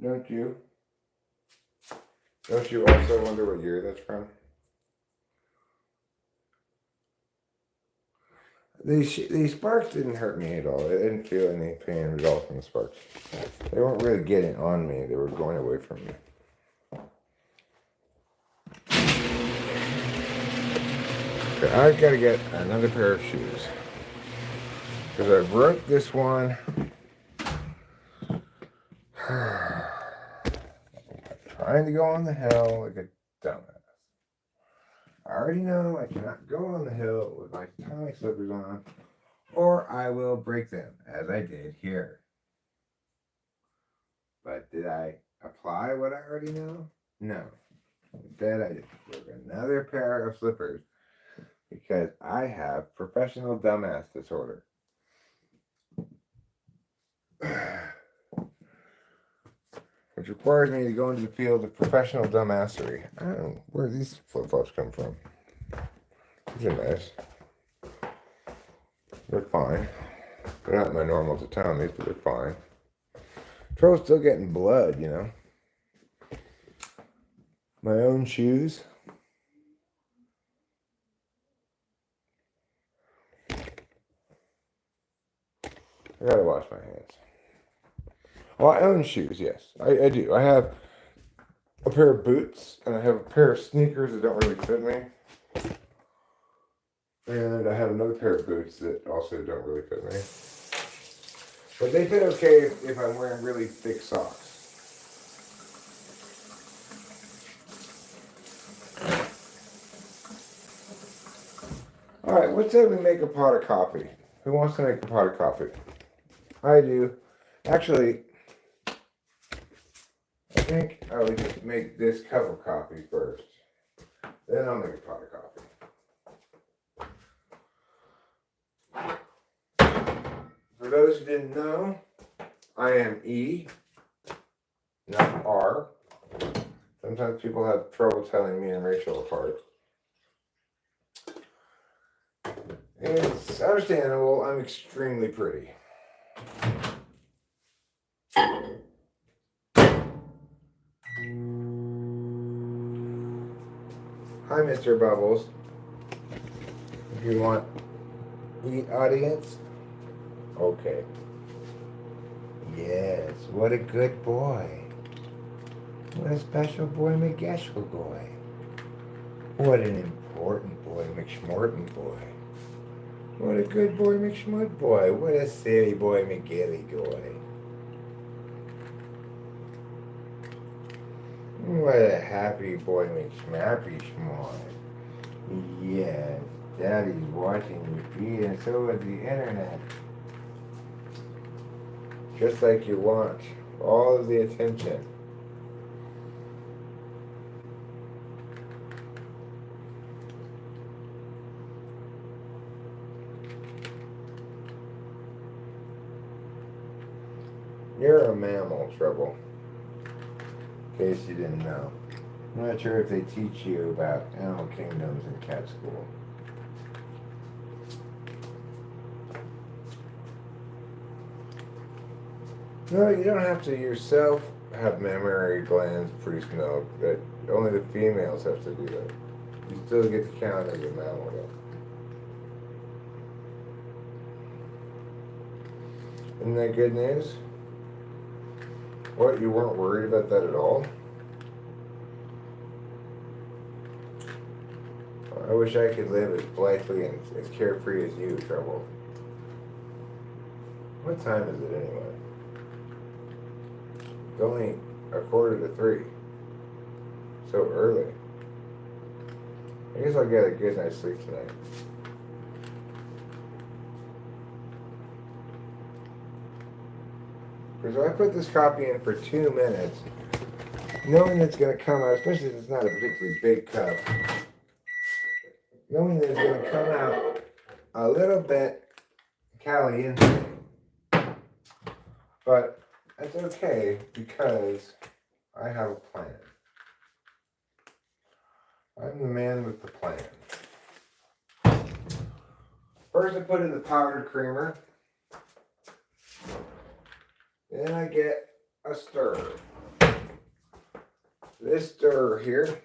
Don't you? Don't you also wonder what year that's from? These sparks didn't hurt me at all. I didn't feel any pain at all from the sparks. They weren't really getting on me. They were going away from me. Okay, I've got to get another pair of shoes. Because I broke this one. Trying to go on the hill like a dumbass. I already know I cannot go on the hill with my tiny slippers on, or I will break them, as I did here. But did I apply what I already know? No. Instead, I just took another pair of slippers because I have professional dumbass disorder. Which requires me to go into the field of professional dumbassery. I don't know where these flip-flops come from. These are nice. They're fine. They're not my normal to town these, but they're fine. Troll's still getting blood, you know. My own shoes. I gotta wash my hands. Well, I own shoes, yes. I do. I have a pair of boots, and I have a pair of sneakers that don't really fit me. And I have another pair of boots that also don't really fit me. But they fit okay if I'm wearing really thick socks. Alright, let's say we make a pot of coffee. Who wants to make a pot of coffee? I do. Actually, I think I would just make this cup of coffee first. Then I'll make a pot of coffee. For those who didn't know, I am E, not R. Sometimes people have trouble telling me and Rachel apart. It's understandable. I'm extremely pretty. Hi, Mr. Bubbles. If you want eat audience? Okay. Yes, what a good boy. What a special boy, McGeshel boy. What an important boy, McSmorton boy. What a good boy, McSmud boy. What a silly boy, McGilly boy. What a happy boy, McSmappy Schmoy. Yes, Daddy's watching you eat, and so is the internet. Just like you want all of the attention. You're a mammal, Trouble. In case you didn't know. I'm not sure if they teach you about animal kingdoms in cat school. No, you don't have to yourself have mammary glands produce milk. That only the females have to do that. You still get to count as a mammal though. Isn't that good news? What, you weren't worried about that at all? I wish I could live as blithely and as carefree as you, Trouble. What time is it anyway? It's only 2:45. So early. I guess I'll get a good night's sleep tonight. Because if I put this copy in for 2 minutes, knowing it's going to come out, especially if it's not a particularly big cup, knowing that it's going to come out a little bit caliente. But that's okay because I have a plan. I'm the man with the plan. First I put in the powdered creamer. Then I get a stirrer. This stirrer here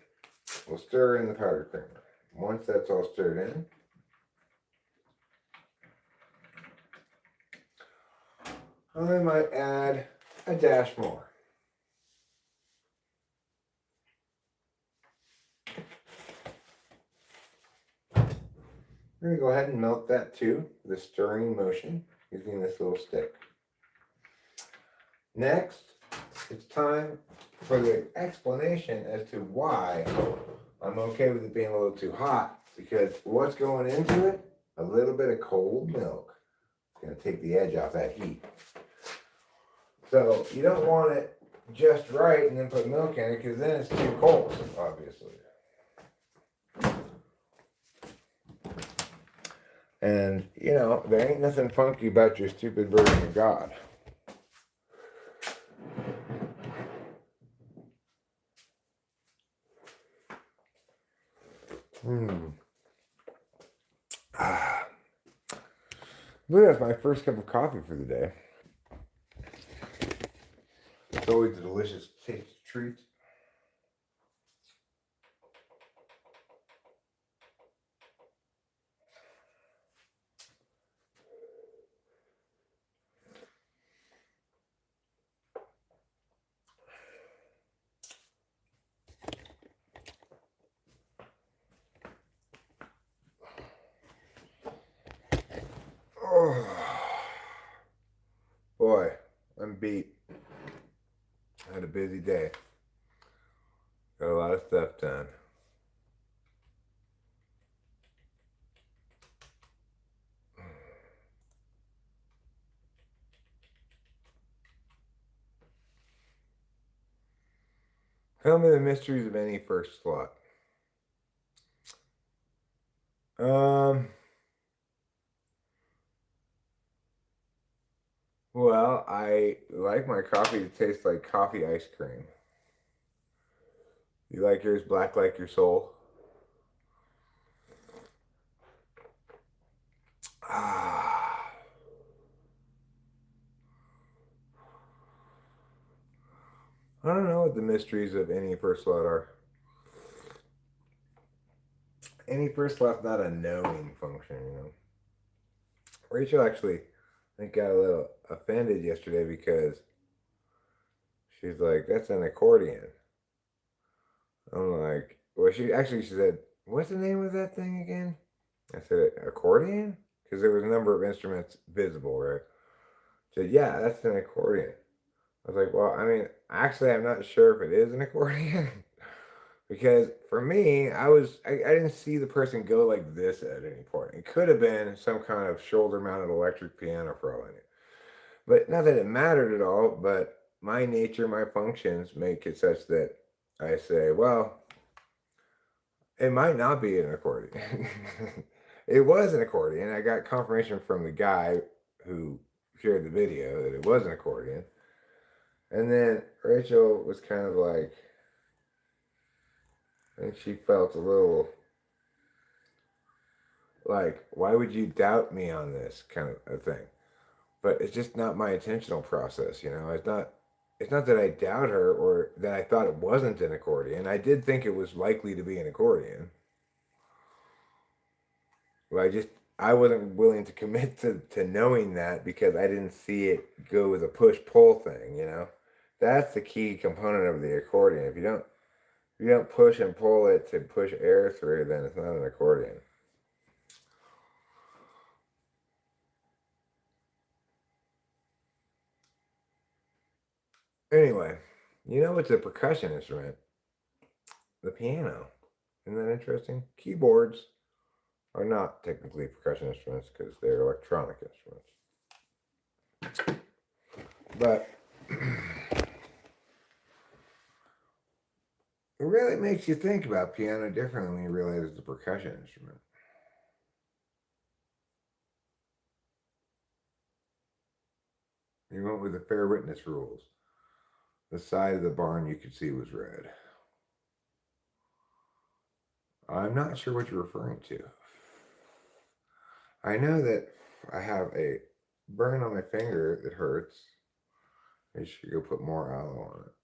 will stir in the powdered creamer. Once that's all stirred in, I might add a dash more. We're going to go ahead and melt that too, the stirring motion, using this little stick. Next, it's time for the explanation as to why I'm okay with it being a little too hot because what's going into it? A little bit of cold milk. It's going to take the edge off that heat. So you don't want it just right and then put milk in it because then it's too cold, obviously. And, you know, there ain't nothing funky about your stupid version of God. I believe that's my first cup of coffee for the day. It's always a delicious taste treat. Oh, boy, I'm beat. I had a busy day. Got a lot of stuff done. Tell me the mysteries of any first slot. Um, well, I like my coffee to taste like coffee ice cream. You like yours black like your soul? Ah. I don't know what the mysteries of any first slot are. Any first slot's not a knowing function, you know. Rachel actually, I think, got a little offended yesterday because she's like, "That's an accordion." I'm like, well, she said, "What's the name of that thing again?" I said, "Accordion," because there was a number of instruments visible, right? She said, "Yeah, that's an accordion." I was like, "Well, I mean, actually, I'm not sure if it is an accordion." Because for me, I didn't see the person go like this at any point. It could have been some kind of shoulder mounted electric piano for all I knew. But not that it mattered at all, but my nature, my functions make it such that I say, well, it might not be an accordion. It was an accordion. I got confirmation from the guy who shared the video that it was an accordion. And then Rachel was kind of like, I think she felt a little like, why would you doubt me on this kind of a thing? But it's just not my intentional process, you know. It's not that I doubt her or that I thought it wasn't an accordion. I did think it was likely to be an accordion. But I wasn't willing to commit to knowing that because I didn't see it go with a push pull thing, you know. That's the key component of the accordion. If you don't push and pull it to push air through, then it's not an accordion. Anyway, you know it's a percussion instrument? The piano. Isn't that interesting? Keyboards are not technically percussion instruments because they're electronic instruments. But it really makes you think about piano differently when you realize it's a percussion instrument. You went with the fair witness rules. The side of the barn you could see was red. I'm not sure what you're referring to. I know that I have a burn on my finger that hurts. I should go put more aloe on it.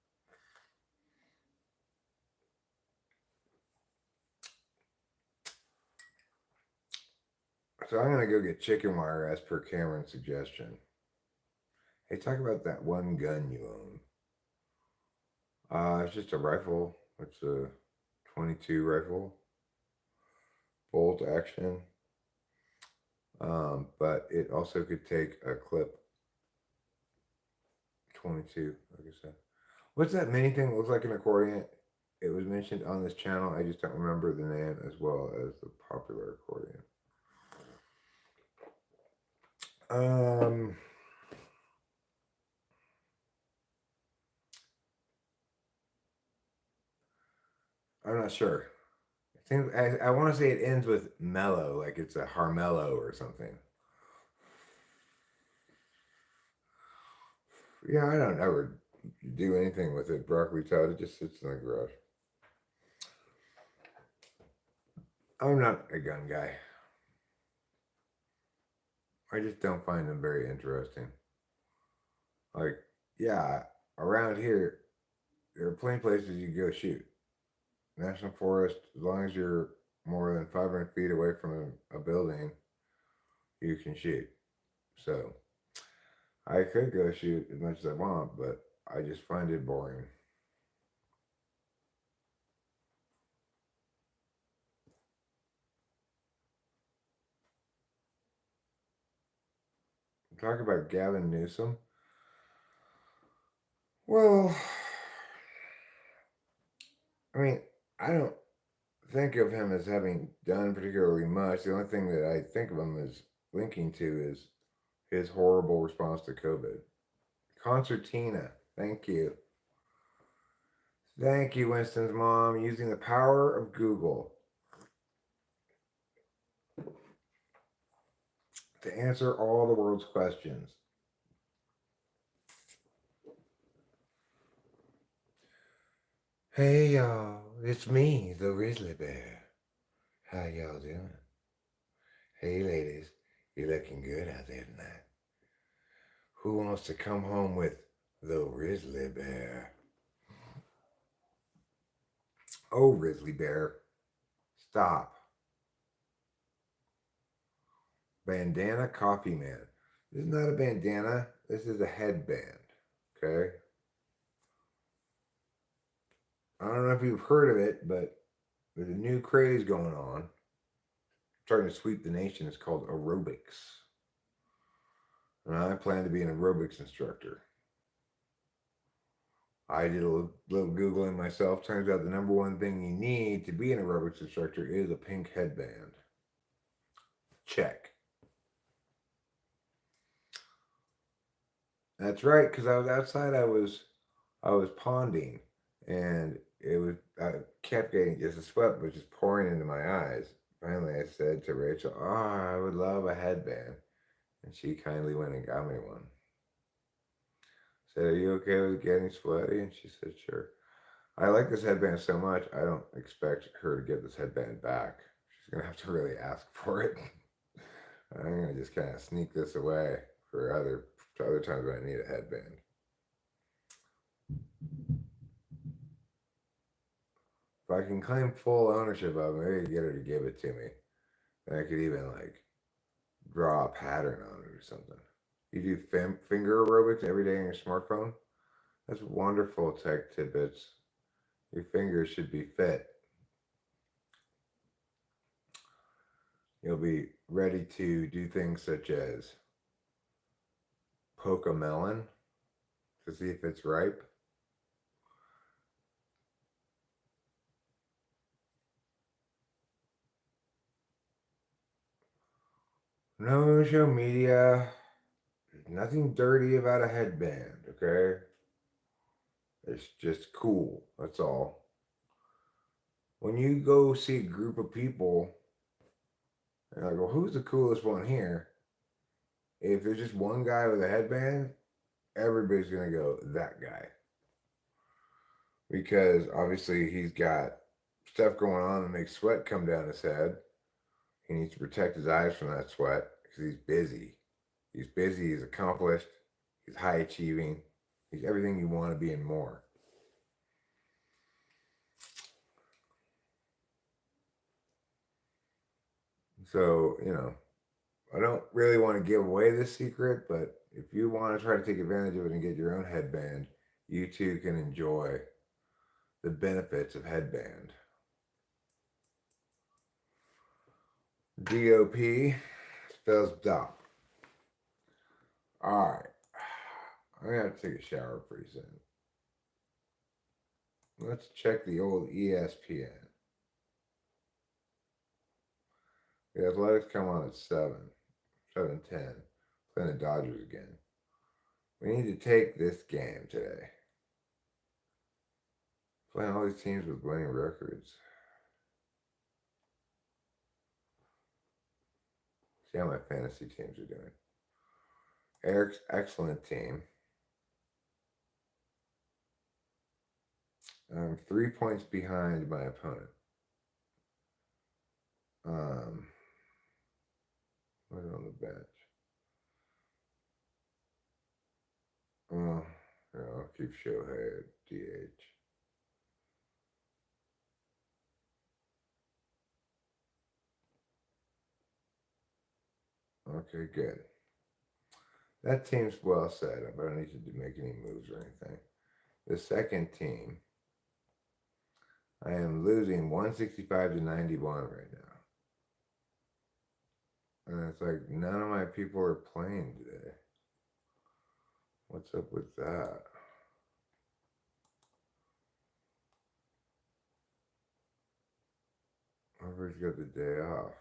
So I'm gonna go get chicken wire as per Cameron's suggestion. Hey, talk about that one gun you own. It's just a rifle. It's a 22 rifle, bolt action. But it also could take a clip 22, like I said. What's that mini thing that looks like an accordion? it was mentioned on this channel. I just don't remember the name as well as the popular accordion. I'm not sure. I want to say it ends with mellow, like it's a harmello or something. Yeah, I don't ever do anything with it. Broccoli Todd, it just sits in the garage. I'm not a gun guy. I just don't find them very interesting. Like, yeah, around here, there are plenty of places you can go shoot. National Forest, as long as you're more than 500 feet away from a building, you can shoot. So, I could go shoot as much as I want, but I just find it boring. Talk about Gavin Newsom. Well, I mean, I don't think of him as having done particularly much. The only thing that I think of him as linking to is his horrible response to COVID. Concertina, thank you. Thank you, Winston's mom, using the power of Google to answer all the world's questions. Hey, y'all, it's me, the Grizzly Bear. How y'all doing? Hey, ladies, you're looking good out there tonight. Who wants to come home with the Grizzly Bear? Oh, Grizzly Bear, stop. Bandana Coffee Man. This is not a bandana. This is a headband. Okay? I don't know if you've heard of it, but there's a new craze going on. Starting to sweep the nation. It's called aerobics. And I plan to be an aerobics instructor. I did a little Googling myself. Turns out the number one thing you need to be an aerobics instructor is a pink headband. Check. That's right, because I was outside. I was ponding, and I kept getting just the sweat was just pouring into my eyes. Finally, I said to Rachel, "Oh, I would love a headband," and she kindly went and got me one. I said, "Are you okay with getting sweaty?" And she said, "Sure." I like this headband so much, I don't expect her to get this headband back. She's gonna have to really ask for it. I'm gonna just kind of sneak this away for other times when I need a headband. If I can claim full ownership of it, maybe get her to give it to me. Then I could even like draw a pattern on it or something. You do finger aerobics every day on your smartphone? That's wonderful tech tidbits. Your fingers should be fit. You'll be ready to do things such as poke a melon to see if it's ripe. No social media. There's nothing dirty about a headband, okay? It's just cool. That's all. When you go see a group of people, and you're like, well, who's the coolest one here? If there's just one guy with a headband, everybody's gonna go that guy. Because obviously he's got stuff going on that makes sweat come down his head. He needs to protect his eyes from that sweat because he's busy. He's busy, he's accomplished, he's high achieving, he's everything you want to be and more. So, I don't really want to give away this secret, but if you want to try to take advantage of it and get your own headband, you too can enjoy the benefits of headband. DOP spells DOP. All right. I'm going to have to take a shower pretty soon. Let's check the old ESPN. The Athletics come on at 7:10. Playing the Dodgers again. We need to take this game today. Playing all these teams with winning records. See how my fantasy teams are doing. Eric's excellent team. I'm 3 points behind my opponent. Who's on the bench? Well, I'll keep Shohei at DH. Okay, good. That team's well set up. I don't need to make any moves or anything. The second team, I am losing 165 to 91 right now. And it's like none of my people are playing today. What's up with that? Whoever's got the day off.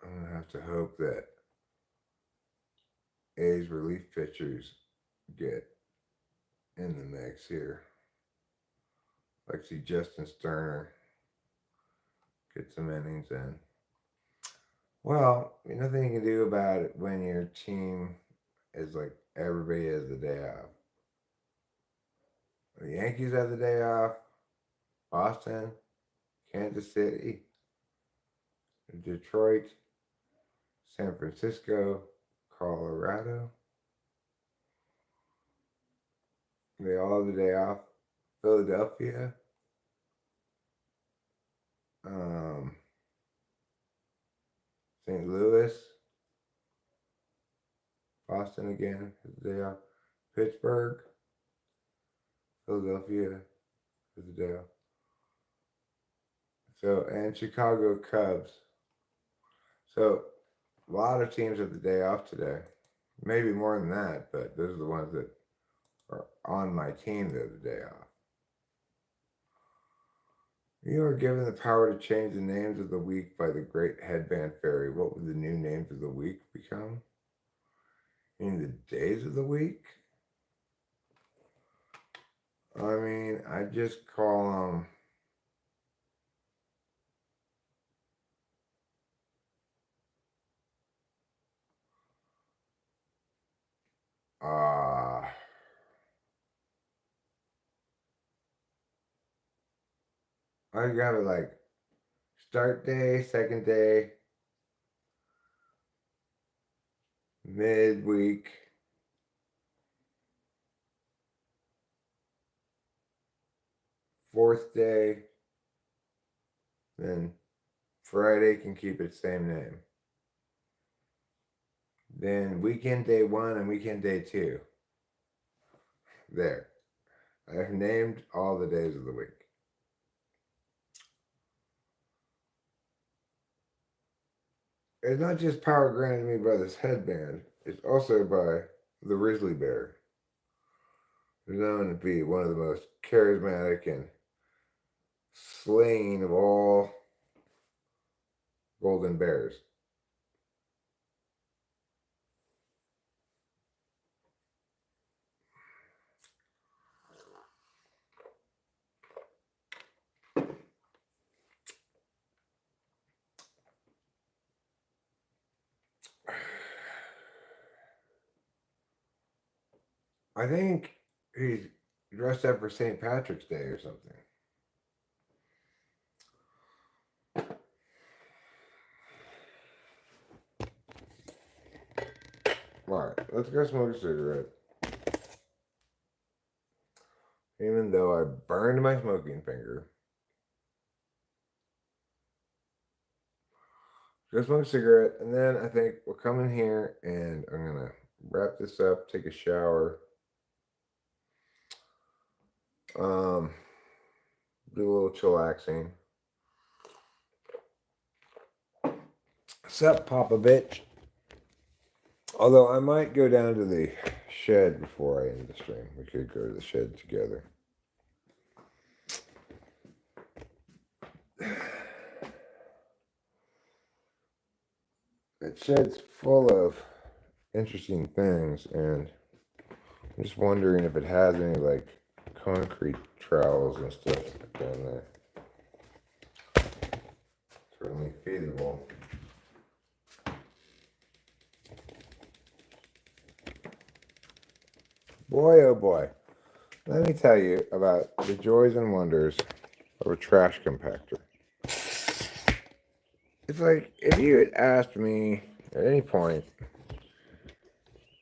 I'm gonna have to hope that A's relief pitchers get in the mix here. Like see Justin Sterner get some innings in. Well, nothing you can do about it when your team is like everybody has the day off. The Yankees have the day off. Boston, Kansas City, Detroit, San Francisco, Colorado. They all have the day off. Philadelphia. St. Louis. Boston again has the day off. Pittsburgh. Philadelphia has the day off. So, and Chicago Cubs. So, a lot of teams have the day off today. Maybe more than that, but those are the ones that are on my team that have the day off. You are given the power to change the names of the week by the great headband fairy. What would the new names of the week become? In the days of the week? I mean, I just call them. I got it like start day, second day, midweek, fourth day, then Friday can keep its same name. Then weekend day 1 and weekend day 2. There. I've named all the days of the week. It's not just power granted me by this headband, it's also by the grizzly bear, who's known to be one of the most charismatic and slaying of all golden bears. I think he's dressed up for St. Patrick's Day or something. Alright, let's go smoke a cigarette. Even though I burned my smoking finger. Go smoke a cigarette, and then I think we'll come in here and I'm gonna wrap this up, take a shower. Do a little chillaxing. Sup, Papa bitch? Although I might go down to the shed before I end the stream. We could go to the shed together. The shed's full of interesting things, and I'm just wondering if it has any like concrete trowels and stuff down there. Certainly feasible. Boy, oh boy. Let me tell you about the joys and wonders of a trash compactor. It's like if you had asked me at any point,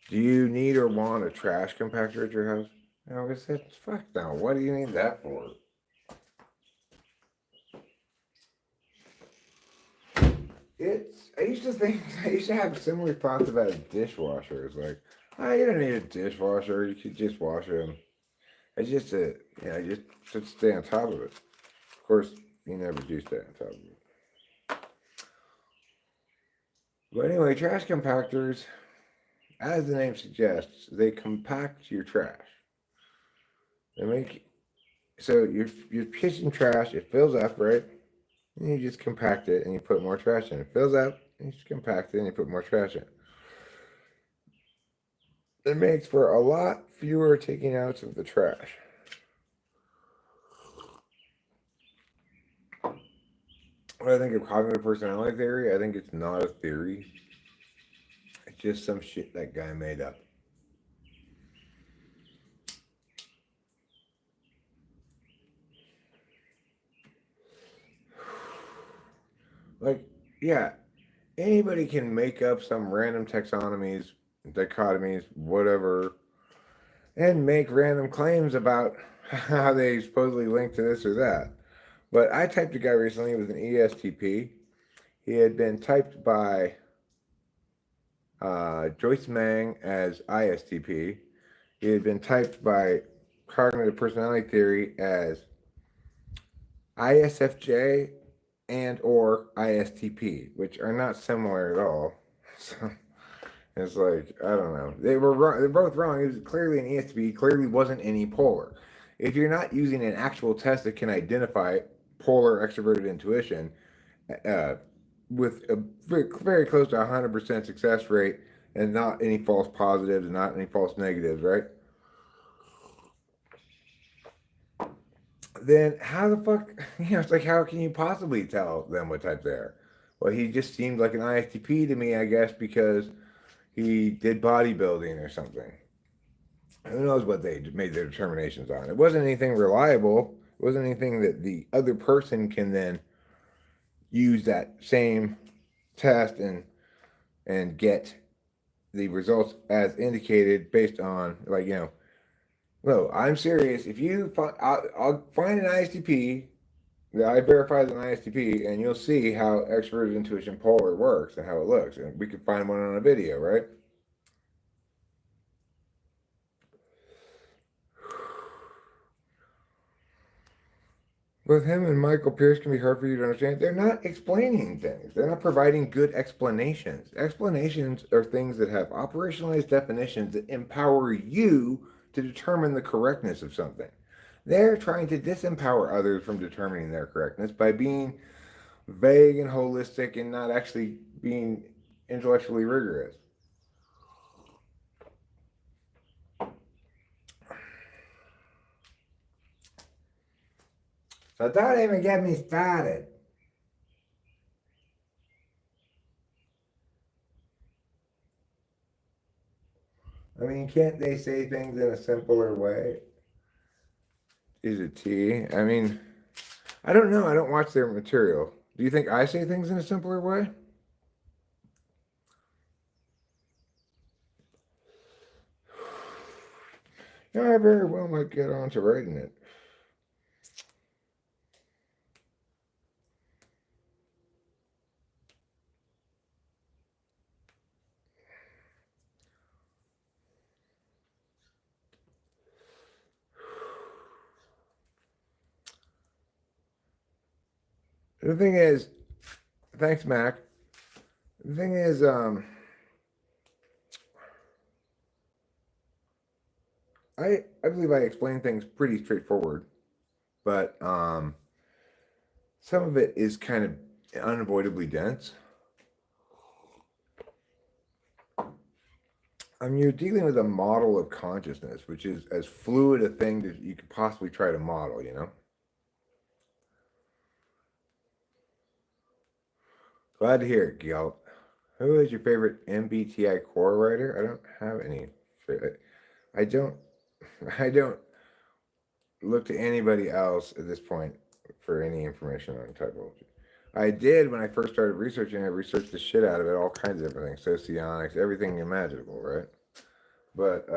do you need or want a trash compactor at your house? I would have said, fuck no. What do you need that for? I used to think, I used to have similar thoughts about a dishwasher. It's like, oh, you don't need a dishwasher. You could just wash them. It's just just to stay on top of it. Of course, you never do stay on top of it. But anyway, trash compactors, as the name suggests, they compact your trash. They make so your kitchen trash, it fills up, right? And you just compact it and you put more trash in. It fills up, and you just compact it and you put more trash in. It makes for a lot fewer taking outs of the trash. When I think of cognitive personality theory, I think it's not a theory. It's just some shit that guy made up. Like, yeah, anybody can make up some random taxonomies, dichotomies, whatever, and make random claims about how they supposedly link to this or that. But I typed a guy recently with an ESTP. He had been typed by Joyce Mang as ISTP. He had been typed by cognitive personality theory as ISFJ and or ISTP, which are not similar at all. So it's like, I don't know. They were wrong. They're both wrong. It was clearly an ESTP. Clearly wasn't any polar. If you're not using an actual test that can identify polar extroverted intuition, uh, with a very, very close to 100% success rate and not any false positives and not any false negatives, right? Then how the fuck, it's like, how can you possibly tell them what type they are? Well, he just seemed like an ISTP to me, I guess, because he did bodybuilding or something. Who knows what they made their determinations on? It wasn't anything reliable. It wasn't anything that the other person can then use that same test and get the results as indicated based on, like, no, I'm serious. If you find, I'll find an ISTP that I verify as an ISTP, and you'll see how extroverted intuition polar works and how it looks, and we can find one on a video, right? With him and Michael Pierce can be hard for you to understand. They're not explaining things. They're not providing good explanations. Explanations are things that have operationalized definitions that empower you to determine the correctness of something. They're trying to disempower others from determining their correctness by being vague and holistic and not actually being intellectually rigorous. So don't even get me started. I mean, can't they say things in a simpler way? Is it T? I mean, I don't know. I don't watch their material. Do you think I say things in a simpler way? Yeah, I very well might get on to writing it. The thing is, thanks, Mac. The thing is, I believe I explain things pretty straightforward, but some of it is kind of unavoidably dense. I mean, you're dealing with a model of consciousness, which is as fluid a thing that you could possibly try to model, you know? Glad to hear it, Galt. Who is your favorite MBTI core writer? I don't have any. I don't. I don't look to anybody else at this point for any information on typology. I did when I first started researching. I researched the shit out of it, all kinds of different things, socionics, everything imaginable, right? But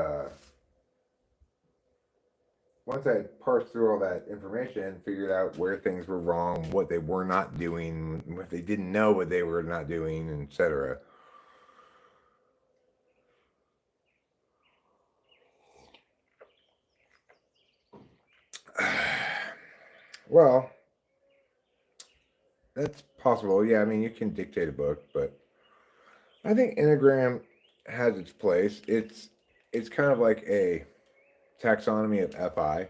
once I parsed through all that information and figured out where things were wrong, what they were not doing, what they didn't know what they were not doing, etc. Well, that's possible. Yeah, I mean, you can dictate a book, but I think Enneagram has its place. It's kind of like a taxonomy of FI,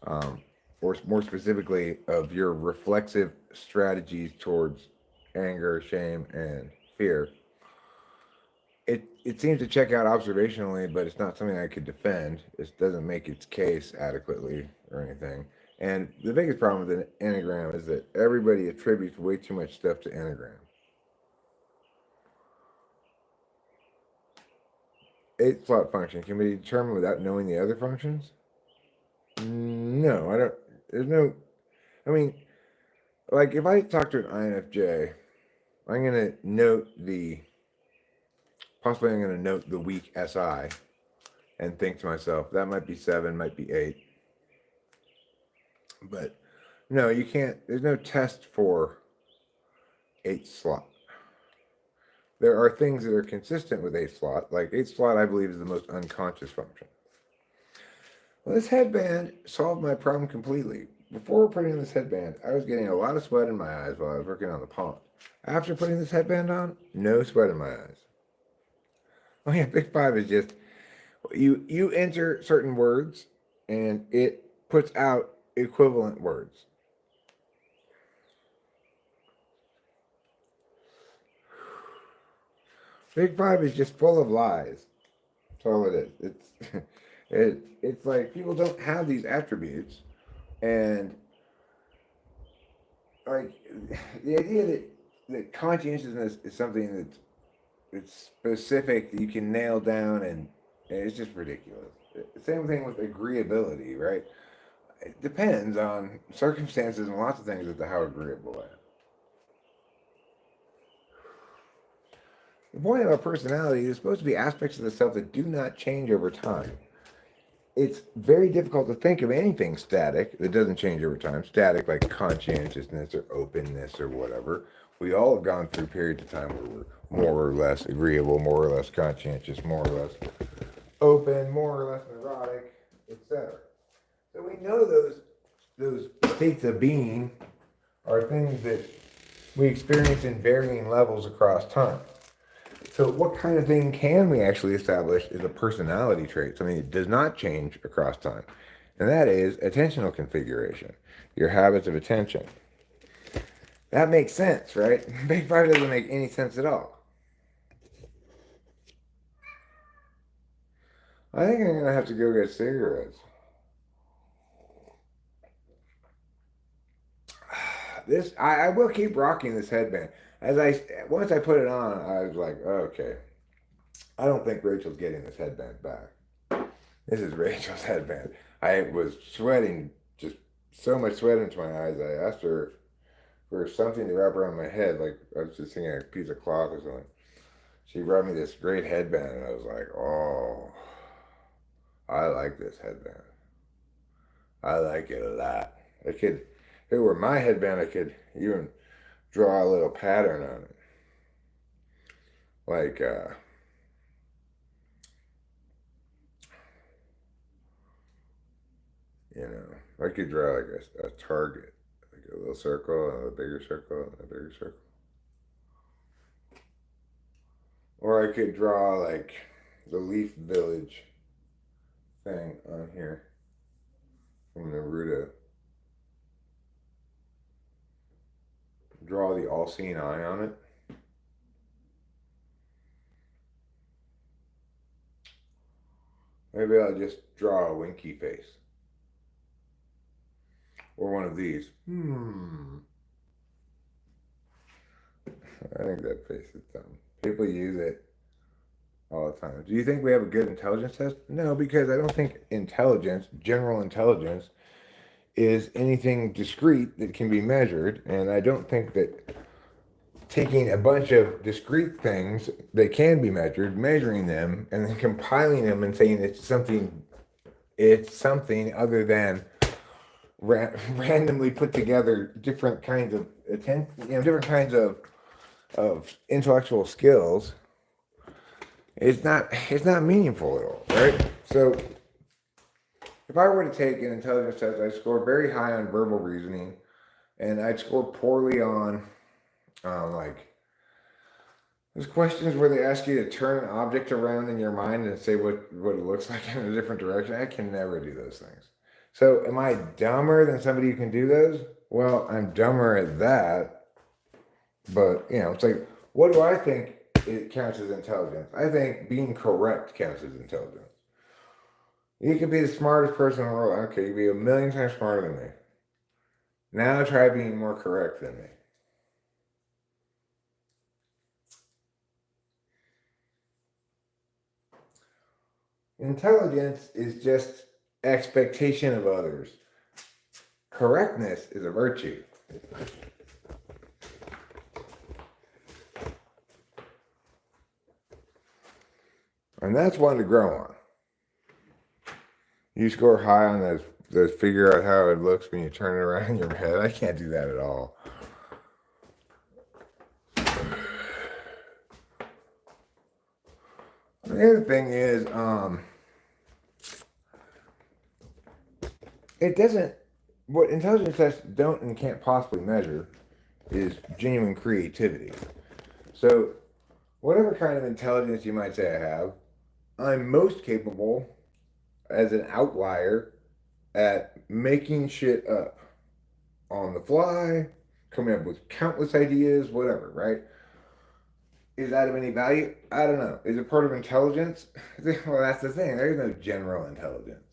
um, or more specifically, of your reflexive strategies towards anger, shame, and fear. It seems to check out observationally, but it's not something I could defend. It doesn't make its case adequately or anything. And the biggest problem with the Enneagram is that everybody attributes way too much stuff to Enneagram. Eight slot function can be determined without knowing the other functions? No, I don't. There's no. I mean, like if I talk to an INFJ, I'm gonna note the possibly I'm gonna note the weak SI and think to myself that might be seven, might be eight, but no, you can't. There's no test for eight slot. There are things that are consistent with eight slot, like eight slot. I believe is the most unconscious function. Well, this headband solved my problem completely. Before putting on this headband, I was getting a lot of sweat in my eyes while I was working on the pond. After putting this headband on, no sweat in my eyes. Oh yeah, Big Five is just you enter certain words and it puts out equivalent words. Big Five is just full of lies. That's all it is. It's like people don't have these attributes, and like the idea that conscientiousness is something that's it's specific that you can nail down, and it's just ridiculous. Same thing with agreeability, right? It depends on circumstances and lots of things as to how agreeable I am. The point of our personality is supposed to be aspects of the self that do not change over time. It's very difficult to think of anything static that doesn't change over time. Static like conscientiousness or openness or whatever. We all have gone through periods of time where we're more or less agreeable, more or less conscientious, more or less open, more or less neurotic, etc. So we know those states of being are things that we experience in varying levels across time. So, what kind of thing can we actually establish as a personality trait, something that does not change across time? And that is attentional configuration, your habits of attention. That makes sense, right? Big Five doesn't make any sense at all. I think I'm going to have to go get cigarettes. I will keep rocking this headband. Once I put it on, I was like, okay, I don't think Rachel's getting this headband back. This is Rachel's headband. I was sweating, just so much sweat into my eyes. I asked her for something to wrap around my head, like I was just thinking a piece of cloth or something. She brought me this great headband, and I was like, oh, I like this headband. I like it a lot. If it were my headband, I could even draw a little pattern on it. Like, I could draw like a target, like a little circle and a bigger circle and a bigger circle. Or I could draw like the Leaf Village thing on here from Naruto. Draw the all-seeing eye on it. Maybe I'll just draw a winky face. Or one of these. I think that face is dumb. People use it all the time. Do you think we have a good intelligence test? No, because I don't think intelligence, general intelligence, is anything discrete that can be measured. And I don't think that taking a bunch of discrete things that can be measured, measuring them, and then compiling them and saying it's something other than randomly put together different kinds of different kinds of intellectual skills. It's not meaningful at all, right? So if I were to take an intelligence test, I'd score very high on verbal reasoning, and I'd score poorly on like there's questions where they ask you to turn an object around in your mind and say what it looks like in a different direction. I can never do those things. So am I dumber than somebody who can do those? Well, I'm dumber at that. But, it's like, what do I think it counts as intelligence? I think being correct counts as intelligence. You could be the smartest person in the world. Okay, you could be 1,000,000 times smarter than me. Now try being more correct than me. Intelligence is just expectation of others. Correctness is a virtue. And that's one to grow on. You score high on those figure out how it looks when you turn it around in your head. I can't do that at all. The other thing is, what intelligence tests don't and can't possibly measure is genuine creativity. So, whatever kind of intelligence you might say I have, I'm most capable as an outlier at making shit up on the fly, coming up with countless ideas, whatever, right? Is that of any value? I don't know. Is it part of intelligence? Well, that's the thing. There's no general intelligence.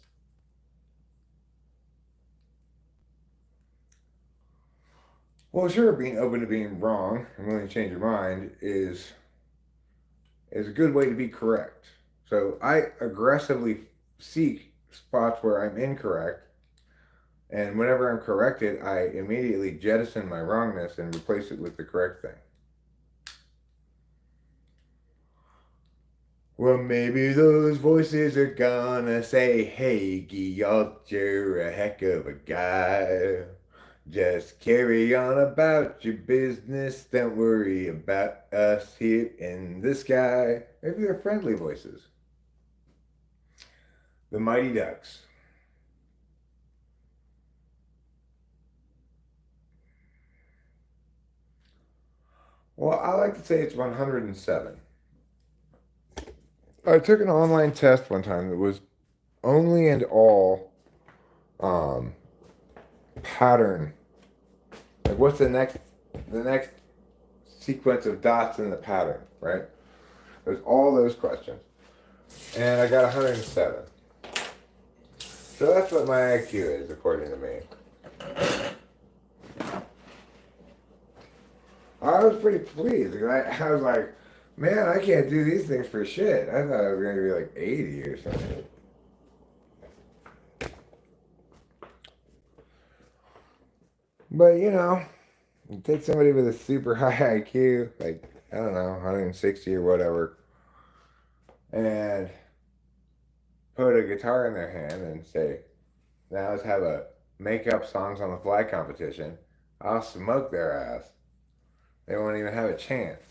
Well, sure, being open to being wrong and willing to change your mind is a good way to be correct. So I aggressively seek spots where I'm incorrect, and whenever I'm corrected, I immediately jettison my wrongness and replace it with the correct thing. Well, maybe those voices are gonna say, hey, Guillaume, you're a heck of a guy. Just carry on about your business. Don't worry about us here in the sky. Maybe they're friendly voices. The Mighty Ducks. Well, I like to say it's 107. I took an online test one time that was only and all um, pattern. Like, what's the next sequence of dots in the pattern, right? There's all those questions. And I got 107. So that's what my IQ is, according to me. I was pretty pleased. I was like, man, I can't do these things for shit. I thought I was going to be like 80 or something. But, you take somebody with a super high IQ, like, I don't know, 160 or whatever, and put a guitar in their hand and say, now let's have a make up songs on the fly competition. I'll smoke their ass. They won't even have a chance.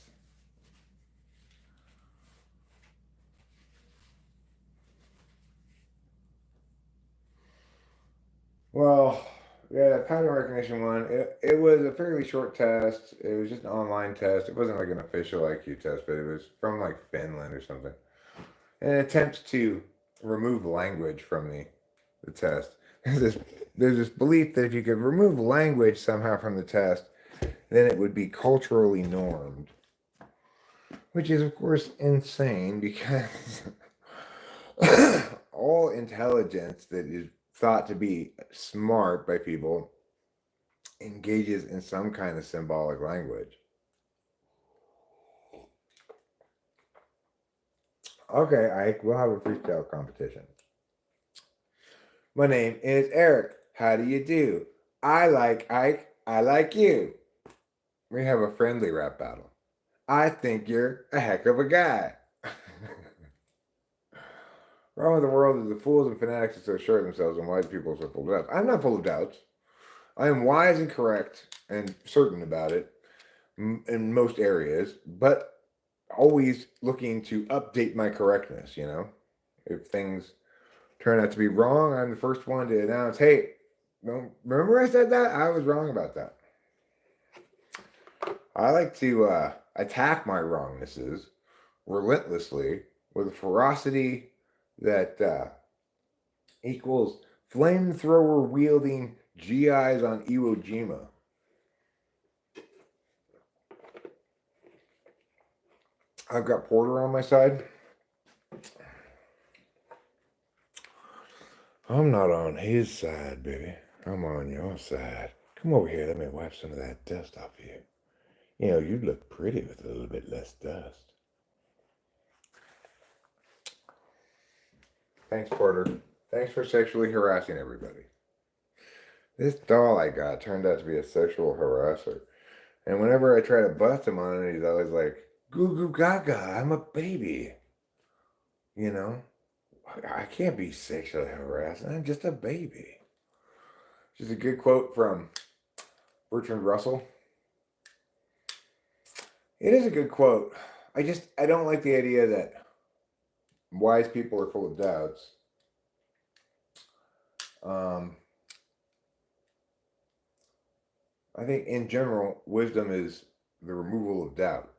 Well, yeah, that pattern recognition one, it was a fairly short test. It was just an online test. It wasn't like an official IQ test, but it was from like Finland or something. And it attempts to remove language from the test. There's this belief that if you could remove language somehow from the test, then it would be culturally normed, which is of course insane because all intelligence that is thought to be smart by people engages in some kind of symbolic language. Okay, Ike, we'll have a freestyle competition. My name is Eric. How do you do? I like Ike. I like you. We have a friendly rap battle. I think you're a heck of a guy. Wrong with the world is the fools and fanatics are so sure of themselves and wise people are so full of doubts. I'm not full of doubts. I am wise and correct and certain about it in most areas, but always looking to update my correctness, you know? If things turn out to be wrong, I'm the first one to announce, hey, remember I said that? I was wrong about that. I like to attack my wrongnesses relentlessly with a ferocity that equals flamethrower wielding GIs on Iwo Jima. I've got Porter on my side. I'm not on his side, baby. I'm on your side. Come over here. Let me wipe some of that dust off you. You know, you'd look pretty with a little bit less dust. Thanks, Porter. Thanks for sexually harassing everybody. This doll I got turned out to be a sexual harasser. And whenever I try to bust him on it, he's always like, goo goo gaga, I'm a baby. You know? I can't be sexually harassed. I'm just a baby. Just a good quote from Bertrand Russell. It is a good quote. I don't like the idea that wise people are full of doubts. I think in general, wisdom is the removal of doubt.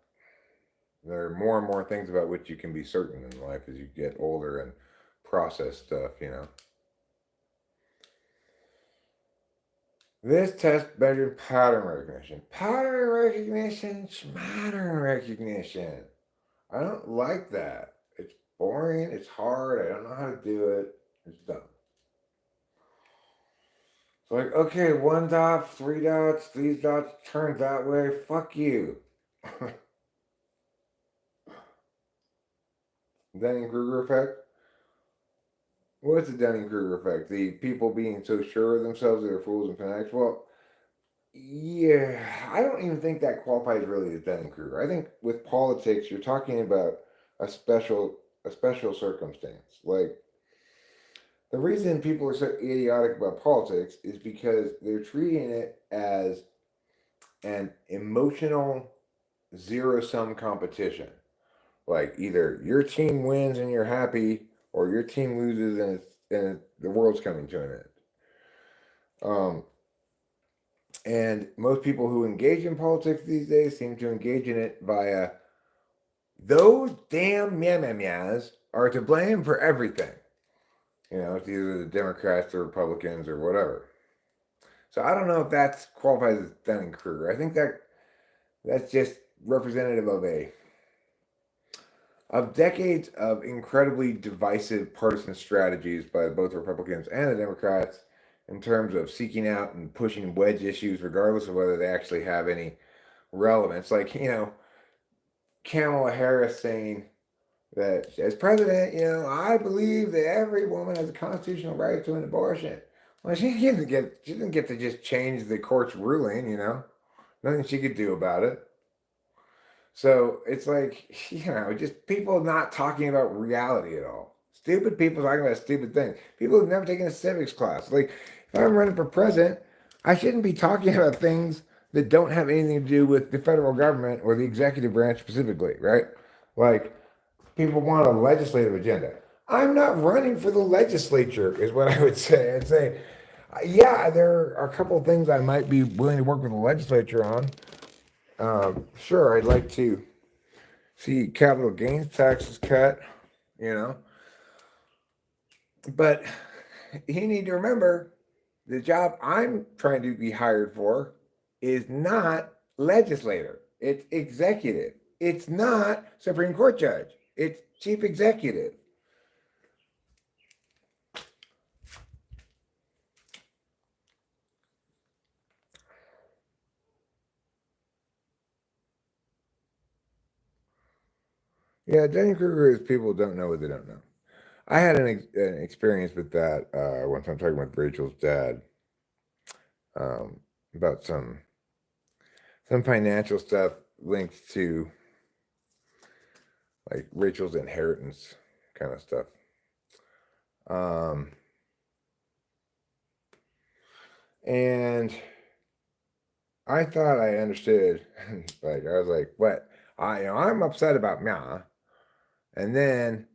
There are more and more things about which you can be certain in life as you get older and process stuff, you know. This test measured pattern recognition. Pattern recognition, pattern recognition. I don't like that. It's boring, it's hard, I don't know how to do it. It's dumb. It's like, okay, 1 dot, 3 dots, these dots turn that way, fuck you. Dunning-Kruger effect? What's the Dunning-Kruger effect? The people being so sure of themselves they're fools and fanatics? Well, yeah, I don't even think that qualifies really as Dunning-Kruger. I think with politics, you're talking about a special circumstance. Like the reason people are so idiotic about politics is because they're treating it as an emotional zero-sum competition. Like either your team wins and you're happy, or your team loses and the world's coming to an end. And most people who engage in politics these days seem to engage in it via those damn meows are to blame for everything. You know, it's either the Democrats or Republicans or whatever. So I don't know if that qualifies as Dunning-Kruger. I think that's just representative of decades of incredibly divisive partisan strategies by both Republicans and the Democrats in terms of seeking out and pushing wedge issues, regardless of whether they actually have any relevance. Like, you know, Kamala Harris saying that as president, you know, I believe that every woman has a constitutional right to an abortion. Well, she didn't get to just change the court's ruling, you know. Nothing she could do about it. So it's like, you know, just people not talking about reality at all. Stupid people talking about stupid things. People who've never taken a civics class. Like, if I'm running for president, I shouldn't be talking about things that don't have anything to do with the federal government or the executive branch specifically, right? Like, people want a legislative agenda. I'm not running for the legislature, is what I would say. I'd say, yeah, there are a couple of things I might be willing to work with the legislature on. Sure, I'd like to see capital gains taxes cut, you know. But you need to remember the job I'm trying to be hired for is not legislator. It's executive. It's not Supreme Court judge. It's chief executive. Yeah, Dunning Kruger is people don't know what they don't know. I had an experience with that once. I'm talking with Rachel's dad about some financial stuff linked to like Rachel's inheritance kind of stuff. Um, and I thought I understood. Like I was like, "What? I'm upset about Mia." And then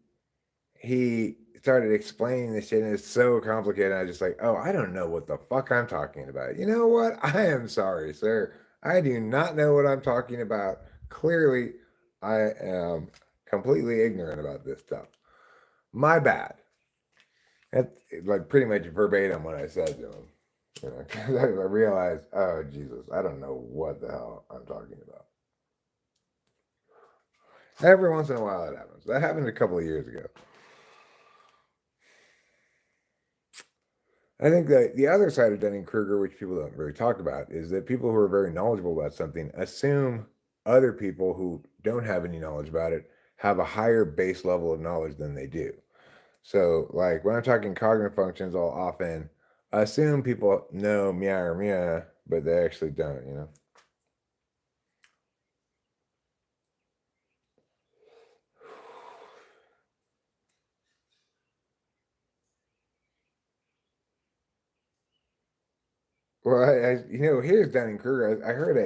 he started explaining this shit, and it's so complicated. I was just like, "Oh, I don't know what the fuck I'm talking about." You know what? I am sorry, sir. I do not know what I'm talking about. Clearly, I am completely ignorant about this stuff. My bad. That's like pretty much verbatim what I said to him. You know, 'cause I realized, oh Jesus, I don't know what the hell I'm talking about. Every once in a while, that happens. That happened a couple of years ago. I think that the other side of Dunning Kruger, which people don't really talk about, is that people who are very knowledgeable about something assume other people who don't have any knowledge about it have a higher base level of knowledge than they do. So, like when I'm talking cognitive functions, I'll often assume people know meow or meow, but they actually don't, you know? Well, here's Dunning Kruger. I heard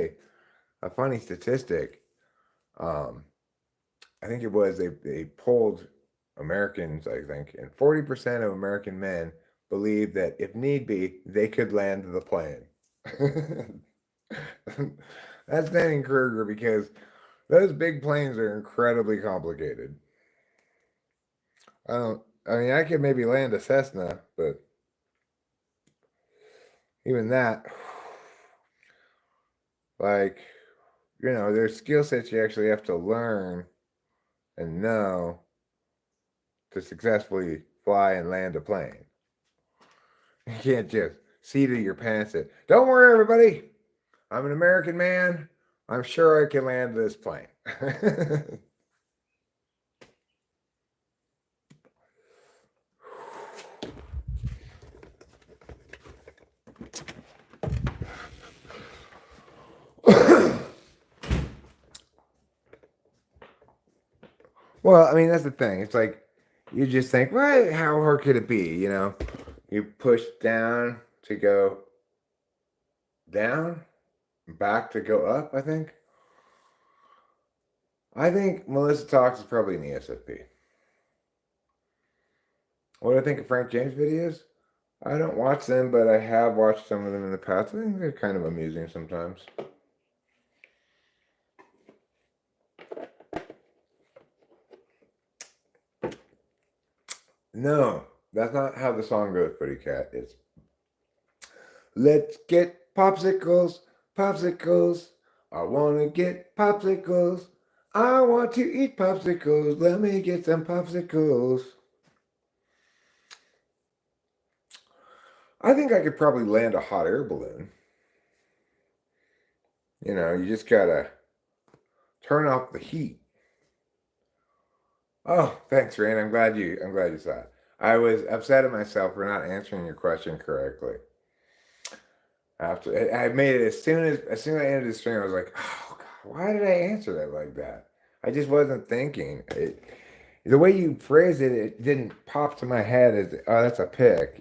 a funny statistic. Um, I think it was they polled Americans, I think, and 40% of American men believe that if need be, they could land the plane. That's Dunning Kruger because those big planes are incredibly complicated. I don't. I mean, I could maybe land a Cessna, but even that, like, there's skill sets you actually have to learn and know to successfully fly and land a plane. You can't just see to your pants and don't worry, everybody. I'm an American man. I'm sure I can land this plane. Well, I mean, that's the thing. It's like you just think, well, how hard could it be? You push down to go down, back to go up, I think. I think Melissa Talks is probably an ESFP. What do I think of Frank James videos? I don't watch them, but I have watched some of them in the past. I think they're kind of amusing sometimes. No, that's not how the song goes, Buddy Cat. It's let's get popsicles, popsicles. I want to get popsicles. I want to eat popsicles. Let me get some popsicles. I think I could probably land a hot air balloon. You just gotta turn off the heat. Oh, thanks, Rain. I'm glad you saw it. I was upset at myself for not answering your question correctly. After I made it as soon as I ended the stream, I was like, oh God, why did I answer that like that? I just wasn't thinking. The way you phrased it, it didn't pop to my head as, oh, that's a pick.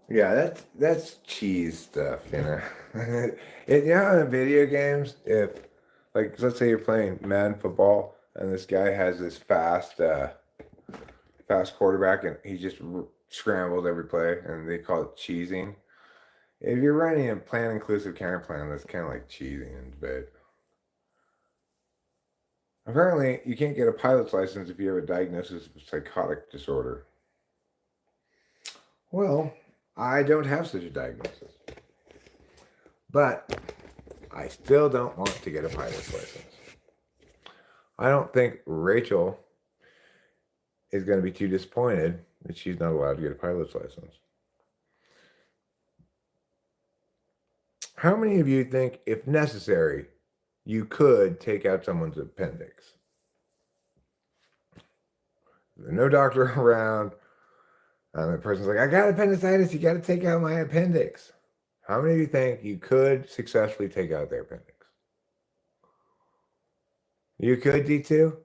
Yeah, that's cheese stuff. In video games, if like let's say you're playing Madden football and this guy has this fast fast quarterback and he just scrambles every play, and they call it cheesing. If you're running a plan inclusive counter plan, that's kind of like cheesing, but apparently you can't get a pilot's license if you have a diagnosis of psychotic disorder. Well, I don't have such a diagnosis, but I still don't want to get a pilot's license. I don't think Rachel is going to be too disappointed that she's not allowed to get a pilot's license. How many of you think, if necessary, you could take out someone's appendix? There's no doctor around, and the person's like, I got appendicitis, you got to take out my appendix. How many of you think you could successfully take out their appendix? You could, D2?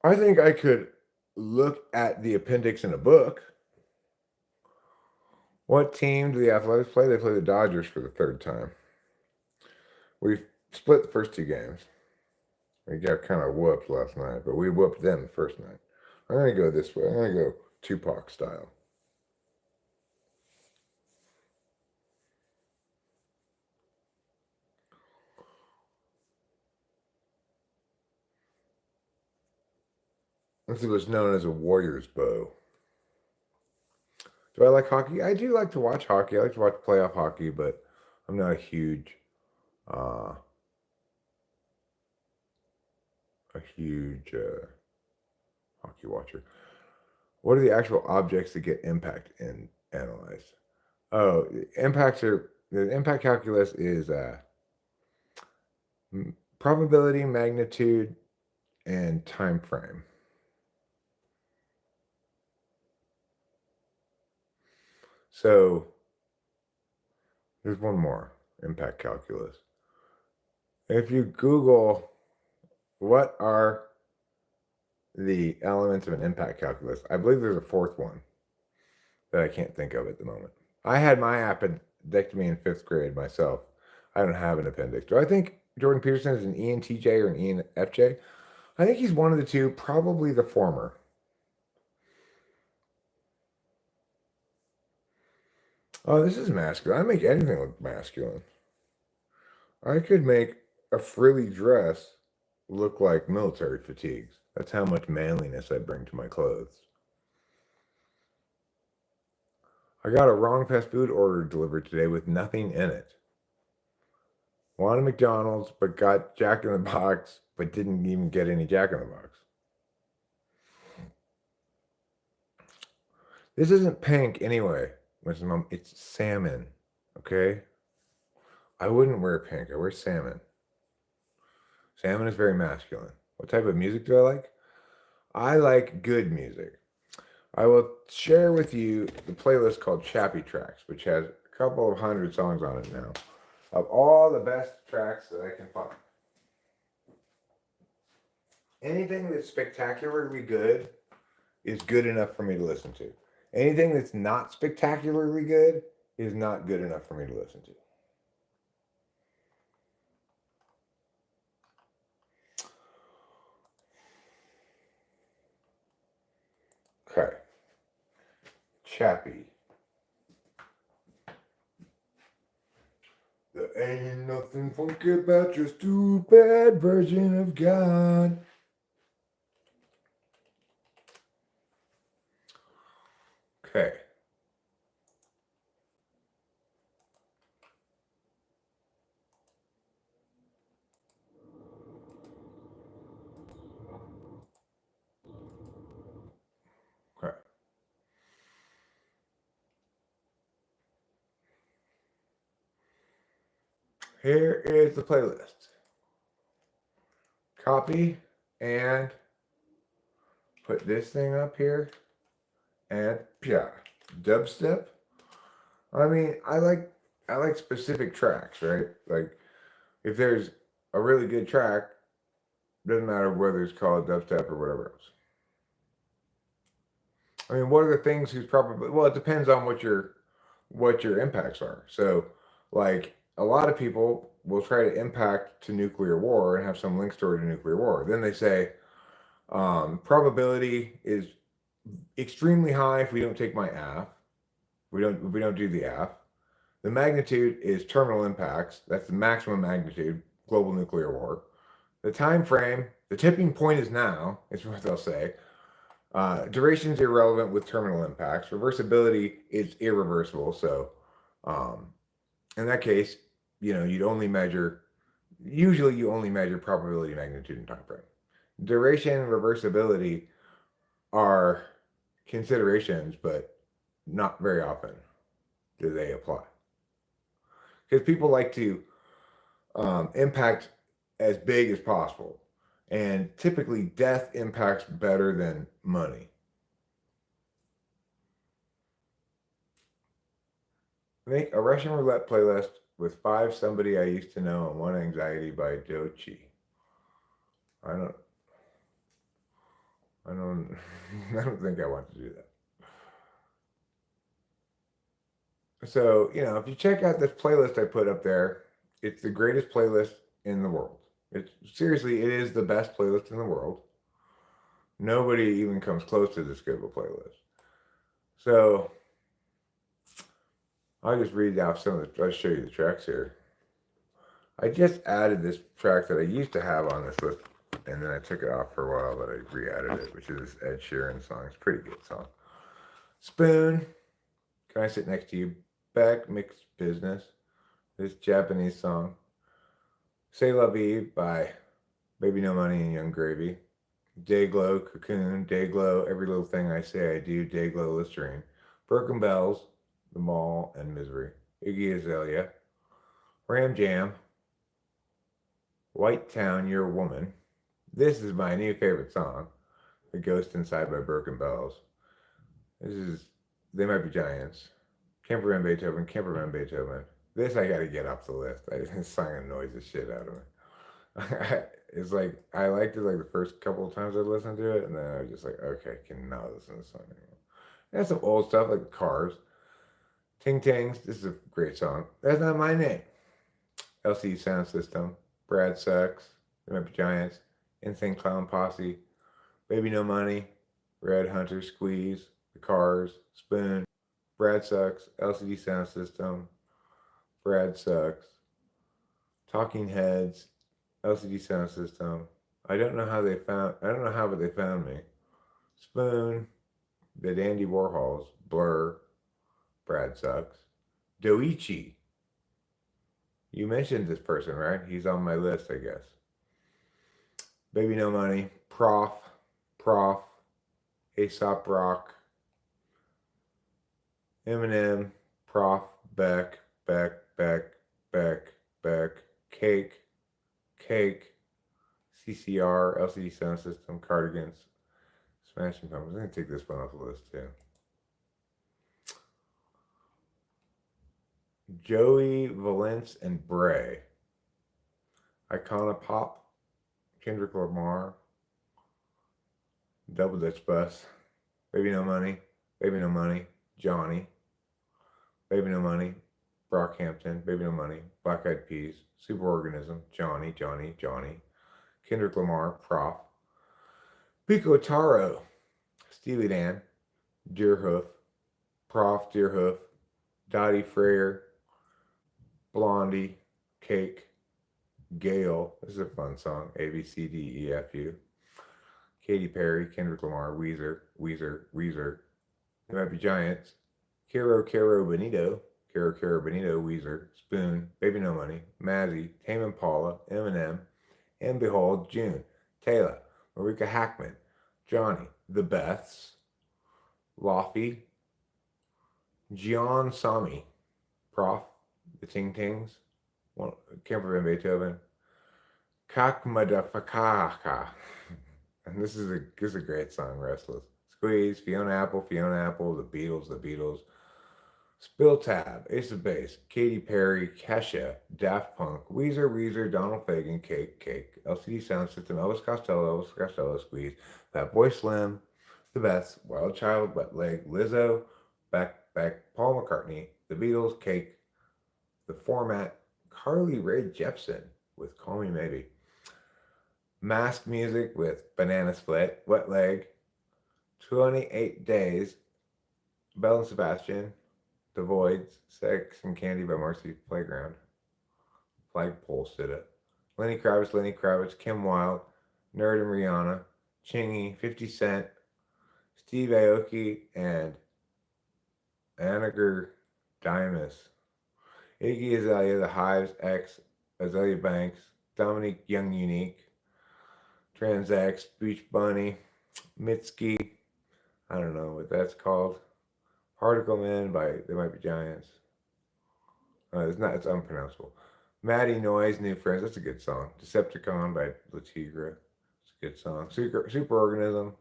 I think I could look at the appendix in a book. What team do the Athletics play? They play the Dodgers for the third time. We split the first two games. We got kind of whooped last night, but we whooped them the first night. I'm going to go this way. I'm going to go Tupac style. This was known as a warrior's bow. Do I like hockey? I do like to watch hockey. I like to watch playoff hockey, but I'm not a huge hockey watcher. What are the actual objects that get impact analyzed? Oh, the impact calculus is probability, magnitude, and time frame. So there's one more impact calculus. If you Google what are the elements of an impact calculus, I believe there's a fourth one that I can't think of at the moment. I had my appendectomy in 5th grade myself. I don't have an appendix. Do I think Jordan Peterson is an ENTJ or an ENFJ? I think he's one of the two, probably the former. Oh, this is masculine. I make anything look masculine. I could make a frilly dress look like military fatigues. That's how much manliness I bring to my clothes. I got a wrong fast food order delivered today with nothing in it. Wanted McDonald's, but got Jack in the Box, but didn't even get any Jack in the Box. This isn't pink anyway, Mrs. Mom. It's salmon, okay? I wouldn't wear pink. I wear salmon. Salmon is very masculine. What type of music do I like? I like good music. I will share with you the playlist called Chappy Tracks, which has a couple of 100 songs on it now, of all the best tracks that I can find. Anything that's spectacularly good is good enough for me to listen to. Anything that's not spectacularly good is not good enough for me to listen to. Okay. Chappy. There ain't nothing funky about your stupid version of God. Okay. Okay. Here is the playlist. Copy and put this thing up here. And yeah, dubstep. I mean, I like specific tracks, right? Like if there's a really good track, doesn't matter whether it's called dubstep or whatever else. I mean, what are the things who's probably, well, it depends on what you're what your impacts are. So, like, a lot of people will try to impact to nuclear war and have some link story to nuclear war. Then they say probability is extremely high if we don't take my AF. We don't do the AF. The magnitude is terminal impacts. That's the maximum magnitude, global nuclear war. The time frame, the tipping point is now, is what they'll say. Duration is irrelevant with terminal impacts. Reversibility is irreversible. So, um, in that case, you'd only measure, usually you only measure probability, magnitude, and time frame. Duration and reversibility are considerations, but not very often do they apply. Because people like to impact as big as possible. And typically, death impacts better than money. Make a Russian roulette playlist with 5 Somebody I Used to Know and 1 Anxiety by Dochi. I don't, I don't, I don't think I want to do that. So, if you check out this playlist I put up there, it's the greatest playlist in the world. It's seriously, it is the best playlist in the world. Nobody even comes close to this good of a playlist. So, I'll just read out I'll show you the tracks here. I just added this track that I used to have on this list, and then I took it off for a while, but I re-added it, which is this Ed Sheeran song. It's a pretty good song. Spoon, Can I Sit Next to You? Beck, Mixed Business, this Japanese song. C'est La Vie by Baby No Money and Young Gravy. Dayglow, Cocoon, Dayglow, Every Little Thing I Say I Do, Dayglow, Listerine. Broken Bells, The Mall, and Misery. Iggy Azalea. Ram Jam, White Town, You're a Woman. This is my new favorite song, The Ghost Inside by Broken Bells. This is They Might Be Giants. Camperman Beethoven, Camperman Beethoven. This I gotta get off the list. This song annoys the shit out of me. It's like, I liked it like the first couple of times I listened to it, and then I was just like, okay, I cannot listen to this song anymore. There's some old stuff like Cars. Ting Tings, this is a great song. That's Not My Name. LCD Sound System. Brad Sucks. They Might Be Giants. Insane Clown Posse. Baby No Money. Red Hunter Squeeze. The Cars. Spoon. Brad Sucks. LCD Sound System. Brad Sucks. Talking Heads. LCD Sound System. I don't know how, but they found me. Spoon. The Dandy Warhols. Blur. Brad Sucks. Doichi. You mentioned this person, right? He's on my list, I guess. Baby No Money. Prof. Aesop Rock. Eminem. Prof. Beck. Cake. CCR. LCD Sound System. Cardigans. Smashing Pumpkins. I'm going to take this one off the list, too. Joey Valence and Bray. Icona Pop. Kendrick Lamar. Double Dutch Bus. Baby No Money. Johnny. Baby No Money. Brockhampton. Baby No Money. Black Eyed Peas. Superorganism. Johnny. Kendrick Lamar. Prof. Pico Taro. Steely Dan. Deerhoof. Prof. Deerhoof. Dottie Freyer. Blondie. Cake. Gale. This is a fun song. A, B, C, D, E, F, U. Katy Perry. Kendrick Lamar. Weezer. They Might Be Giants. Caro Bonito. Weezer. Spoon. Baby No Money. Mazzy. Tame Impala. Eminem. And Behold, June. Taylor. Marika Hackman. Johnny. The Beths. Laffy. Gian Sami. Prof. The Ting Tings. Camperman Beethoven. Kakmadafakaka. And this is a great song, Restless. Squeeze, Fiona Apple, The Beatles. Spill Tab, Ace of Base, Katy Perry, Kesha, Daft Punk, Weezer, Donald Fagen, Cake, LCD Sound System, Elvis Costello, Squeeze, Fatboy Slim, The Beths, Wild Child, Wet Leg, Lizzo, Beck, Paul McCartney, The Beatles, Cake. The Format, Carly Rae Jepsen with Call Me Maybe. Mask Music with Banana Split, Wet Leg. 28 Days, Belle and Sebastian. The Voids, Sex and Candy by Marcy Playground. Flagpole Sitta. Lenny Kravitz, Kim Wilde, Nerd and Rihanna. Chingy, 50 Cent, Steve Aoki, and Anagar Dimas. Iggy Azalea, The Hives, X, Azalea Banks, Dominique Young Unique, Transax, Beach Bunny, Mitski, I don't know what that's called. Particle Man by They Might Be Giants. It's unpronounceable. Maddie Noise, New Friends, that's a good song. Decepticon by Latigra, it's a good song. Superorganism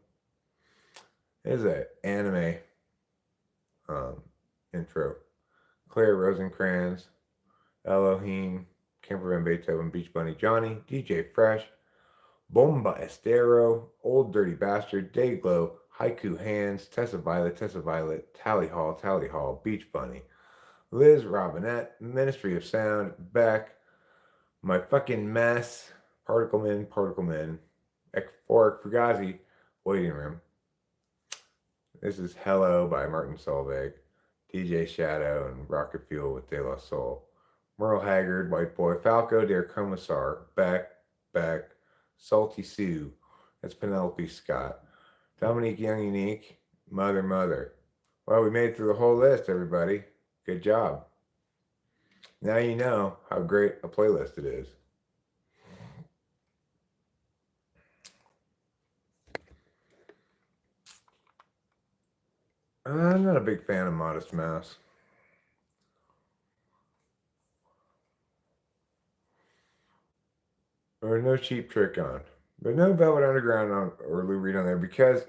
is an anime intro. Claire Rosencrantz, Elohim, Camper Van Beethoven, Beach Bunny Johnny, DJ Fresh, Bomba Estero, Old Dirty Bastard, Dayglow, Haiku Hands, Tessa Violet, Tally Hall, Beach Bunny, Liz Robinette, Ministry of Sound, Beck, My Fucking Mess, Particle Men, Ekphoric Fugazi, Waiting Room. This is Hello by Martin Solveig, DJ Shadow, and Rocket Fuel with De La Soul. Merle Haggard, White Boy, Falco, Der Commissar, Beck, Salty Sue, that's Penelope Scott. Dominique Young Unique, Mother. Well, we made it through the whole list, everybody. Good job. Now you know how great a playlist it is. I'm not a big fan of Modest Mouse. There's no Cheap Trick on. But no Velvet Underground on, or Lou Reed on there, because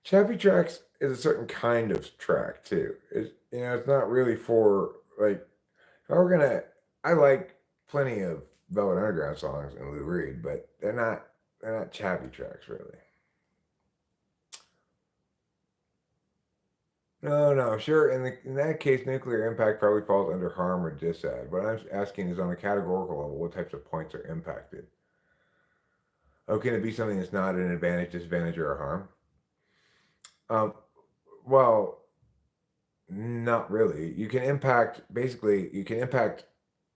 Chappy Tracks is a certain kind of track too. It's not really for like. If we're gonna, I like plenty of Velvet Underground songs and Lou Reed, but they're not Chappy Tracks really. No, sure. In that case, Nuclear Impact probably falls under harm or disad. What I'm asking is on a categorical level, what types of points are impacted? Oh, can it be something that's not an advantage, disadvantage, or a harm? Well, not really. You can impact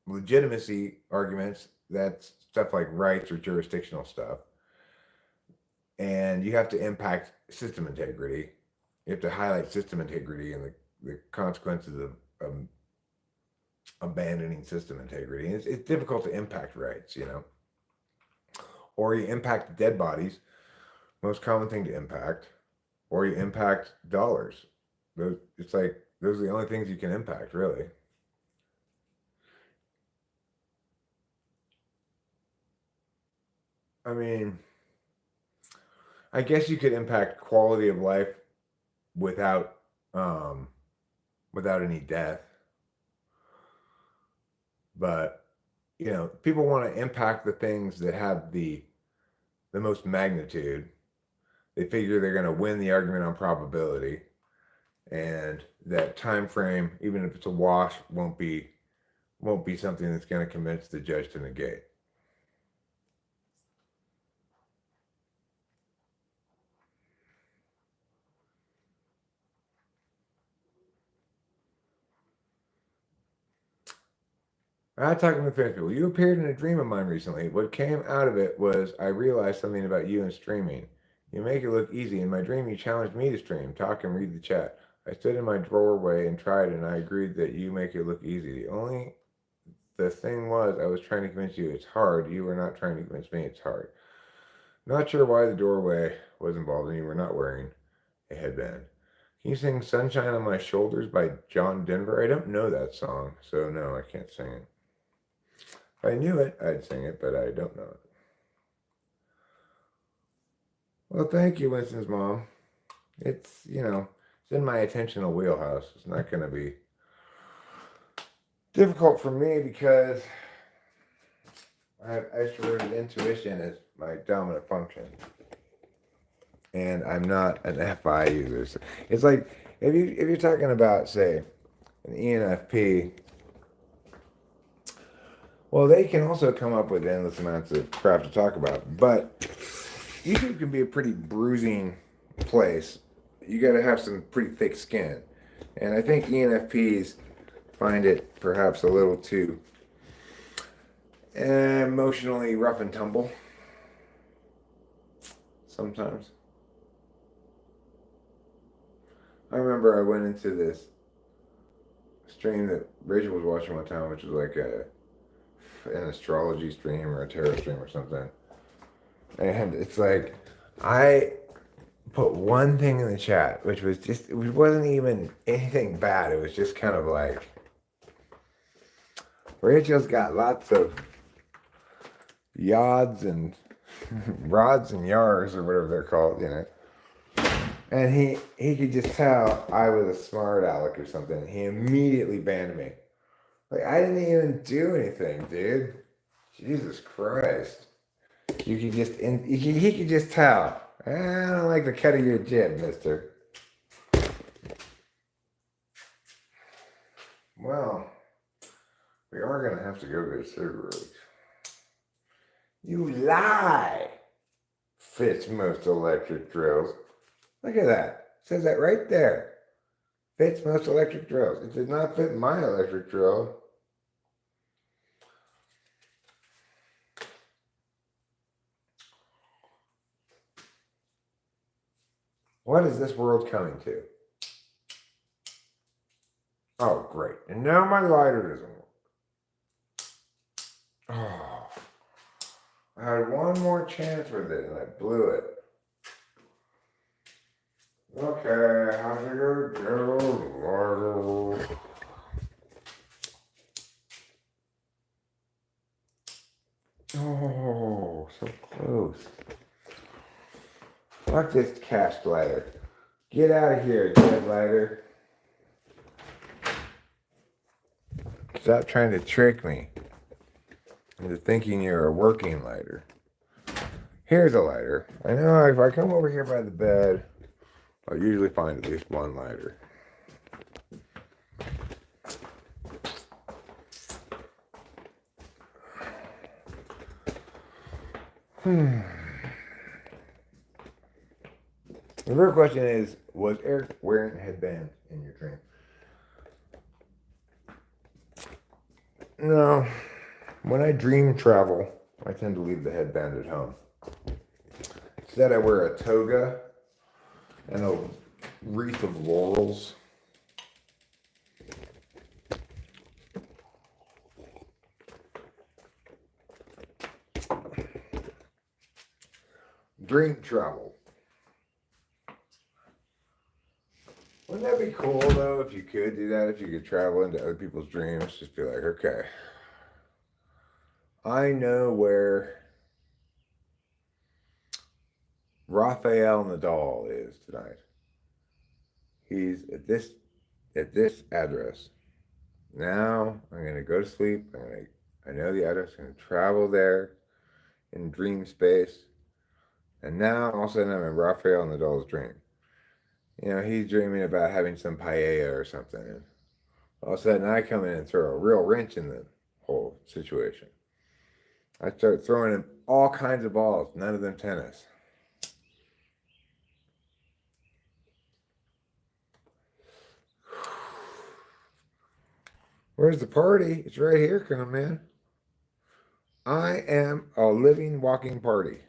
legitimacy arguments. That's stuff like rights or jurisdictional stuff, and you have to impact system integrity. You have to highlight system integrity and the consequences of abandoning system integrity. And it's difficult to impact rights, or you impact dead bodies, most common thing to impact, or you impact dollars. It's like those are the only things you can impact, really. I mean, I guess you could impact quality of life without um, without any death, but people want to impact the things that have the most magnitude. They figure they're going to win the argument on probability, and that time frame, even if it's a wash, won't be something that's going to convince the judge to negate. I talking with famous people. You appeared in a dream of mine recently. What came out of it was I realized something about you and streaming. You make it look easy. In my dream, you challenged me to stream, talk, and read the chat. I stood in my doorway and tried, and I agreed that you make it look easy. The thing was, I was trying to convince you it's hard. You were not trying to convince me it's hard. Not sure why the doorway was involved, and you were not wearing a headband. Can you sing Sunshine on My Shoulders by John Denver? I don't know that song, so no, I can't sing it. If I knew it, I'd sing it, but I don't know it. Well, thank you, Winston's mom. It's in my attentional wheelhouse. It's not going to be difficult for me because I have extroverted intuition as my dominant function. And I'm not an FI user. It's like if you're talking about, say, an ENFP, well, they can also come up with endless amounts of crap to talk about. But YouTube can be a pretty bruising place. You got to have some pretty thick skin. And I think ENFPs find it perhaps a little too emotionally rough and tumble sometimes. I remember I went into this stream that Rachel was watching one time, which was like an astrology stream or a tarot stream or something. And it's like, I put one thing in the chat, which was just, it wasn't even anything bad. It was just kind of like, Rachel's got lots of yods and rods and yars or whatever they're called, you know. And he could just tell I was a smart aleck or something. He immediately banned me. Like, I didn't even do anything, dude. Jesus Christ. You could just, he could just tell. I don't like the cut of your jib, mister. Well, we are going to have to go get cigarettes. You lie, fits most electric drills. Look at that. It says that right there. Fits most electric drills. It did not fit my electric drill. What is this world coming to? Oh, great. And now my lighter doesn't work. Oh, I had one more chance with it and I blew it. Okay, how's it gonna go? Oh, so close. Fuck this cash lighter. Get out of here, dead lighter. Stop trying to trick me into thinking you're a working lighter. Here's a lighter. I know if I come over here by the bed, I'll usually find at least one lighter. The real question is, was Eric wearing a headband in your dream? No. When I dream travel, I tend to leave the headband at home. Instead, I wear a toga and a wreath of laurels. Dream travel. Wouldn't that be cool, though, if you could do that? If you could travel into other people's dreams? Just be like, okay, I know where Rafael Nadal is tonight. He's at this address. Now I'm going to go to sleep. I know the address. I'm going to travel there in dream space. And now all of a sudden I'm in Rafael Nadal's dream. You know, he's dreaming about having some paella or something. And all of a sudden I come in and throw a real wrench in the whole situation. I start throwing him all kinds of balls, none of them tennis. Where's the party? It's right here, come on, man. I am a living, walking party.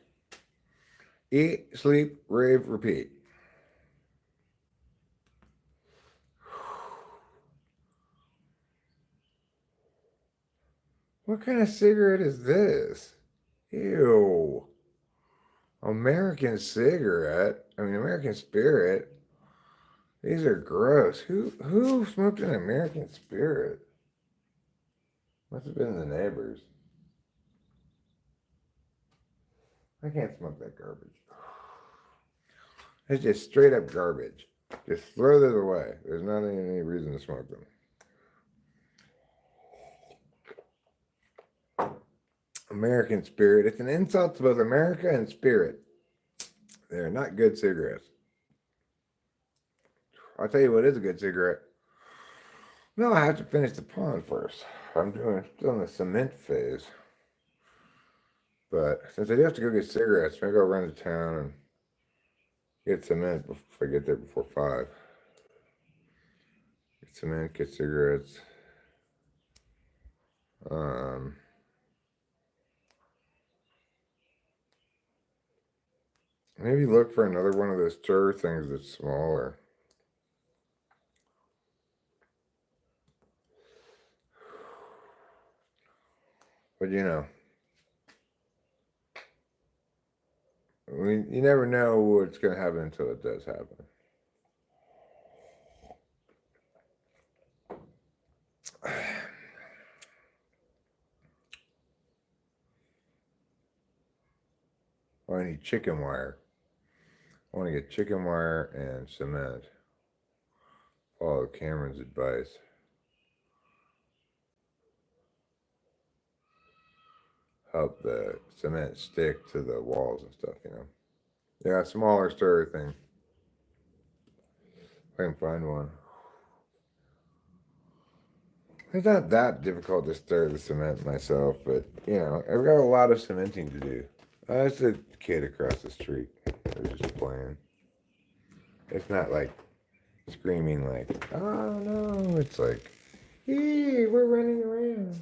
Eat, sleep, rave, repeat. What kind of cigarette is this? Ew. American cigarette. I mean, American Spirit. These are gross. Who smoked an American Spirit? Must have been the neighbors. I can't smoke that garbage. It's just straight up garbage. Just throw those away. There's not any reason to smoke them. American Spirit. It's an insult to both America and Spirit. They're not good cigarettes. I'll tell you what is a good cigarette. No, I have to finish the pond first. I'm still in the cement phase. But since I do have to go get cigarettes, maybe I'll run to town and get cement if I get there before 5. Get cement, get cigarettes. Um, Maybe look for another one of those stir things that's smaller. But you never know what's going to happen until it does happen. I need chicken wire. I want to get chicken wire and cement. Follow Cameron's advice. Help the cement stick to the walls and stuff. Yeah, smaller stir thing. If I can find one. It's not that difficult to stir the cement myself, but I've got a lot of cementing to do. That's a kid across the street. They're just playing. It's not like screaming like, oh no. It's like, hey, we're running around.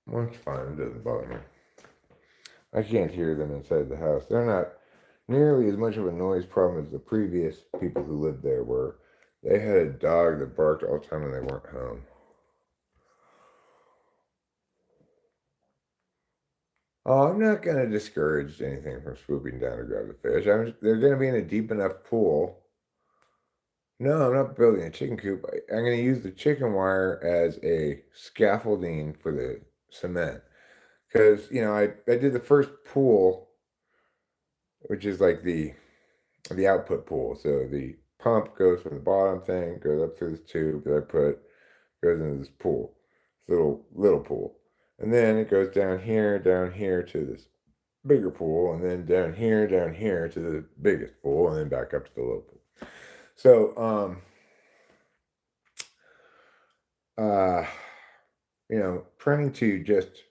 Well, it's fine. It doesn't bother me. I can't hear them inside the house. They're not nearly as much of a noise problem as the previous people who lived there were. They had a dog that barked all the time when they weren't home. Oh, I'm not going to discourage anything from swooping down to grab the fish. They're going to be in a deep enough pool. No, I'm not building a chicken coop. I'm going to use the chicken wire as a scaffolding for the cement. Because, I did the first pool, which is like the output pool. So the pump goes from the bottom thing, goes up through this tube that I put, goes into this pool, this little pool. And then it goes down here to this bigger pool, and then down here to the biggest pool, and then back up to the little pool. So, trying to just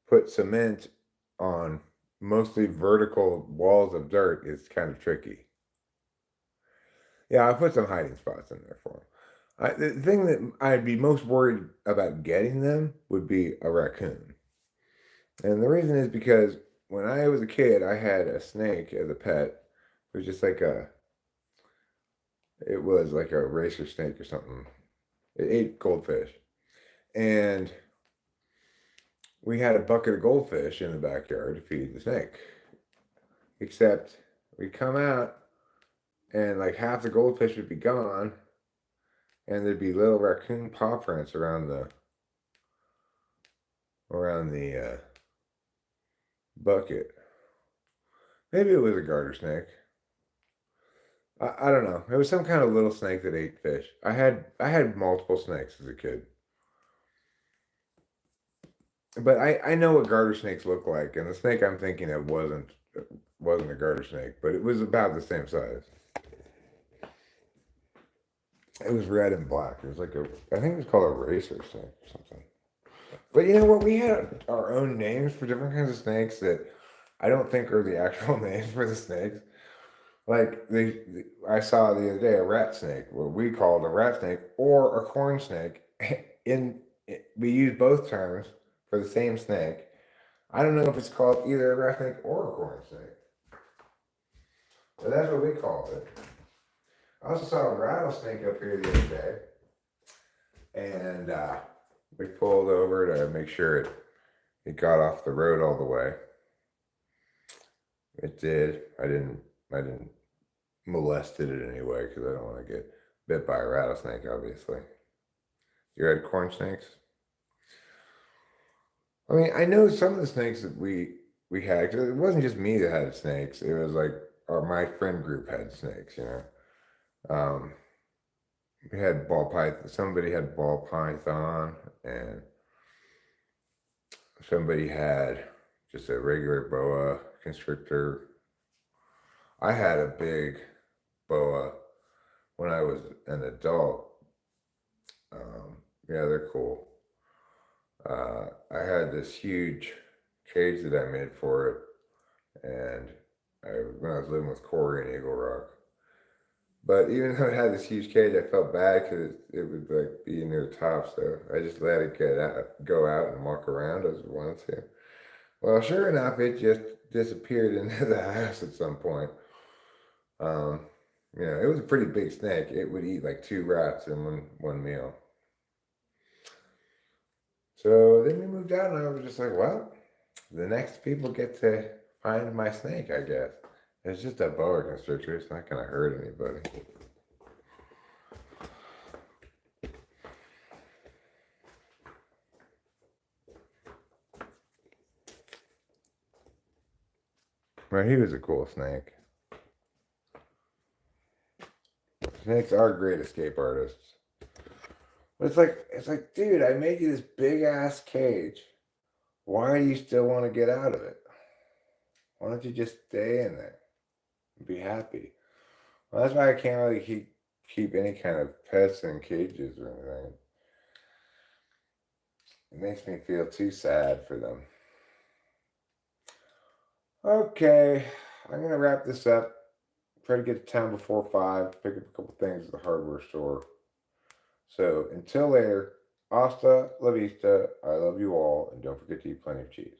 put cement on mostly vertical walls of dirt is kind of tricky. Yeah, I put some hiding spots in there for them. The thing that I'd be most worried about getting them would be a raccoon. And the reason is because when I was a kid, I had a snake as a pet. It was just it was like a racer snake or something. It ate goldfish. And we had a bucket of goldfish in the backyard to feed the snake. Except we'd come out and like half the goldfish would be gone, and there'd be little raccoon paw prints around the bucket. Maybe it was a garter snake. I don't know. It was some kind of little snake that ate fish. I had multiple snakes as a kid. But I know what garter snakes look like, and the snake I'm thinking of wasn't a garter snake, but it was about the same size. It was red and black. It was I think it was called a racer snake or something. But you know what? We had our own names for different kinds of snakes that I don't think are the actual names for the snakes. Like I saw the other day a rat snake, what we called a rat snake or a corn snake. We use both terms for the same snake. I don't know if it's called either a rat snake or a corn snake, but that's what we called it. I also saw a rattlesnake up here the other day, and we pulled over to make sure it got off the road all the way. It did. I didn't molest it in any way because I don't want to get bit by a rattlesnake, obviously. You had corn snakes? I mean, I know some of the snakes that we had, because it wasn't just me that had snakes. It was like my friend group had snakes. Um, we had ball python. Somebody had ball python, and somebody had just a regular boa constrictor. I had a big boa when I was an adult. Yeah, they're cool. I had this huge cage that I made for it, and when I was living with Corey in Eagle Rock. But even though it had this huge cage, I felt bad because it would like be near the top. So I just let it go out and walk around as it wanted to. Well, sure enough, it just disappeared into the house at some point. Um, it was a pretty big snake. It would eat like two rats in one meal. So then we moved out, and I was just like, well, the next people get to find my snake, I guess. It's just a boa constrictor. It's not going to hurt anybody. Well, he was a cool snake. Snakes are great escape artists. But it's like, dude, I made you this big ass cage. Why do you still want to get out of it? Why don't you just stay in there and be happy? Well, that's why I can't really keep any kind of pets in cages or anything. It makes me feel too sad for them. Okay, I'm gonna wrap this up. Try to get to town before 5. Pick up a couple things at the hardware store. So until later, hasta la vista. I love you all, and don't forget to eat plenty of cheese.